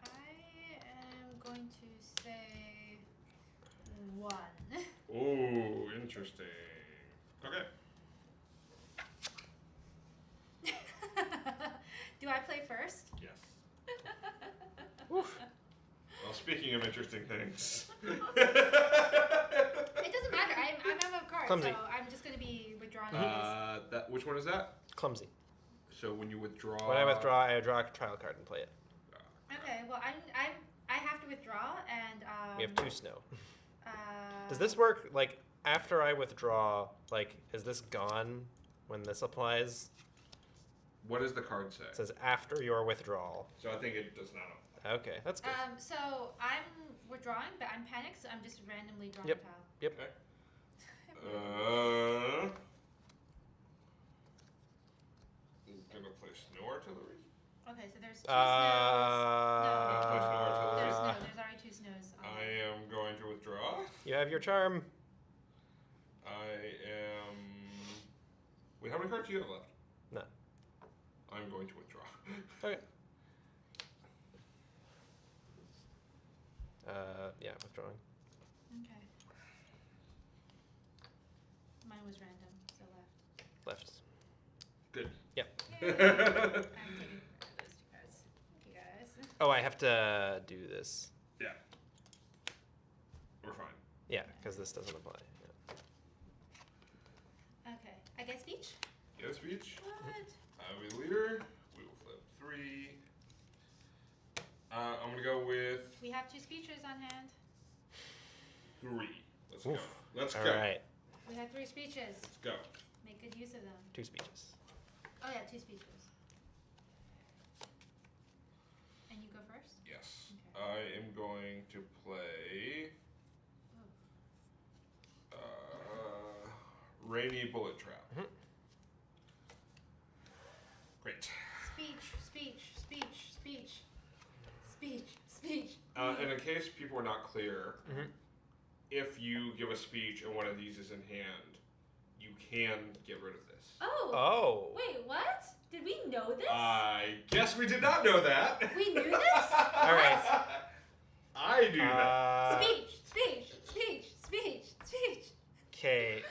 I am going to say 1. Ooh, interesting. Okay. Do I play first? Yes. Oof. Well, speaking of interesting things. It doesn't matter. I'm out of cards, Clumsy. so I'm just going to be withdrawing these. Which one is that? Clumsy. So when you withdraw. When I withdraw, I draw a trial card and play it. Okay, well, I have to withdraw, and We have 2 snow. Uh, Does this work after I withdraw? Is this gone when this applies? What does the card say? It says after your withdrawal. So I think it does not apply. Okay, that's good. So I'm withdrawing, but I'm panicked, so I'm just randomly drawing Yep. a tile. Yep. Okay. I'm gonna play snow artillery. Okay, so there's 2 snows. Uh, There's snow. There's already 2 snows. On I it. am going to withdraw. You have your charm. I am. Wait, how many cards do you have left? None. I'm going to withdraw. Okay. Yeah, withdrawing. Okay. Mine was random, so left. Left. Good. Yep. Yay. I'm taking those 2 cards. Thank you guys. Oh, I have to do this. Yeah. We're fine. Yeah, because this doesn't apply. Yeah. Okay, I get speech? Get a speech. What? I will be the leader. We will flip 3. I'm gonna go with We have 2 speeches on hand. 3. Let's Oof. go. Let's All go. right. We have 3 speeches. Let's go. Make good use of them. 2 speeches. Oh yeah, 2 speeches. And you go first? Yes. Okay. I am going to play Rainy Bullet Trap. Mhm. Great. Speech. And in case people are not clear, Mhm. if you give a speech and one of these is in hand, you can get rid of this. Oh. Oh. Wait, what? Did we know this? I guess we did not know that. We knew this? All right. I do that. Speech. Okay.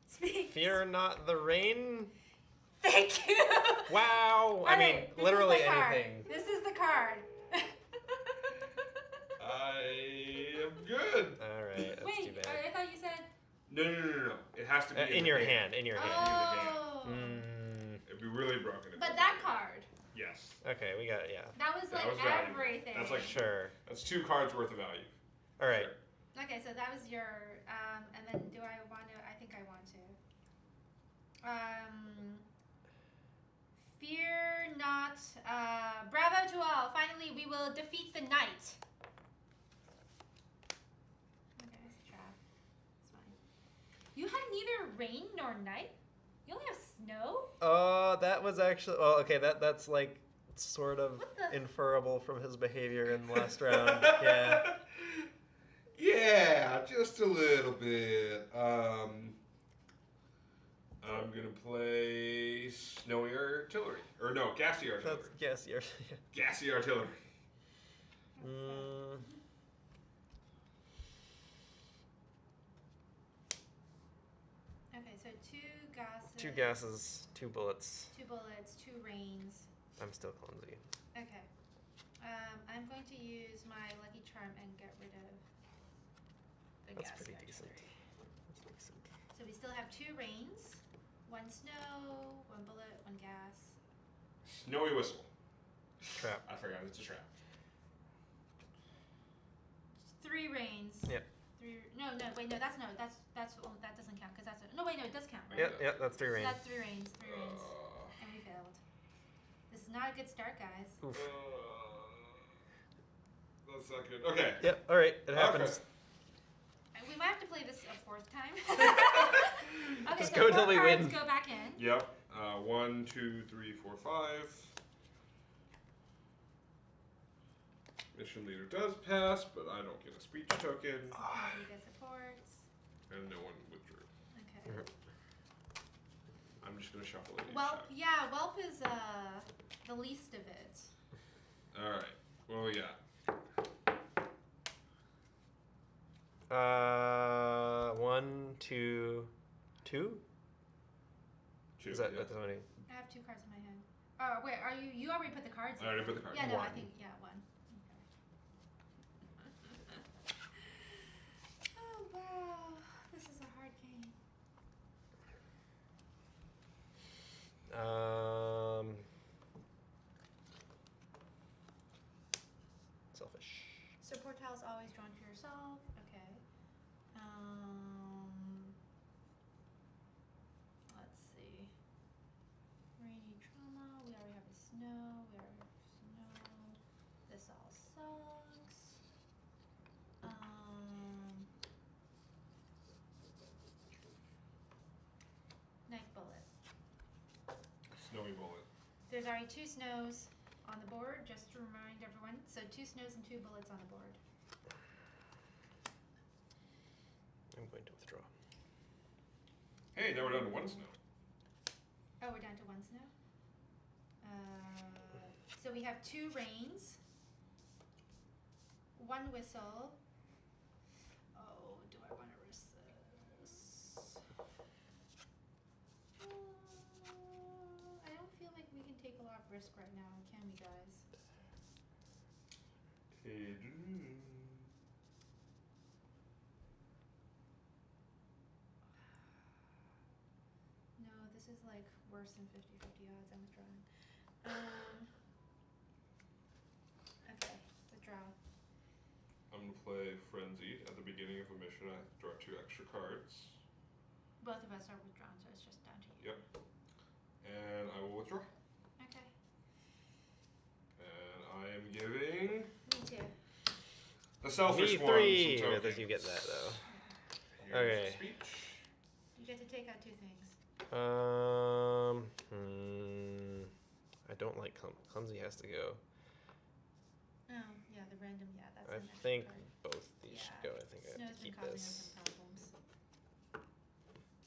Speech. Fear not the rain. Thank you. Wow. I mean, Alright, this is literally the card. anything. This is the card. I am good. All right, that's too Wait, bad. I thought you said. No. It has to be In the your hand. hand. In your hand. Oh. It'd be really broken. if it But was that in your hand. card. Yes. Okay, we got it. Yeah. That was That like was valuable. everything. That's like Sure. That's 2 cards worth of value. All right. Sure. Okay, so that was your. And then do I want to? I think I want to. Fear not. Bravo to all. Finally, we will defeat the night. Okay, it's a trap. It's fine. You had neither rain nor night? You only have snow? That was actually well. Okay, that's like sort of What the- inferable from his behavior in the last round. Yeah. Yeah, just a little bit. I'm gonna play Snowy Artillery. Or no, Gassy Artillery. That's yes. You're. Gassy Artillery. Mm, Okay, so 2 gases. 2 gases, 2 bullets. 2 bullets, 2 rains. I'm still clumsy. Okay. I'm going to use my lucky charm and get rid of the That's gas pretty artillery. decent. That's decent. So we still have 2 rains, 1 snow, 1 bullet, 1 gas. Snowy Whistle. Trap. I forgot it's a trap. 3 rains. Yep. 3. No, wait, no, that's that doesn't count because that's no, wait, no, it does count, right? Yep. That's 3 So rain. that's 3 rains, and we failed. This is not a good start, guys. Oof. That's not good. Okay. Yep. All right. It happens. We might have to play this a 4th time. Okay, Just so go 4 till we cards win. go back in. Yep. 1, 2, 3, 4, 5. Mission leader does pass, but I don't get a speech token, Nobody gets supports. and no one withdrew. Okay. Mhm. I'm just gonna shuffle it. Whelp, yeah, Whelp is the least of it. All right. Well, yeah. 1, 2, 2. 2. Is that yeah. that's how many? I have 2 cards in my hand. Oh, wait, are you? You already put the cards in. I already put the card. Yeah, no, I 1. think 1. Okay. Oh wow, this is a hard game. Selfish. So portals always drawn to yourself. Okay. Let's see. Rainy trauma. We already have a snow. We already have snow. This all sucks. Night bullet. Snowy bullet. There's already 2 snows on the board, just to remind everyone. So 2 snows and 2 bullets on the board. I'm going to withdraw. Hey, now we're down to 1 snow. Oh, we're down to 1 snow? So we have 2 rains, 1 whistle. Oh, do I want to risk this? I don't feel like we can take a lot of risk right now, can we, guys? No, this is like worse than 50-50 odds. I'm withdrawing. Okay, withdraw. I'm gonna play Frenzied at the beginning of a mission. I draw 2 extra cards. Both of us are withdrawn, so it's just down to you. Yep. And I will withdraw. Okay. And I am giving Me too. the selfish Me one 3. some I think tokens. you get that though. Here's Okay. the speech. You get to take out 2 things. I don't like clumsy has to go. Oh, yeah, the random, yeah, that's I an extra think card. both these should go. I think I have Snow's to been keep causing us this. some problems.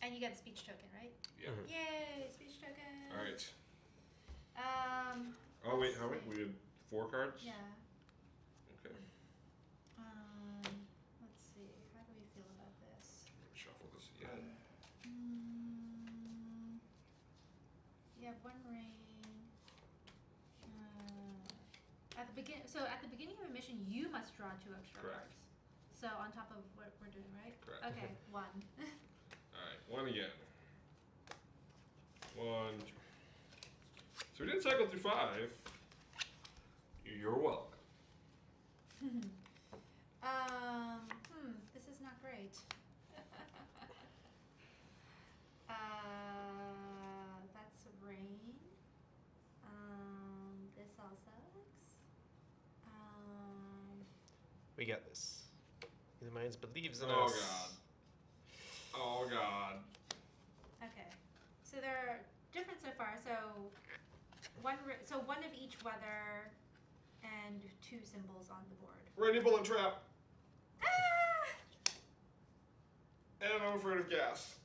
And you get a speech token, right? Yeah. Mhm. Yay, speech token. All right. Oh let's wait, how many? see. We had 4 cards. Yeah. Okay. Let's see. How do we feel about this? Shuffle this again. You have 1 rain. I at the beginning of a mission, you must draw 2 extra Correct. cards. So on top of what we're doing, right? Correct. Okay, 1. Alright, 1 again. 1, 2. So we didn't cycle through 5. You're welcome. This is not great. That's rain. This all sucks. We got this. The Minds believes in Oh us. god. Oh god. Okay, so they're different so far. So one of each weather, and 2 symbols on the board. Rainy bullet trap. Ah! And I'm afraid of gas.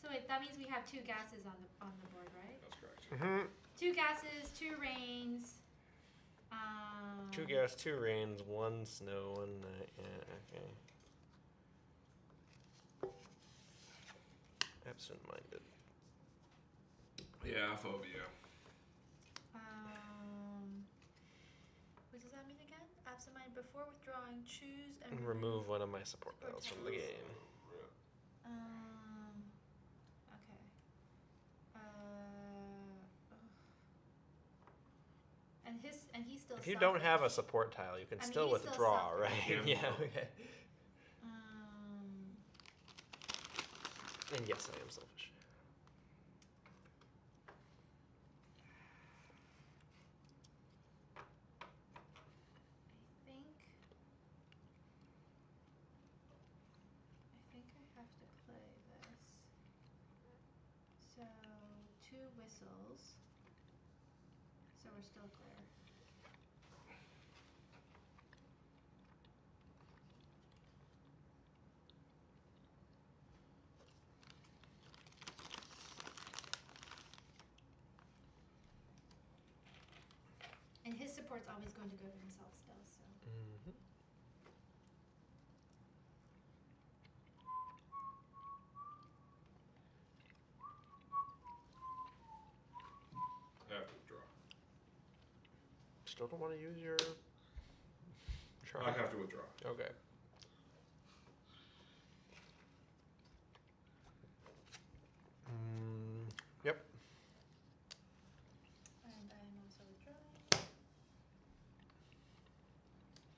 So wait, that means we have 2 gases on the board, right? That's correct. Mm-hmm. 2 gases, 2 rains. 2 gas, 2 rains, 1 snow, 1 night. Yeah, okay. Absent-minded. Yeah, phobia. What does that mean again? Absent-minded. Before withdrawing, choose and Remove one of my support Or tiles from the tiles. game. Okay. And he's still. If you don't have a support tile, you can I mean, still he's still withdraw, selfish. right? Yeah. Yeah, okay. Um. And yes, I am selfish. I think I have to play this. So 2 whistles. So we're still clear. And his support's always going to go to himself still, so. Mm-hmm. I have to withdraw. Still don't want to use your... I have to withdraw. Okay. Yep. And I'm also withdrawing.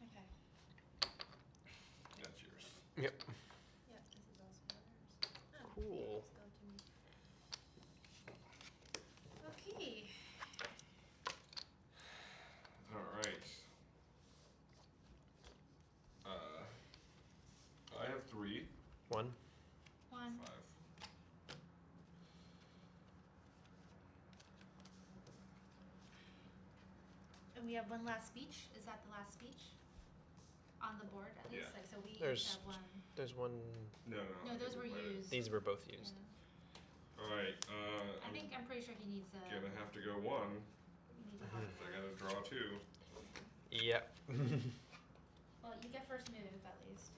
Okay. That's yours. Yep. Yep, this is also yours. Oh, Cool. let's go to me. Okay. Alright. I have 3. 1. 1. 5. And we have one last speech. Is that the last speech? On the board, at least. Yeah. Like, so we There's- each have 1. There's 1... No. No, those were Wait. used. These were both used. Yeah. Alright, I'm pretty sure he needs a. I'm gonna have to go 1. You need to help. I gotta draw 2. Yep. Well, you get first move at least.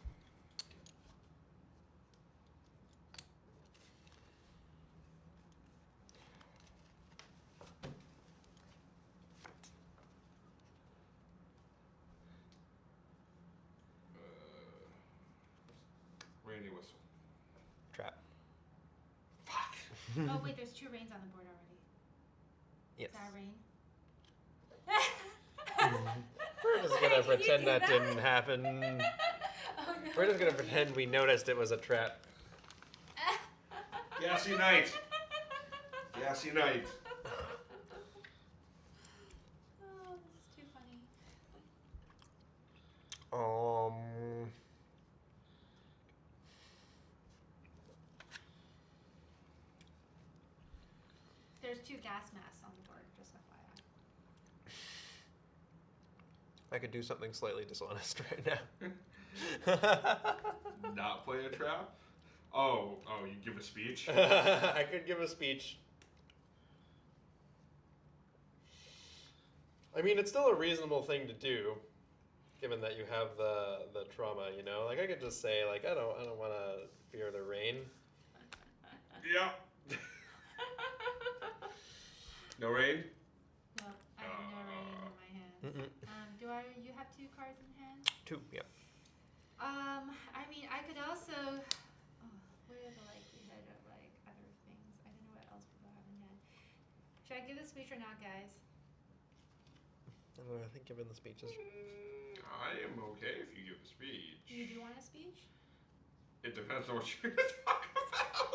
Rainy whistle. Trap. Fuck. Oh wait, there's 2 rains on the board already. Yes. Is that a rain? We're just gonna Can you pretend do that that? didn't happen. Oh no. We're just gonna pretend we noticed it was a trap. Gassy night. Gassy night. Oh, this is too funny. There's 2 gas masks on the board, just FYI. I could do something slightly dishonest right now. Not play a trap? Oh, you give a speech? I could give a speech. I mean, it's still a reasonable thing to do, given that you have the trauma. You know, like I could just say, like, I don't want to fear the rain. Yeah. No rain? No, I have no rain in my Mm-mm. You have 2 cards in hand? 2, yeah. I mean, I could also. Oh, what are the likelihood of like other things? I don't know what else people have in hand. Should I give the speech or not, guys? I don't know, I think given the speeches. I am okay if you give a speech. You do want a speech? It depends on what you're going to talk about.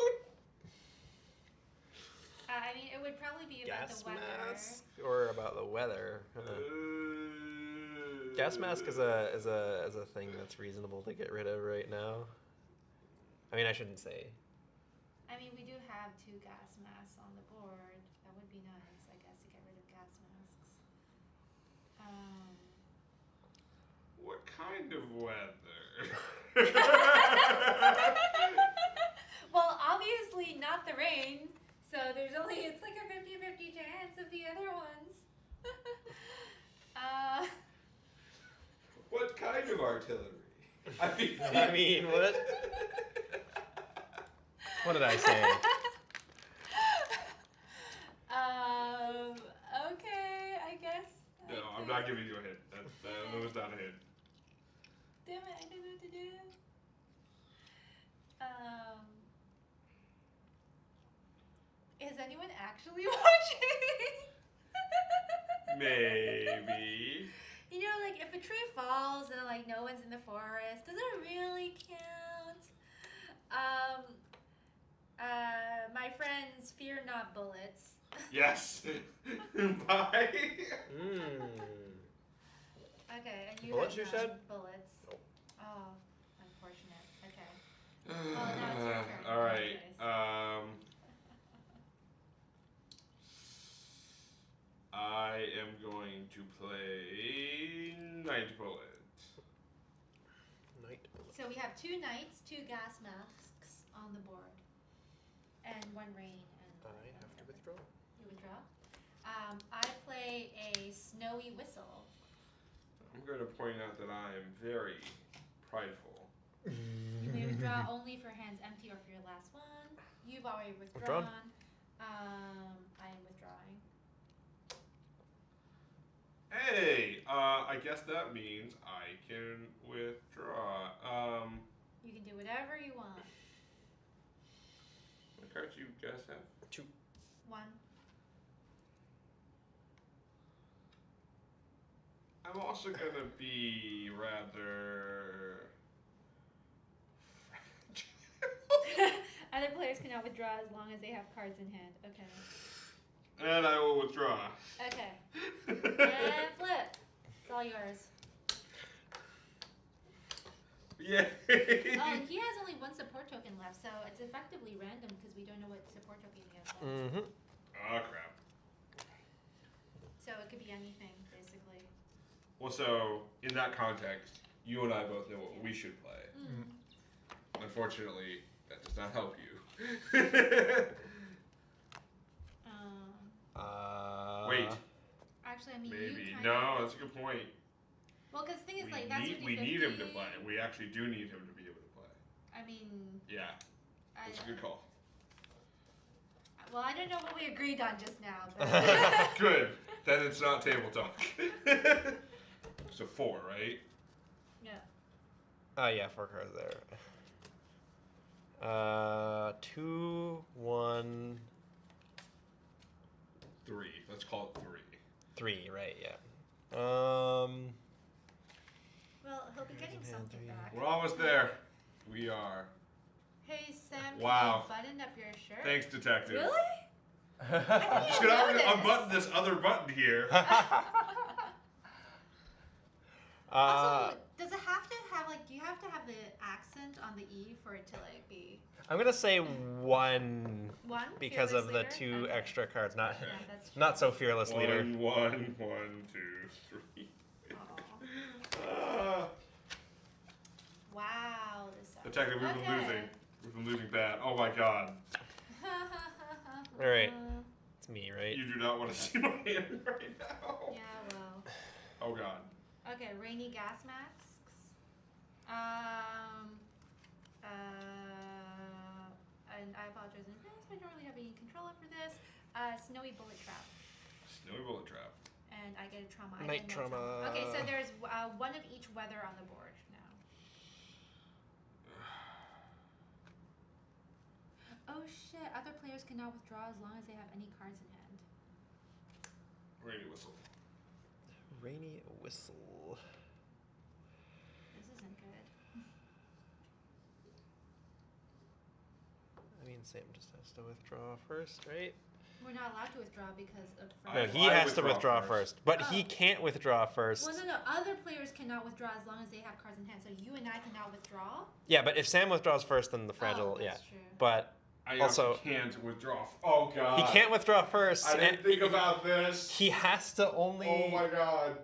I mean, it would probably be about Gas the weather. mask or about the weather. Gas mask is a thing that's reasonable to get rid of right now. I mean, I shouldn't say. I mean, we do have 2 gas masks on the board. That would be nice, I guess, to get rid of gas masks. What kind of weather? Well, obviously not the rain. So it's like a 50-50 chance of the other ones. What kind of artillery? I mean, what? What did I say? Okay, I guess. No, I'm not giving you a hint. That was not a hint. Damn it, I don't know what to do. Is anyone actually watching? Maybe. You know, like if a tree falls and like no one's in the forest, does it really count? My friends, fear not bullets. Yes. Bye. Okay, and you Bullets, had you said? bullets. Nope. Oh, unfortunate. Okay. Well, now it's your turn. All right. Anyways. I am going to play Night Bullet. Night bullet. So we have 2 knights, 2 gas masks on the board, and 1 rain. And I have to withdraw. You withdraw. I play a snowy whistle. I'm going to point out that I am very prideful. You may withdraw only for hands empty or for your last one. You've already withdrawn. I am withdrawing. Hey, I guess that means I can withdraw. You can do whatever you want. What cards you guys have? 2. 1. I'm also gonna be rather. Other players cannot withdraw as long as they have cards in hand. Okay. And I will withdraw. Okay. And flip. It's all yours. Yay! Oh, and he has only 1 support token left, so it's effectively random because we don't know what support token he has left. Mm-hmm. Oh crap. So it could be anything, basically. Well, so in that context, you and I both know what we should play. Unfortunately, that does not help you. Wait. Actually, I mean, Maybe. you kind No, of... that's a good point. Well, because the thing is, We like, that's need, 50-50. we need him to play. We actually do need him to be able to play. I mean... Yeah, that's a good call. Well, I don't know what we agreed on just now, but... Good. Then it's not table talk. So 4, right? Yeah. Yeah, 4 cards there. 2, 1, 3. Let's call it 3. 3, right, yeah. Well, he'll be getting something back. We're almost there. We are. Hey, Sam, Wow. can you button up your shirt? Thanks, detective. Really? I'm just gonna unbutton this other button here. Also, does it have to have, like, do you have to have the accent on the E for it to, like, be... I'm gonna say 1 1? because Fearless of the leader? 2 Okay. extra cards. Not Yeah, that's true. not so fearless leader. 1, 1, 1, 2, 3. Wow, this sucks. Detective, we've been Okay. losing. We've been losing bad. Oh my god. All right, it's me, right? You do not want to see my hand right now. Yeah, well. Oh god. Okay, rainy gas masks. And I apologize in advance, I don't really have any control over this. Snowy bullet trap. Snowy bullet trap. And I get a trauma. I Night get no trauma. Okay, so there's one of each weather on the board now. Oh shit! Other players can now withdraw as long as they have any cards in hand. Rainy whistle. Rainy whistle. This isn't good. I mean, Sam just has to withdraw first, right? We're not allowed to withdraw because of. No, I he has to withdraw withdraw first. first. But he Oh. can't withdraw first. Well, no. Other players cannot withdraw as long as they have cards in hand. So you and I cannot withdraw. Yeah, but if Sam withdraws first, then the fragile, Oh, that's yeah. true. But I Also- also can't withdraw. Oh god. he can't withdraw first. I didn't and think about this. He has to only. Oh my god.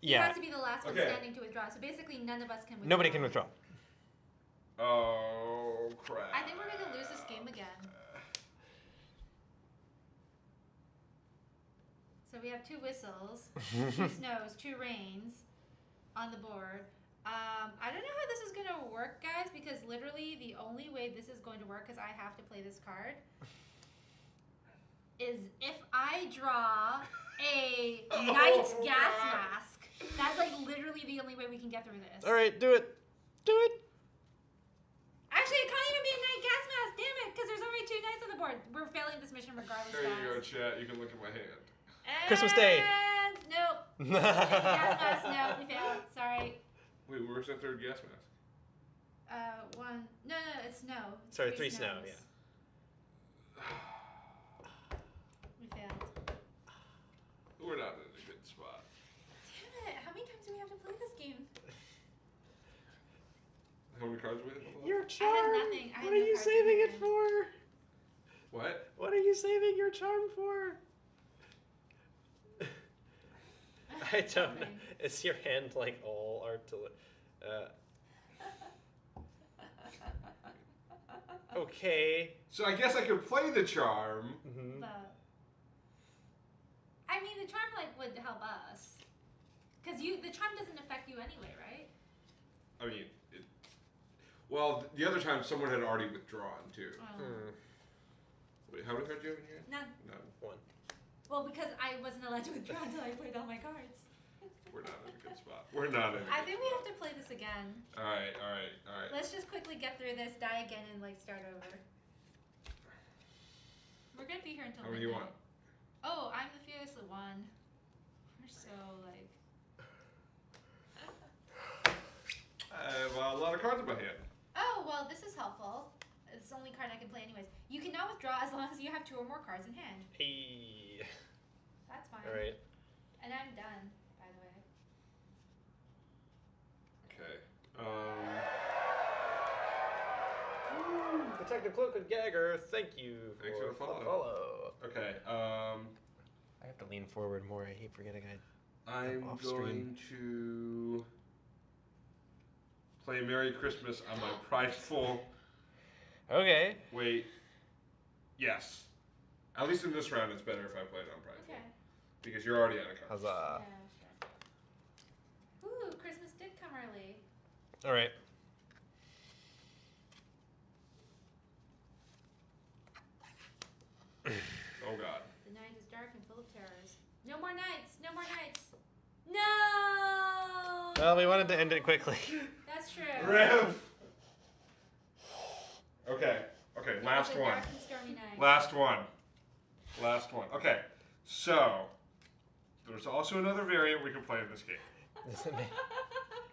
He Yeah. has to be the last one Okay. standing to withdraw. So basically, none of us can withdraw. Nobody can withdraw. Oh crap. I think we're gonna lose this game again. So we have 2 whistles, 2 snows, 2 rains on the board. I don't know how this is gonna work, guys, because literally the only way this is going to work, because I have to play this card, is if I draw a night gas mask. That's like literally the only way we can get through this. All right, do it. Do it. Actually, it can't even be a night gas mask. Damn it, because there's already 2 nights on the board. We're failing this mission regardless. There you go, guys. chat. You can look at my hand. Christmas Day. And nope. Gas mask. No, we failed. Sorry. Wait, where's the third gas mask? 1. No, it's snow. It's Sorry, 3 3 snow, snows. yeah. We failed. We're not in a good spot. Damn it! How many times do we have to play this game? How many cards do we have? Your I charm. had nothing. I had What no are you cards in saving my it hand. for? What? What are you saving your charm for? I don't know. Something. Is your hand like all artillery? Okay. So I guess I could play the charm. Mm-hmm. But I mean, the charm like would help us, because the charm doesn't affect you anyway, right? I mean, well, the other time someone had already withdrawn too. Wait, how many cards do you have in here? None. None. One. Well, because I wasn't allowed to withdraw until I played all my cards. We're not in a good spot. We're not in a good I think we spot. have to play this again. All right. Let's just quickly get through this, die again, and like start over. We're gonna be here until How many do you midnight. want? Oh, I'm the fearless one. We're so like. I have a lot of cards in my hand. Oh well, this is helpful. It's the only card I can play anyways. You can now withdraw as long as you have 2 or more cards in hand. Hey. That's fine. All right. And I'm done, by the way. Okay. Detective Cloak and Gagger, thank you Thanks for the follow. Okay. I have to lean forward more. I hate forgetting I'm off going to play Merry Christmas on my prideful. Okay. Wait. Yes. At least in this round, it's better if I play it on prideful. Okay. Because you're already out of cards. Huzzah. Yeah, sure. Ooh, Christmas did come early. All right. Oh god. The night is dark and full of terrors. No more nights! No more nights! No! Well, we wanted to end it quickly. That's true. Rev! Okay. Okay, It last was a one. dark and stormy night. Last one. Last one. Okay, so there's also another variant we can play in this game.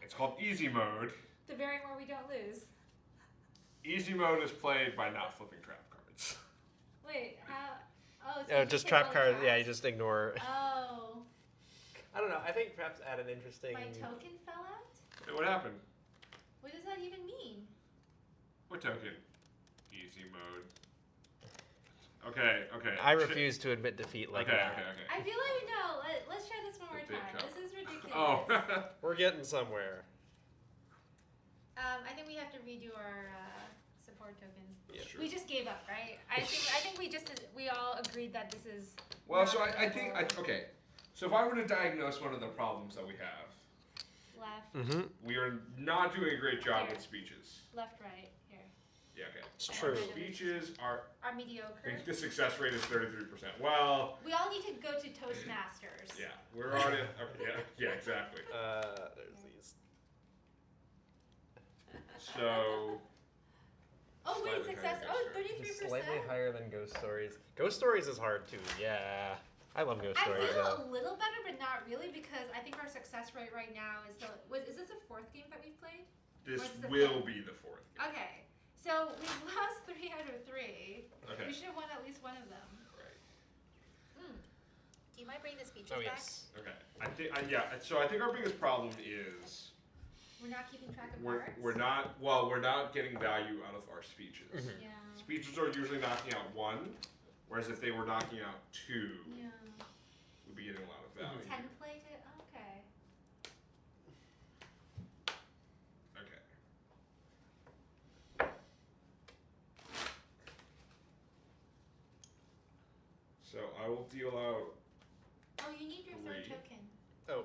It's called Easy Mode. The variant where we don't lose. Easy Mode is played by not flipping trap cards. Wait, how? Oh, so Oh, you just take all trap the cards. Yeah, traps? you just ignore. Oh, I don't know. I think perhaps add an interesting. my token fell out? Hey, what happened? What does that even mean? What token? Easy Mode. Okay, okay. I refuse to admit defeat like okay, that. okay. I feel like no. Let's try this one more The big time. cup. This is ridiculous. Oh. We're getting somewhere. I think we have to redo our support tokens. Yeah. Sure. We just gave up, right? I think we all agreed that this is. Well, not so I think doable. okay. So if I were to diagnose one of the problems that we have, Left, Mm-hmm. we are not doing a great job Here. with speeches. left, right. Here. Yeah, okay. It's And true. then Speeches are. Are I mediocre. think the success rate is 33%. Well, We all need to go to Toastmasters. yeah, we're on it. Okay, yeah, exactly. There's these. So. Oh wait, Slightly success. higher Oh, Ghost 33%. Slightly higher than Ghost Stories. Ghost Stories is hard too. Yeah, I love Ghost I Stories feel though. a little better, but not really, because I think our success rate right now is still. Is this the fourth game that we've played? This What's the will fifth? be the fourth. Game. Okay, so we've lost 3 out of 3. Okay. We should have won at least one of them. Right. Do you mind bringing the speeches Oh back? yes. Okay. So I think our biggest problem is We're not keeping track of we're cards? we're not getting value out of our speeches. Mhm. Yeah. Speeches are usually knocking out 1, whereas if they were knocking out 2, Yeah. we'd be getting a lot of value. Template it? Okay. Okay. So I will deal out. Oh, you need your third 3. token. Oh.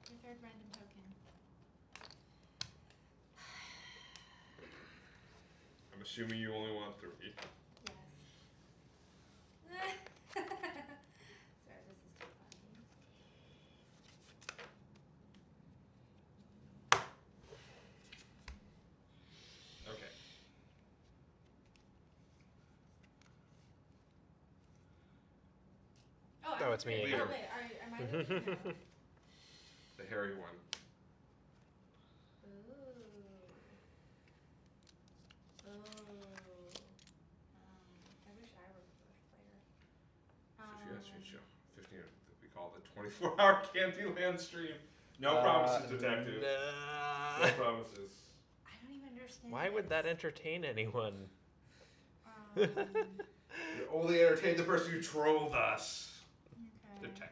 Your third random token. I'm assuming you only want 3. Yes. Sorry, this is too funny. Okay. Oh, it's me Oh, again. wait, am I the leader? No. The hairy one. Ooh. Ooh. I wish I were the first player. Show 15. We call it the 24-hour Candyland stream. No promises, detective. No Nah. promises. I don't even understand. Why would that this. entertain anyone? You only entertain the person who trolled us. Okay. Detective.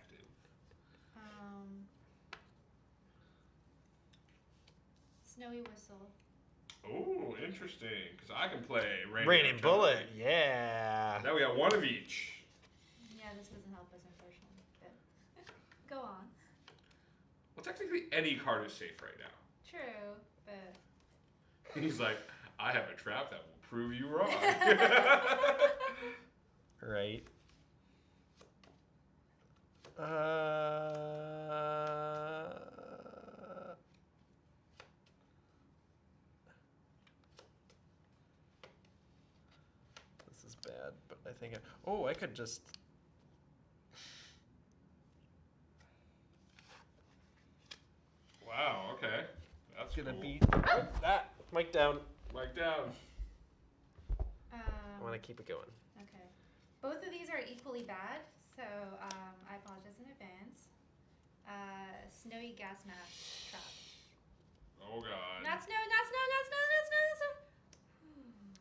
Snowy whistle. Oh, interesting. Because I can play Raining Bullet. Yeah. Now we got 1 of each. Yeah, this doesn't help us, unfortunately. But go on. Well, technically, any card is safe right now. True, but He's like, I have a trap that will prove you wrong. Right. This is bad, but I think I could just. Wow, okay. That's Gonna cool. beat that. Mic down. Mic down. I want to keep it going. okay. Both of these are equally bad, so I apologize in advance. Snowy gas mask trap. Oh, God. Not snow, not snow, not snow, not snow, not snow.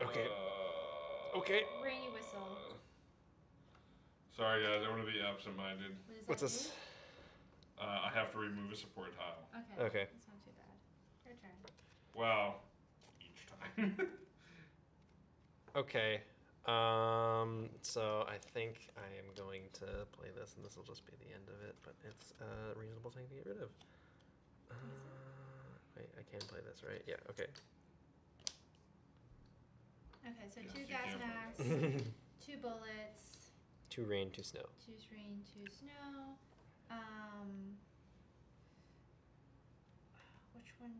Okay. Okay. Rainy whistle. Sorry, guys. I'm going to be absent-minded. What does What's that this? I have to remove a support tile. do? Okay. That's not too bad. Your turn. Well, each time. Okay. So I think I am going to play this, and this will just be the end of it. But it's a reasonable thing to get rid of. Wait, I can play this, right? Yeah. Okay. Okay, so Yes, 2 you gas can play masks, 2 bullets, 2 rain, 2 snow. 2 rain, 2 snow. Which one?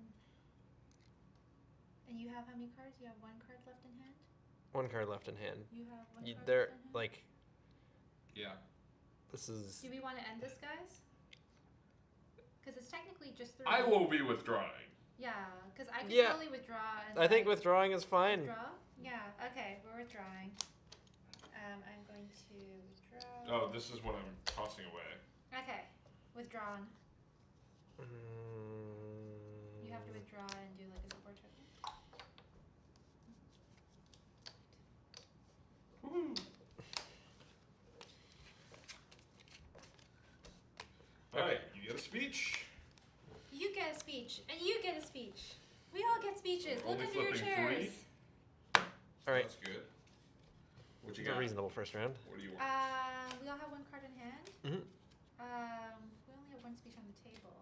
And you have how many cards? You have 1 card left in hand? 1 card left in hand. You have 1 card They're left in hand? like, Yeah. this is. Do we want to end this, guys? Because it's technically just 3. I will be withdrawing. Yeah, because I can Yeah. totally withdraw. And I think like, withdrawing is fine. Withdraw? Yeah, okay, we're withdrawing. I'm going to withdraw. Oh, this is what I'm tossing away. Okay, withdrawn. Mm. You have to withdraw and do like a support token. Woo. Alright, you get a speech. You get a speech, and you get a speech. We all get speeches. We're Look only under your flipping chairs. 3. All right. That's good. What you It's a got? reasonable first round. What do you want? We all have 1 card in hand. Mhm. We only have 1 speech on the table.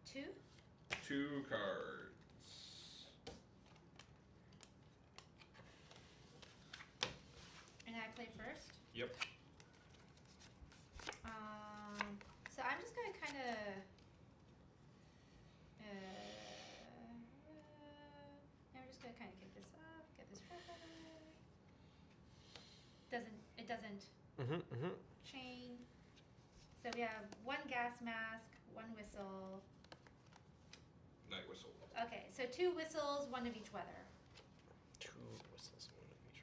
2? 2 cards. doesn't Mm-hmm. chain. So we have 1 gas mask, 1 whistle. Night whistle. Okay, so 2 whistles, 1 of each weather. 2 whistles, 1 of each.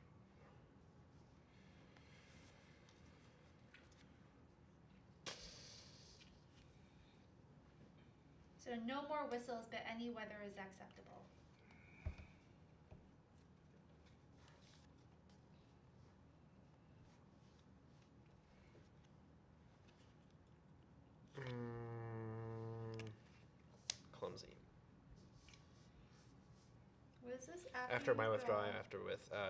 So no more whistles, but any weather is acceptable. Clumsy. Was this After my you withdrawal, draw? I have to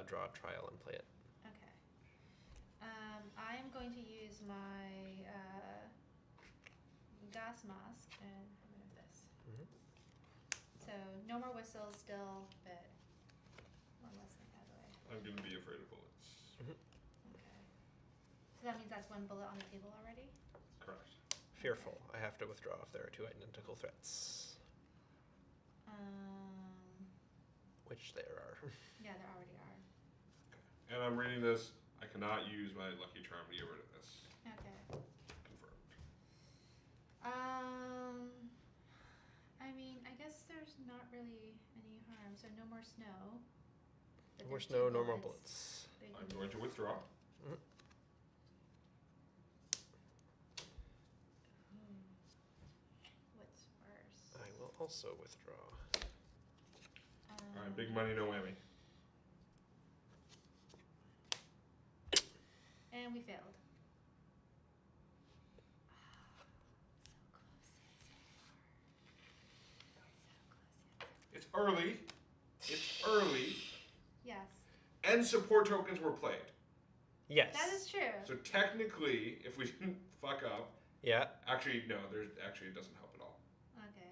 draw a trial and play it. Okay. I am going to use my gas mask and remove this. Mhm. So no more whistles still, but 1 less thing out of the way. I'm gonna be afraid of bullets. Okay. So that means that's 1 bullet on the table already? Correct. Fearful. I have to withdraw if there are 2 identical threats, which there are. Yeah, there already are. And I'm reading this. I cannot use my lucky charm to get rid of this. Okay. Confirmed. I mean, I guess there's not really any harm. So no more snow. But More there's 2 snow, no more bullets. bullets. Big I'm going to withdraw. What's worse? I will also withdraw. All right, big money, no whammy. And we failed. It's early. It's early. Yes, And support tokens were played. Yes. that is true. So technically, if we didn't fuck up, Yeah. actually no, it doesn't help at all. Okay.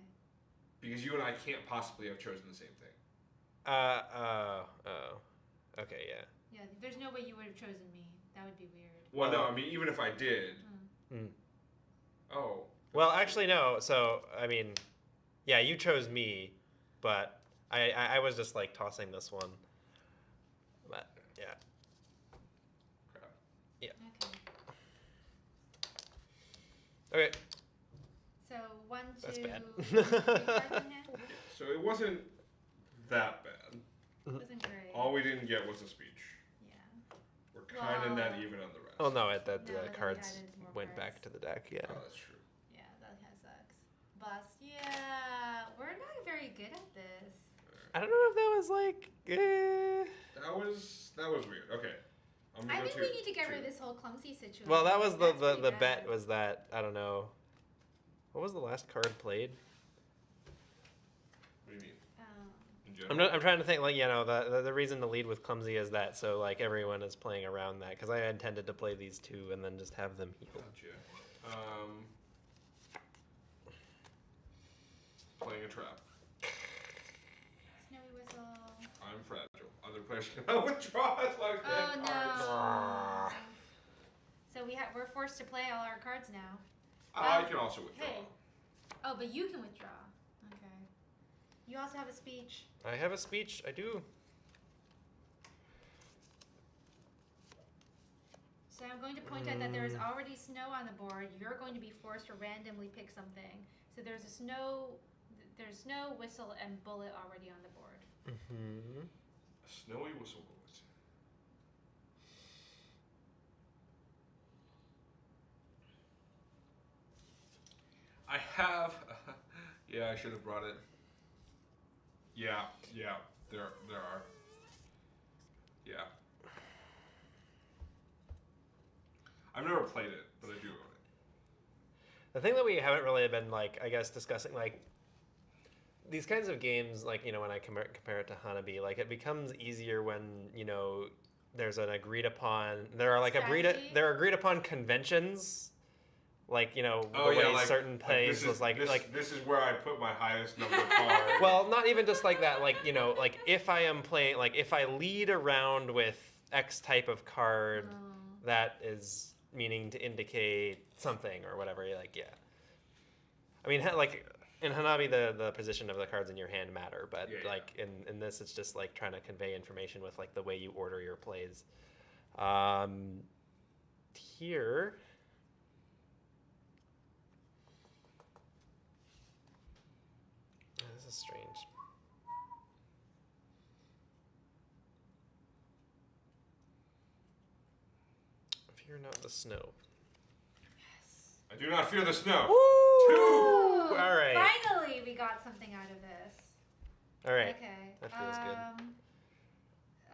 Because you and I can't possibly have chosen the same thing. Okay, yeah. Yeah, there's no way you would have chosen me. That would be weird. Well, no, I mean even if I did. Mm. Oh. Well, actually, no. So, I mean, yeah, you chose me, but I was just like tossing this one. But yeah. Crap. Okay. Okay. So 1, 2, That's bad. 3 cards in hand. So it wasn't that bad. Wasn't great. All we didn't get was a speech. Yeah. We're kind of Well- not even on the rest. Oh no, the No, then we cards added more went cards. back to the deck. Yeah. Oh, that's true. Yeah, that kind of sucks. Boss. Yeah, we're not very good at this. I don't know if that was like. That was weird. Okay. I'm gonna I go think we need to get rid of this whole clumsy situation. Well, that was the That's pretty bet bad. was that I don't know. What was the last card played? What do you mean? In I'm general? I'm trying to think like the reason to lead with clumsy is that so like everyone is playing around that because I intended to play these 2 and then just have them heal. Gotcha. Playing a trap. Snowy whistle. I'm fragile. Other players can withdraw as long as they Oh have no. cards. So we're forced to play all our cards now. I can also withdraw. Hey. Oh, but you can withdraw. Okay. You also have a speech. I have a speech. I do. So I'm going to point out that there is already snow on the board. You're going to be forced to randomly pick something. So there's snow, whistle, and bullet already on the board. Mm-hmm. A snowy whistle bullet. I have. Yeah, I should have brought it. Yeah, there are. Yeah. I've never played it, but I do own it. The thing that we haven't really been like I guess discussing like these kinds of games like when I compare it to Hanabi like it becomes easier when there's an agreed upon there are Strategy? agreed upon conventions like the Oh, way yeah, like- certain plays was this is where I put my highest number card. well not even just like that like like if I am playing like if I lead around with X type of card that is meaning to indicate something or whatever like yeah I mean like in Hanabi the position of the cards in your hand matter but Yeah, like in this it's just like trying to convey information with like the way you order your plays here. Oh, this is strange. Fear not the snow. Yes. I do not fear the snow. Woo! Ooh, All right. Finally, we got something out of this. All right. Okay. That feels good.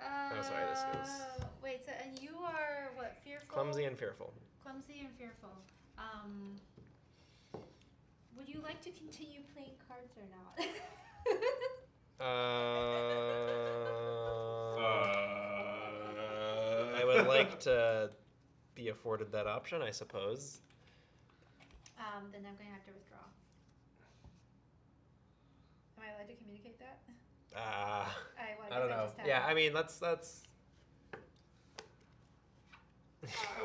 Oh, sorry, this goes- Wait, so and you are what? Fearful. Clumsy and fearful. Clumsy and fearful. Would you like to continue playing cards or not? I would like to be afforded that option, I suppose. Then I'm going to have to withdraw. Am I allowed to communicate that? I don't know. Yeah, I mean, that's. I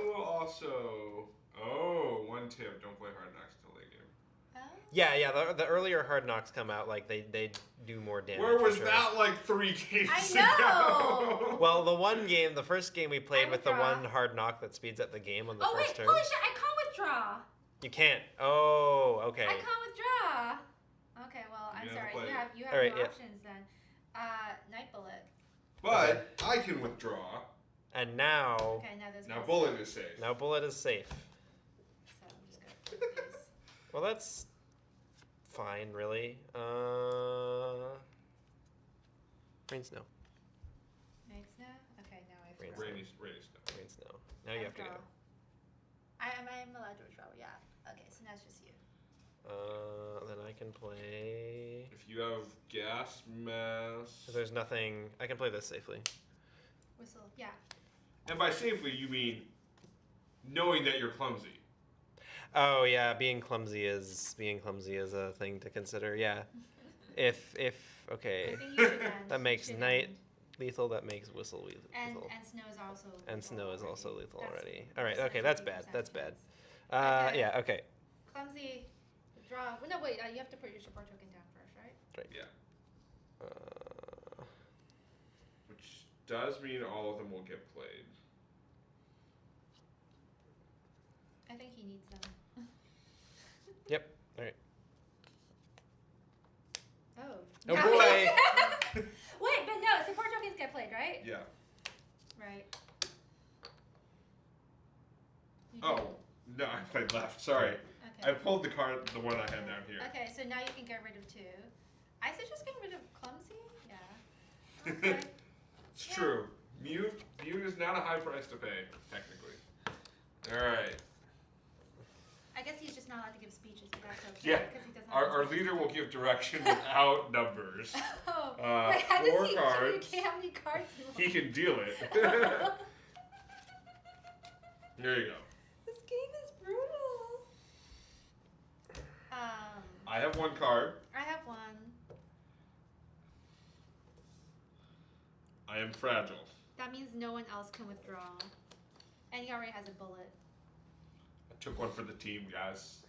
will also. Oh, one tip: don't play Hard Knocks till late game. Oh. Yeah. The earlier Hard Knocks come out, like they do more damage. Where was for sure. that like 3 games I ago? know! Well, the first game we played I with the withdraw. one Hard Knock that speeds up the game on the Oh wait! first turn. Holy shit! I can't withdraw. You can't. Oh, okay. I can't withdraw. Okay, well, I'm You have to sorry. play You have Alright, no yeah. options then. Night Bullet. But I can withdraw. And now, Okay, now those Now guys. Bullet is safe. now Bullet is safe. So I'm just gonna put these. Well, that's fine, really. Rain snow. Night Snow? Okay, now I Rain withdraw. Rainy stuff. Rain snow. Now you have to go. I am allowed to withdraw, yeah. Okay, so now it's just you. Then I can play. If you have gas mask. 'Cause there's nothing. I can play this safely. Whistle, yeah. And by safely, you mean knowing that you're clumsy. Oh yeah, being clumsy is a thing to consider. Yeah. If I okay, think you should end. that You makes should night end. lethal. That makes whistle lethal. And Snow is also And lethal snow is already. also lethal That's- already. All right. that's Okay, a that's bad. 50% That's bad. chance. Okay. Yeah. Okay. Clumsy, withdraw. Well, no, wait, you have to put your support token down first, right? Yeah. Uh, Which does mean all of them will get played. I think he needs them. yep. All right. Oh. Oh boy. Wait, but no, support tokens get played, right? Yeah. Right. You Oh, can- no, I played left. Sorry. Okay. I pulled the card, the one I had down here. Okay, so now you can get rid of 2. I suggest getting rid of Clumsy? Yeah. Okay. It's Yeah. true. Mute is not a high price to pay, technically. Alright. I guess he's just not allowed to give speeches, but that's okay. Yeah, 'cause he doesn't Our have speeches leader to will give. give direction without numbers. Oh, Uh, wait, how does 4 he cards. communicate how many cards he wants? He can deal it. There you go. This game is brutal. I have 1 card. I have 1. I am fragile. That means no one else can withdraw. And he already has a bullet. I took 1 for the team, guys.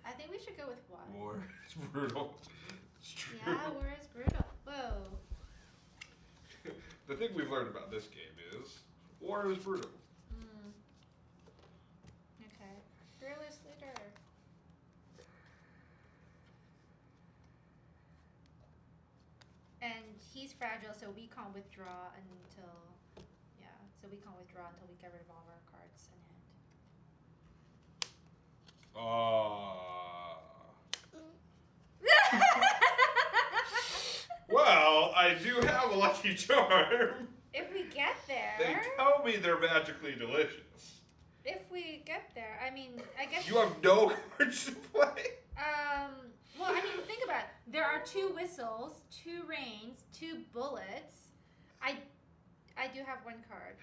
I think we should go with 1. War is brutal. It's true. Yeah, war is brutal. Whoa. The thing we've learned about this game is war is brutal. Okay. Fearless leader. And he's fragile, so we can't withdraw until. Yeah, so we can't withdraw until we get rid of all of our cards in hand. Well, I do have a lucky charm. If we get there. They tell me they're magically delicious. If we get there, I mean, I guess. You have no cards to play. Well, I mean, think about it. There are 2 whistles, 2 rains, 2 bullets. I do have 1 card.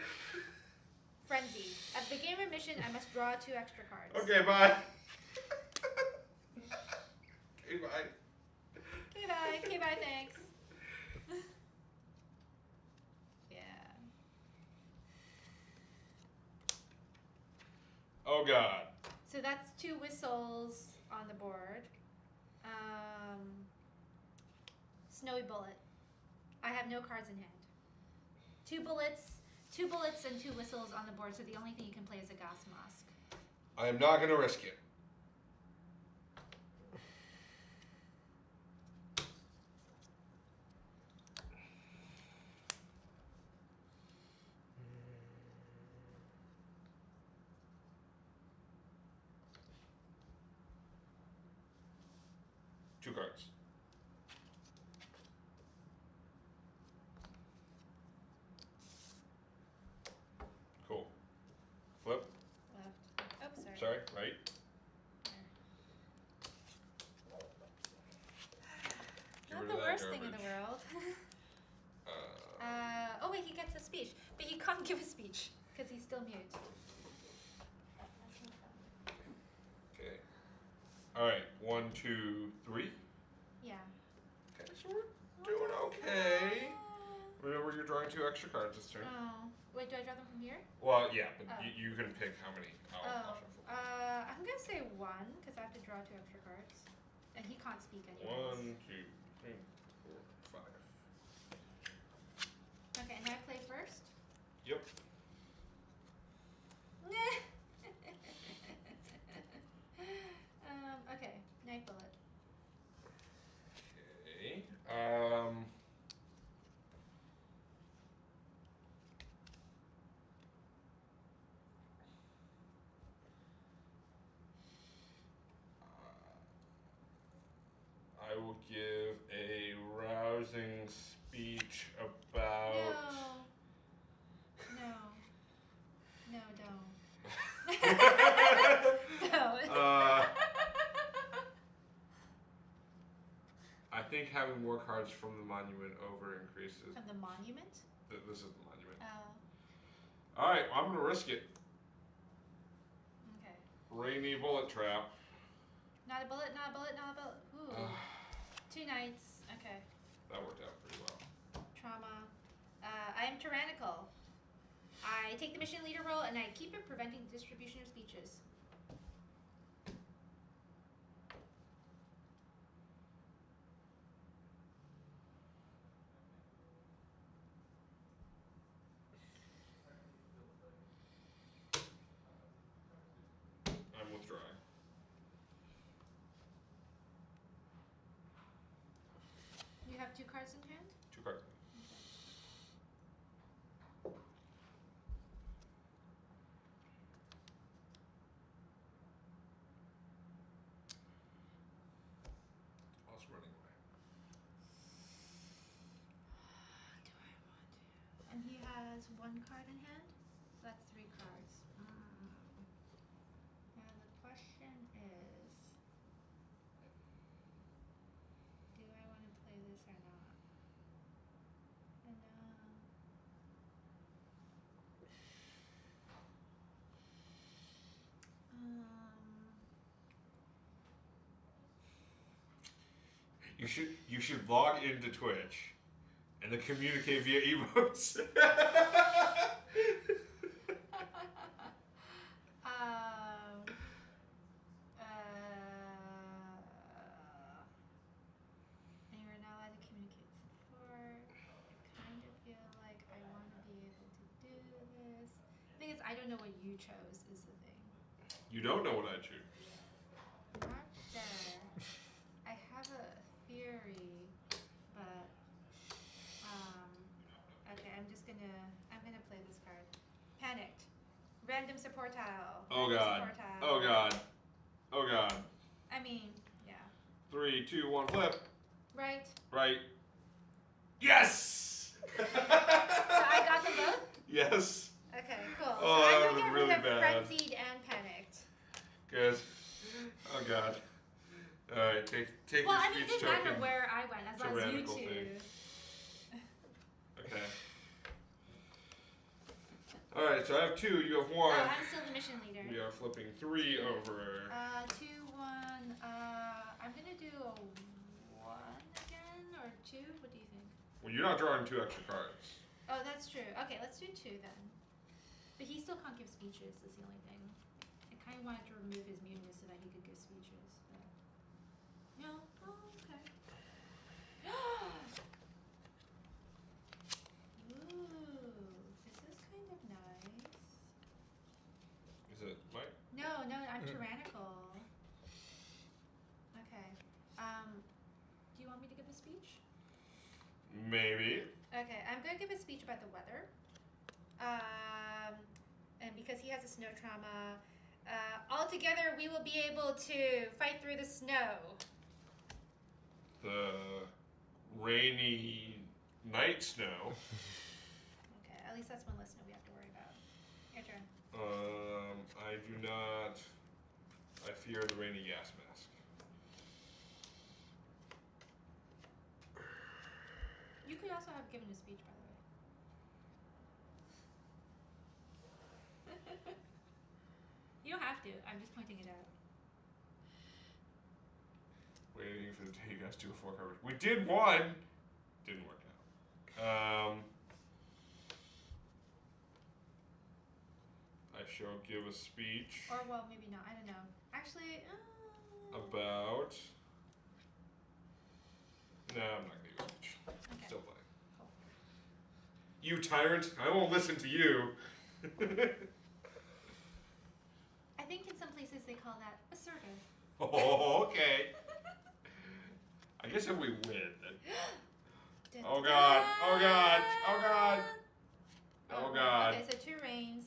Frenzy. At the beginning of mission, I must draw 2 extra cards. Okay, bye. Okay, bye. Okay, bye. Okay, bye. Thanks. Yeah. Oh God. So that's 2 whistles on the board. Snowy bullet. I have no cards in hand. 2 bullets, 2 bullets and 2 whistles on the board, so the only thing you can play is a gas mask. I am not going to risk it. Two cards. Cool. Flip. Left. Oh, sorry. Sorry, right. Get Not rid the of that worst thing in the garbage. world. Oh wait, he gets a speech, but he can't give a speech because he's still mute. Okay. All right. 1, 2, 3. Yeah. Okay, so we're doing okay. Remember, you're drawing 2 extra cards this turn. Oh. Wait, do I draw them from here? Well, yeah, but Oh. you can pick how many. I'll shuffle. I'm gonna say 1 because I have to draw 2 extra cards, and he can't speak anyways. 1, 2, 3, 4, 5. Okay, and I play first. Yep. Okay, night bullet. Okay. I will give a rousing speech about. No. No, don't. I think having more cards from the monument over increases. From the monument? This is the monument. Oh. Alright, I'm going to risk it. Okay. Rainy bullet trap. Not a bullet, not a bullet, not a bullet. Ooh. 2 knights. Okay. That worked out pretty well. Trauma. I am tyrannical. I take the mission leader role and I keep it preventing the distribution of speeches. I'm withdrawing. You have 2 cards in hand? 2 cards. Also running away. Do I want to? And he has 1 card in hand? So that's 3 cards. Now the question is, do I want to play this or not? And You should log into Twitch and then communicate via emotes. and you're not allowed to communicate support. I kind of feel like I want to be able to do this. The thing is, I don't know what you chose is the thing. You don't know what I choose. Not sure. I have a theory, but okay, I'm gonna play this card. Panicked. Random support tile. Oh Random god. support tile. Oh god. Oh god. I mean, yeah. 3, 2, 1, flip. Right. Right. Yes. So I got them both? Yes. Okay, cool. Oh, so that I'm was gonna get really rid of bad. frenzied and panicked. Good. Oh god. All right, take Well, your I mean, it speech didn't matter token. where I went, as long as you Tyrannical two. thing. Okay. All right, so I have 2. You have 1. Oh, I'm still the mission leader. We are flipping 3 over. 2, 1. I'm gonna do a 1 again or 2. What do you think? Well, you're not drawing 2 extra cards. Oh, that's true. Okay, let's do 2 then. But he still can't give speeches. Is the only thing. I kind of wanted to remove his muteness so that he could give speeches. But no. Oh, okay. Ooh, this is kind a speech? Maybe. Okay, I'm going to give a speech about the weather. And because he has a snow trauma, all together we will be able to fight through the snow. The rainy night snow. Okay, at least that's one less snow we have to worry about. Your turn. I do not. I fear the rainy gas mask. You could also have given a speech, by the way. You don't have to. I'm just pointing it out. Waiting for the day you guys do a 4 coverage. We did one. Didn't work out. I shall give a speech Or, well, maybe not. I don't know. Actually, about. No, I'm not gonna give a speech. Okay. Still playing. Cool. You tyrant! I won't listen to you. I think in some places they call that assertive. Oh, okay. I guess if we win, then. Oh God! Oh God! Oh God! Oh God! Okay, so 2 reigns.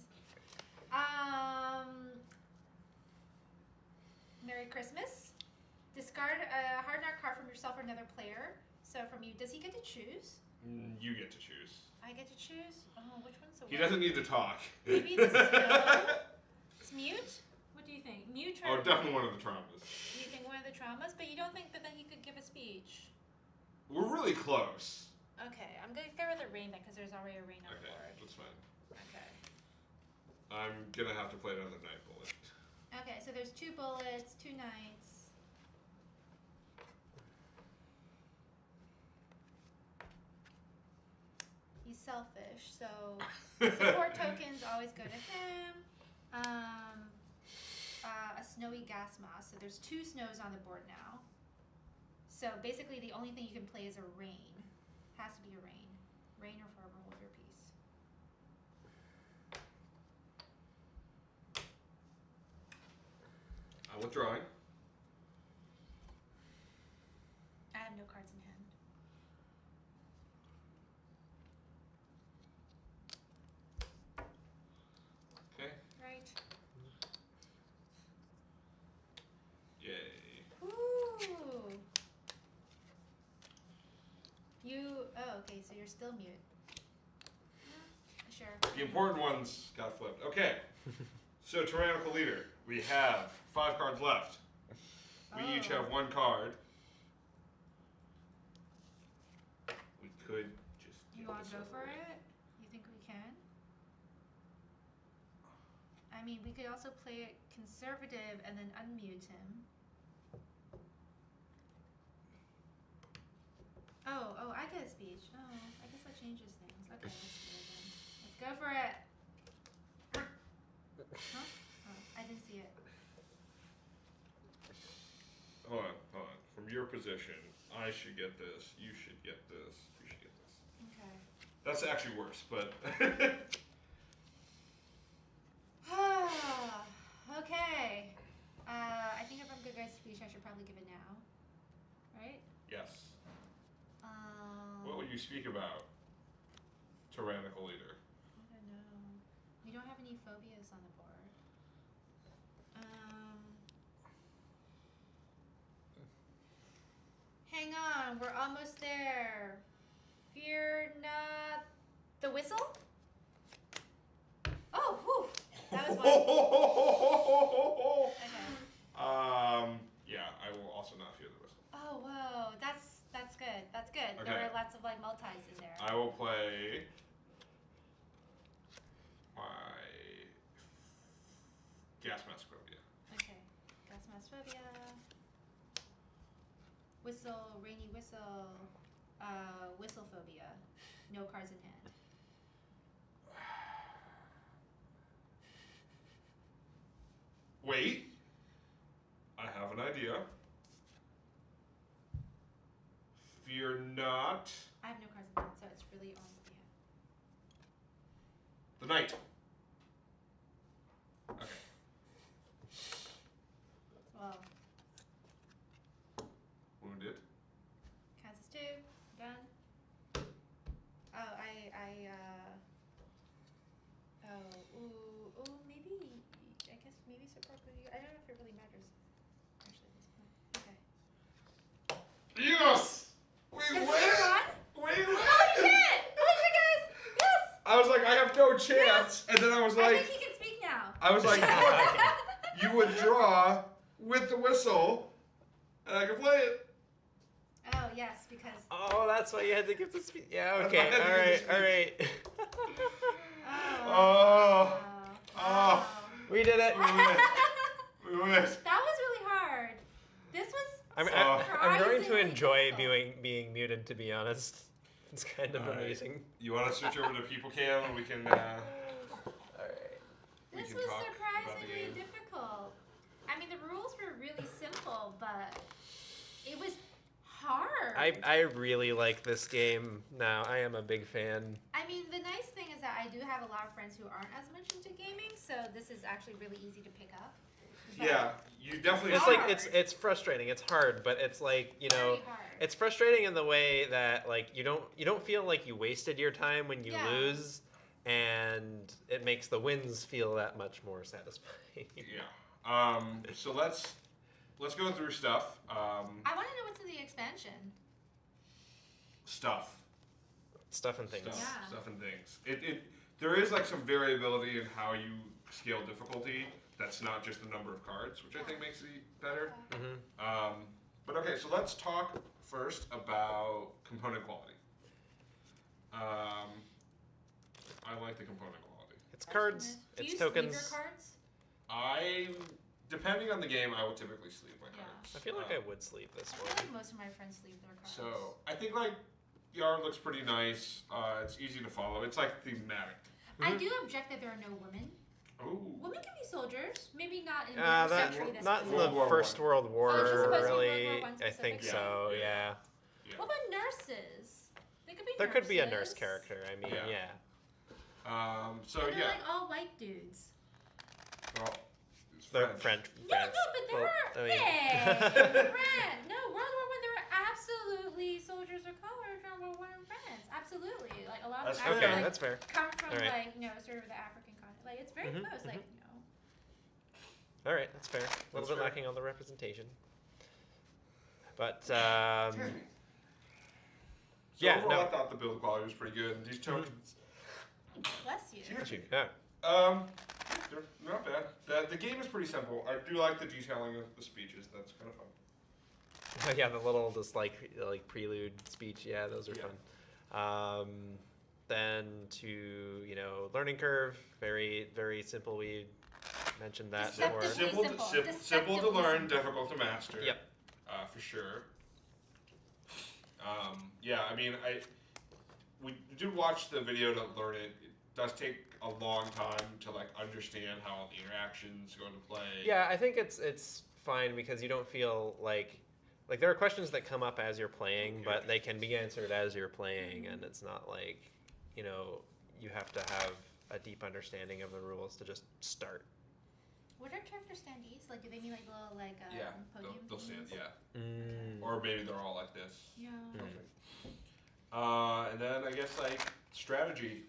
Merry Christmas. Discard a hard knock card from yourself or another player. So from you, does he get to choose? You get to choose. I get to choose? Oh, which one's the He doesn't need to talk. Maybe the snow? It's mute? What do you think? Mute or... Oh, definitely one of the traumas. You think one of the traumas? But you don't think that then he could give a speech? We're really close. Okay, I'm going to go with a rain then, because there's already a rain on the Okay, board. that's fine. Okay. I'm gonna have to play another night bullet. Okay, so there's 2 bullets, 2 knights. He's selfish, so support tokens always go to him. A snowy gas mask. So there's 2 snows on the board now. So basically the only thing you can play is a rain. Has to be a rain. Rain or forever hold your peace. I'm withdrawing. I have no cards in hand. Okay. Right. Yay. Ooh. Oh, okay, so you're still mute. Sure. The important ones got flipped. Okay. So, Tyrannical Leader. We have 5 cards left. We each have 1 card. We could just. You get want this to go over for with. it? You think we can? I mean, we could also play it conservative and then unmute him. Oh, I get a speech. Oh, I guess that changes things. Okay, let's do it then. Let's go for it. Huh? Oh, I didn't see it. Hold on. From your position, I should get this. You should get this. You should get this. Okay. That's actually worse, but. Okay. I think if I'm good guy's speech, I should probably give it now. Right? Yes. What would you speak about, Tyrannical Leader? I don't know. We don't have any phobias on the board. Hang on, we're almost there. Fear not the whistle? Oh, whew. That was one. Okay. Yeah, I will also not fear the whistle. Oh, whoa. That's good. That's good. Okay. There were lots of like multis in there. I will play my gas mask phobia. Okay. Gas mask phobia. Whistle, rainy whistle. Whistle phobia. No cards in hand. Wait. I have an idea. Fear not I have no cards in hand, so it's really on the hand. the knight. Okay. Well, Wounded. counts as 2. Yes! We Is win! it on? We win! Oh shit! Oh shit, guys! Yes! I was like, I have no chance. And then I was I like, think he can speak now. I was like, look, you withdraw with the whistle, and I can play it. Oh yes, because. Oh, that's why you had to give the speech. Yeah, That's okay. why I had to give the All right. Oh. Oh. We did it. We win. That was really hard. This was. I'm going to surprisingly enjoy difficult. being muted, to be honest. It's kind of All right. amazing. You want to switch over to People Cam and we can, All right. we This can was talk about the surprisingly game. difficult. I mean, the rules were really simple, but it was hard. I really like this game now. I am a big fan. I mean, the nice thing is that I do have a lot of friends who aren't as much into gaming, so this is actually really easy to pick up. But Yeah, you definitely. It's hard. like it's frustrating. It's hard, but it's like, you know, very hard. it's frustrating in the way that like you don't feel like you wasted your time when you Yeah. lose, and it makes the wins feel that much more satisfying. Yeah. So let's go through stuff. I want to know what's in the expansion. Stuff. Stuff and things. Yeah. Stuff and things. There is like some variability in how you scale difficulty. That's not just the number of cards, which I think makes it better. Mm-hmm. But okay, so let's talk first about component quality. I like the component quality. It's cards. Do It's you tokens. sleeve your cards? Depending on the game, I would typically sleeve my Yeah. cards. I feel like I would sleeve this I one. feel like most of my friends sleeve their cards. So I think like the art looks pretty nice. It's easy to follow. It's like thematic. I Mhm. do object that there are no women. Ooh. Women can be soldiers. Maybe not in the That century. That's not in World the War First One. World War, Oh, is it supposed to be World really. War One I think specific? so. Yeah. Yeah. Yeah. What about nurses? They could be. There could be a nurse nurses. character. I mean, Yeah. yeah. So But they're yeah. like all white dudes. Well, it's They're French. French. No, but there Well, are. I mean- Hey, France. No, World War One. There were absolutely soldiers of color from World War One in France. Absolutely, like a lot That's of fair. them Okay, like, that's fair. come from All right. like sort of the African continent. Like it's very Mhm, close. Like All right, that's fair. A little That's bit fair. lacking on the representation. But So yeah, overall, no. I thought the build quality was pretty good. These tokens, bless you. Got you. Yeah. they're not bad. The game is pretty simple. I do like the detailing of the speeches. That's kind of fun. Yeah, the little just like prelude speech. Yeah, those are Yeah. fun. Then to learning curve, very very simple. We mentioned that before. Deceptively Simple, simple. simple to Deceptively learn, simple. difficult to master. Yep. For sure. Yeah, I mean, we did watch the video to learn it. It does take a long time to like understand how all the interactions go into play. Yeah, I think it's fine because you don't feel like there are questions that come up as you're playing, Okay. but they can be answered as you're playing, and it's not like you have to have a deep understanding of the rules to just start. What are character standees? Like, do they mean like little Yeah, podium they'll stand. things? Yeah, Mm. or maybe they're all like this. Yeah. And then I guess like strategy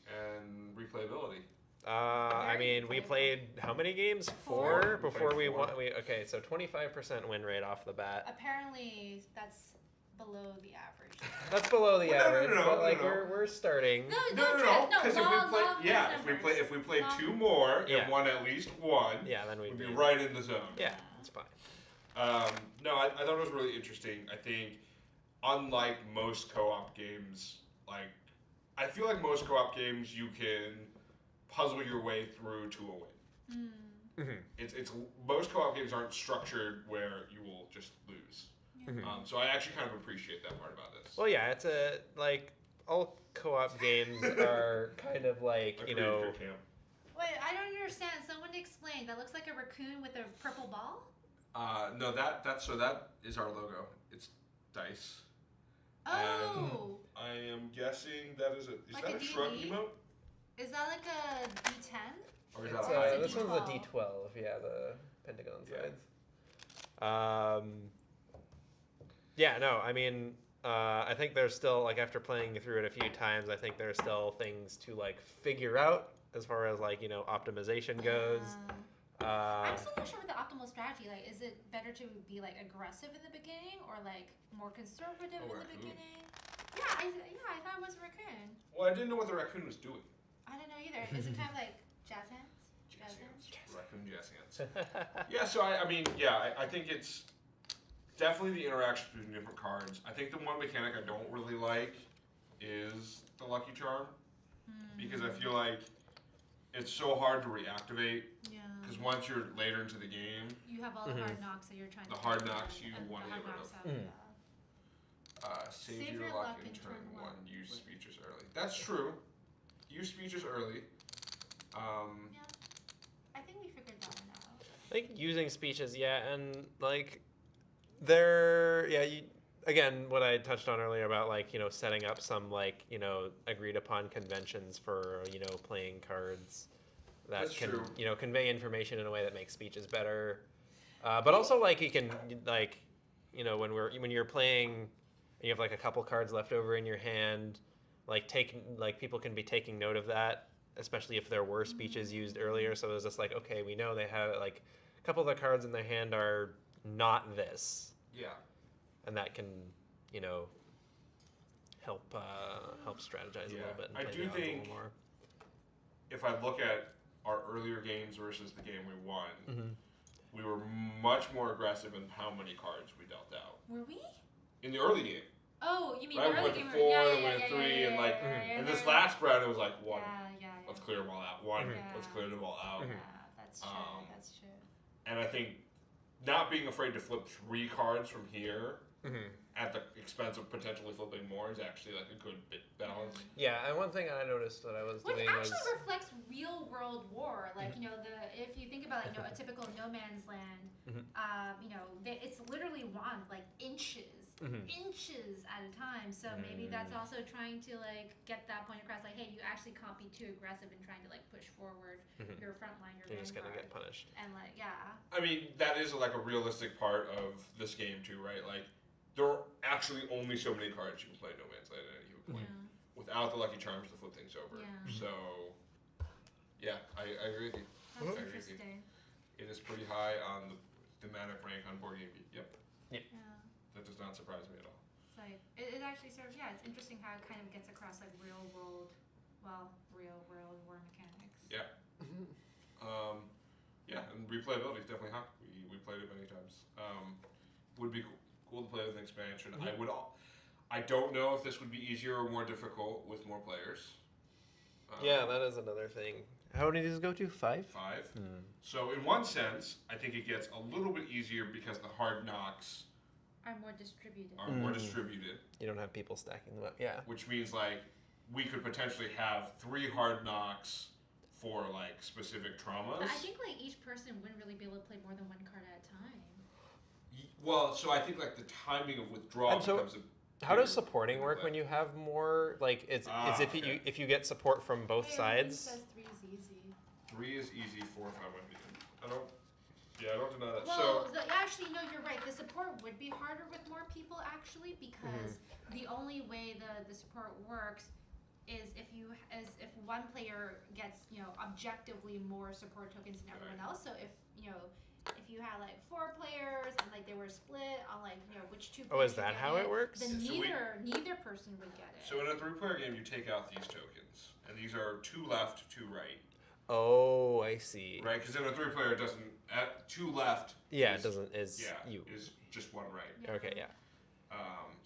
and replayability. I Very mean, we playful. played how many games? Four. Four We before played we four. won. Okay, so 25% win rate off the bat. Apparently, that's below the average. That's below the Well, no, no, average, no, but no, like no. we're starting. No, No, because if we law play, of yeah, numbers. if we play Law- two more Yeah. and won at least one, Yeah, then we'd we'd be be right in the zone. Yeah, it's fine. No, I thought it was really interesting. I think, unlike most co-op games, like I feel like most co-op games you can puzzle your way through to a win. Mhm. It's most co-op games aren't structured where you will just lose. Mhm. So I actually kind of appreciate that part about this. Well, yeah, it's all co-op games are kind of like Agreed, good camp. Wait, I don't understand. Someone explain. That looks like a raccoon with a purple ball. No, that is our logo. It's dice. Oh, I am guessing that is Like that a a shrug D&D? emote? is that like a D10? Or is It's, that a high? this one's a D12. D12. Yeah, the pentagon Yeah. sides. Yeah, no, I mean, I think there's still like after playing through it a few times, I think there's still things to like figure out as far as like optimization goes. I'm still not sure what the optimal strategy. Like, is it better to be like aggressive in the beginning or like more conservative in the raccoon. beginning? Yeah, I thought it was a raccoon. Well, I didn't know what the raccoon was doing. I don't know either. Is it kind of like jazz hands? Jazz hands. Raccoon jazz hands. Yeah, so I think it's definitely the interaction between different cards. I think the one mechanic I don't really like is the Lucky Charm, because I feel like it's so hard to reactivate. Yeah. Because once you're later into the game, You have all the hard knocks that you're trying to the hard get knocks out, you and want to the get hard rid knocks of. out, yeah. Save your luck in turn one. Use speeches early. That's true. Use speeches early. Yeah. I think we figured that one out. I think using speeches, and like again, what I touched on earlier about like, setting up some like, agreed upon conventions for, playing cards that That's can, true. Convey information in a way that makes speeches better. But also like you can like, when you're playing and you have like a couple cards left over in your hand, people can be taking note of that, especially if there were speeches used earlier. So it was just like, okay, we know they have like a couple of the cards in their hand are not this. Yeah. And that can, help strategize a little bit. And I play do the odds a think little more. if I look at our earlier games versus the game we won, Mm-hmm. we were much more aggressive in how many cards we dealt out. Were we? In the early game. Oh, you mean Right, the we early went to game? 4, yeah, we went to 3, and like, yeah, and this last round it was like 1. Yeah. Let's clear them all out. 1, Yeah. let's clear them all out. Yeah, that's true. That's true. And I think not being afraid to flip 3 cards from here Mm-hmm. at the expense of potentially flipping more is actually like a good bit balance. Yeah, and one thing I noticed that I was Which doing was actually reflects real world war. Like, if you think about a typical no man's land, it's literally won like inches at a time. So maybe that's also trying to like get that point across. Like, hey, you actually can't be too aggressive in trying to like push forward your front line, your you're just gonna vanguard. get punished. And like, yeah. I mean, that is like a realistic part of this game too, right? Like, there are actually only so many cards you can play No Man's Land at any given point without the Lucky Charms to flip things over. Yeah. So, yeah, I agree with you. That's I agree with you. interesting. It is pretty high on the thematic rank on Board Game Geek. Yep, Yeah. that does not surprise me at all. It's like it actually serves. Yeah, it's interesting how it kind of gets across like real world war mechanics. Yeah. And replayability is definitely high. We played it many times. Would be cool to play with an expansion. I don't know if this would be easier or more difficult with more players. Yeah, that is another thing. How many does it go to? 5? 5. So in one sense, I think it gets a little bit easier because the hard knocks Are more distributed. are more distributed, You don't have people stacking them up. Yeah. which means like we could potentially have 3 hard knocks for like specific traumas. But I think like each person wouldn't really be able to play more than one card at a time. Well, so I think like the timing of withdrawal And so becomes a How does bigger supporting work when play. you have more? Like, it's okay. if you get support from both Hey, sides. says 3 is easy. 3 is easy, 4 if I win medium. I don't deny that. Well, actually, no, you're right. The support would be harder with more people, actually, because the only way the support works is if one player gets objectively more support tokens than everyone else. So if you had like 4 players and like they were split on like which 2 Oh, players is should that get how it works? then So neither person would get it. So in a 3-player game, you take out these tokens, and these are 2 left, 2 right. Oh, I see. Right, because in a 3-player, it doesn't. At 2 left. Yeah, is, it doesn't. Is Yeah, you? is just 1 right. Yeah. Okay, yeah.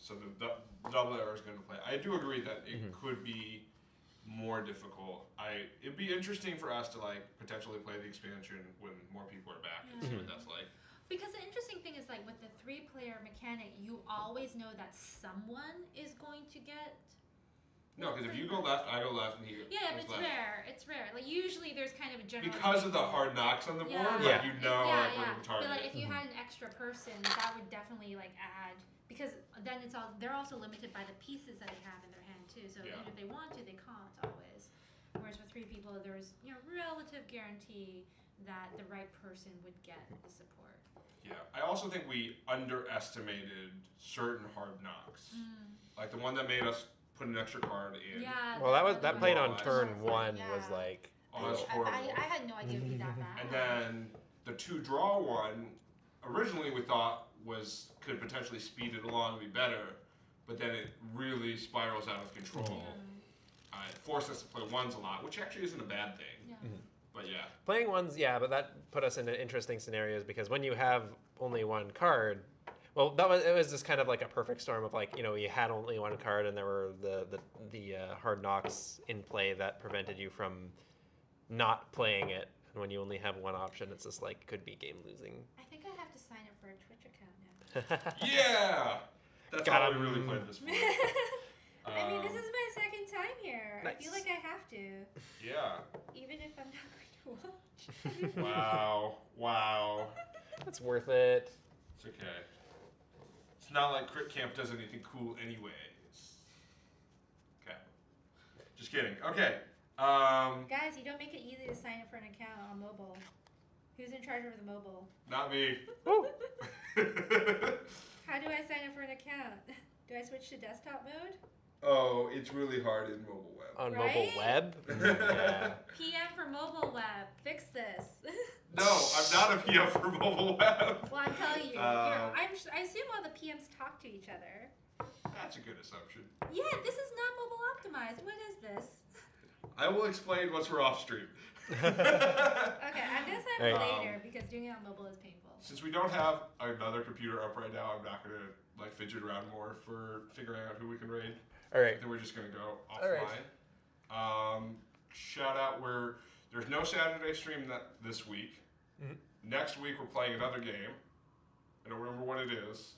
So the double arrow is going to play. I do agree that it could be more difficult. It'd be interesting for us to like potentially play the expansion when more people are back and see what that's like. Because the interesting thing is like with the 3-player mechanic, you always know that someone is going to get. No, because if you go left, I go left, and he goes Yeah, but it's left. rare. It's rare. Like usually there's kind of a general. Because of the hard knocks on the board, Yeah. like you know like where to target. But like if you had an extra person, that would definitely like add because then they're also limited by the pieces that they have in their hand too. So even if they want to, they can't always. Whereas with 3 people, there's relative guarantee that the right person would get the support. Yeah, I also think we underestimated certain hard knocks, like the one that made us put an extra card in. Yeah. Well, that played on Demoralized. turn 1 Yeah. was like. Oh, that's horrible. I had no idea it would be that bad. And then The 2-draw one, originally we thought could potentially speed it along and be better, but then it really spirals out of control. It forced us to play ones a lot, which actually isn't a bad thing. Yeah. But yeah. Playing ones, yeah, but that put us into interesting scenarios because when you have only one card, well, it was just kind of like a perfect storm of like, you had only one card and there were the hard knocks in play that prevented you from not playing it. And when you only have one option, it's just like could be game losing. I think I have to sign up for a Twitch account now. Yeah, that's Got all him. we really played this morning. I mean, this is my second time here. Nice. I feel like I have to, Yeah. even if I'm not going to watch. Wow. It's worth it. It's okay. It's not like Crit Camp does anything cool anyways. Okay. Just kidding. Okay. Guys, you don't make it easy to sign up for an account on mobile. Who's in charge of the mobile? Not me. Woo. How do I sign up for an account? Do I switch to desktop mode? Oh, it's really hard in mobile web. On Right? mobile web? Yeah. PM for mobile web. Fix this. No, I'm not a PM for mobile web. Well, I'm telling you. I assume all the PMs talk to each other. That's a good assumption. Yeah, this is not mobile optimized. What is this? I will explain once we're off stream. Okay, I'm gonna sign up Right. later because doing it on mobile is painful. Since we don't have another computer up right now, I'm not gonna like fidget around more for figuring out who we can raid. All right. I think we're just gonna go All offline. right. Shout out there's no Saturday stream this week. Mhm. Next week we're playing another game. I don't remember what it is.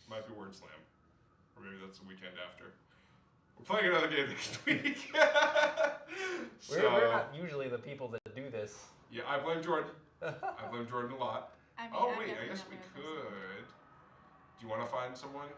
Might be Word Slam, or maybe that's the weekend after. We're playing another game next week. We're not usually the people that do this. Yeah, I blame Jordan. I blame Jordan a lot. I mean, Oh I'm wait, I definitely guess not we one of those. could. Do you want to find someone?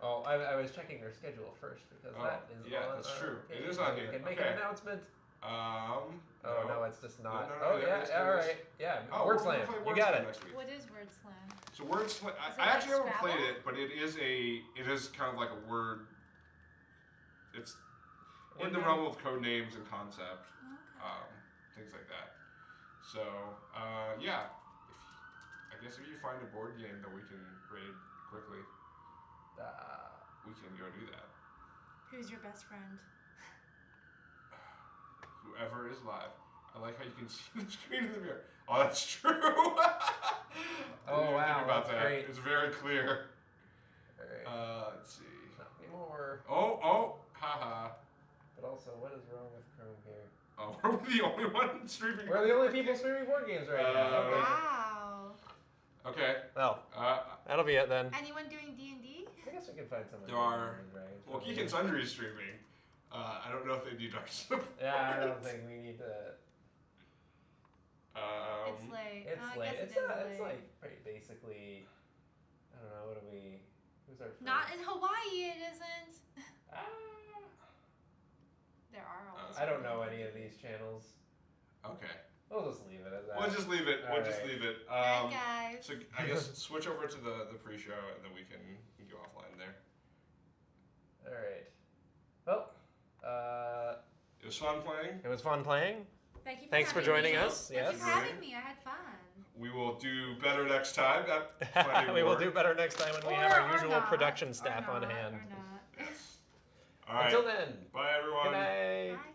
Oh, I was checking their schedule first because Oh, that is yeah, on that's our true. page. It is on We here. can make Okay. an announcement. Oh No, it's just not. no, Oh, there yeah, it is, all there it is. right. Yeah, Oh, Word we're gonna Slam. play You Word got Slam it. next week. What is Word Slam? So Word Slam. Is it I actually like haven't played Scrabble? it, but it is kind of like a word. It's in the realm of code names and concept, Okay. things like that. So yeah, I guess if you find a board game that we can raid quickly, we can go do that. Who's your best friend? Whoever is live. I like how you can see the screen in the mirror. Oh, that's true. Didn't Oh, even wow, think about that's that. great. It's very clear. All right. Let's see. Not anymore. Oh, haha. But also, what is wrong with Chrome here? Oh, we're the only one streaming. We're the only people streaming board games right now. Okay. Wow. Okay. Well, Uh, that'll be it then. Anyone doing D&D? I guess we can find someone. There are- Right? well, Geek and Sundry is streaming. I don't know if they need our support. Yeah, I don't think we need to. It's late. It's Oh, I late. guess It's it is not. late. It's like pretty basically. I don't know. What do we? Who's our? Not first? in Hawaii, it isn't. Ah, There are always. I don't know any of these channels. Okay. We'll just leave it at that. We'll just leave it. All right. Leave it. Alright, guys. So I guess switch over to the pre-show, and then we can go offline there. All right. Well, It was fun playing. it was fun playing. Thank you. Thanks for having joining me. us. Thank you Yes. for having me. I had fun. We will do better next time. Got plenty We will more. do better next time when we Or- have our or usual not, production or staff on not, hand. Or not. All right. Until then. Bye, everyone. Good night. Bye.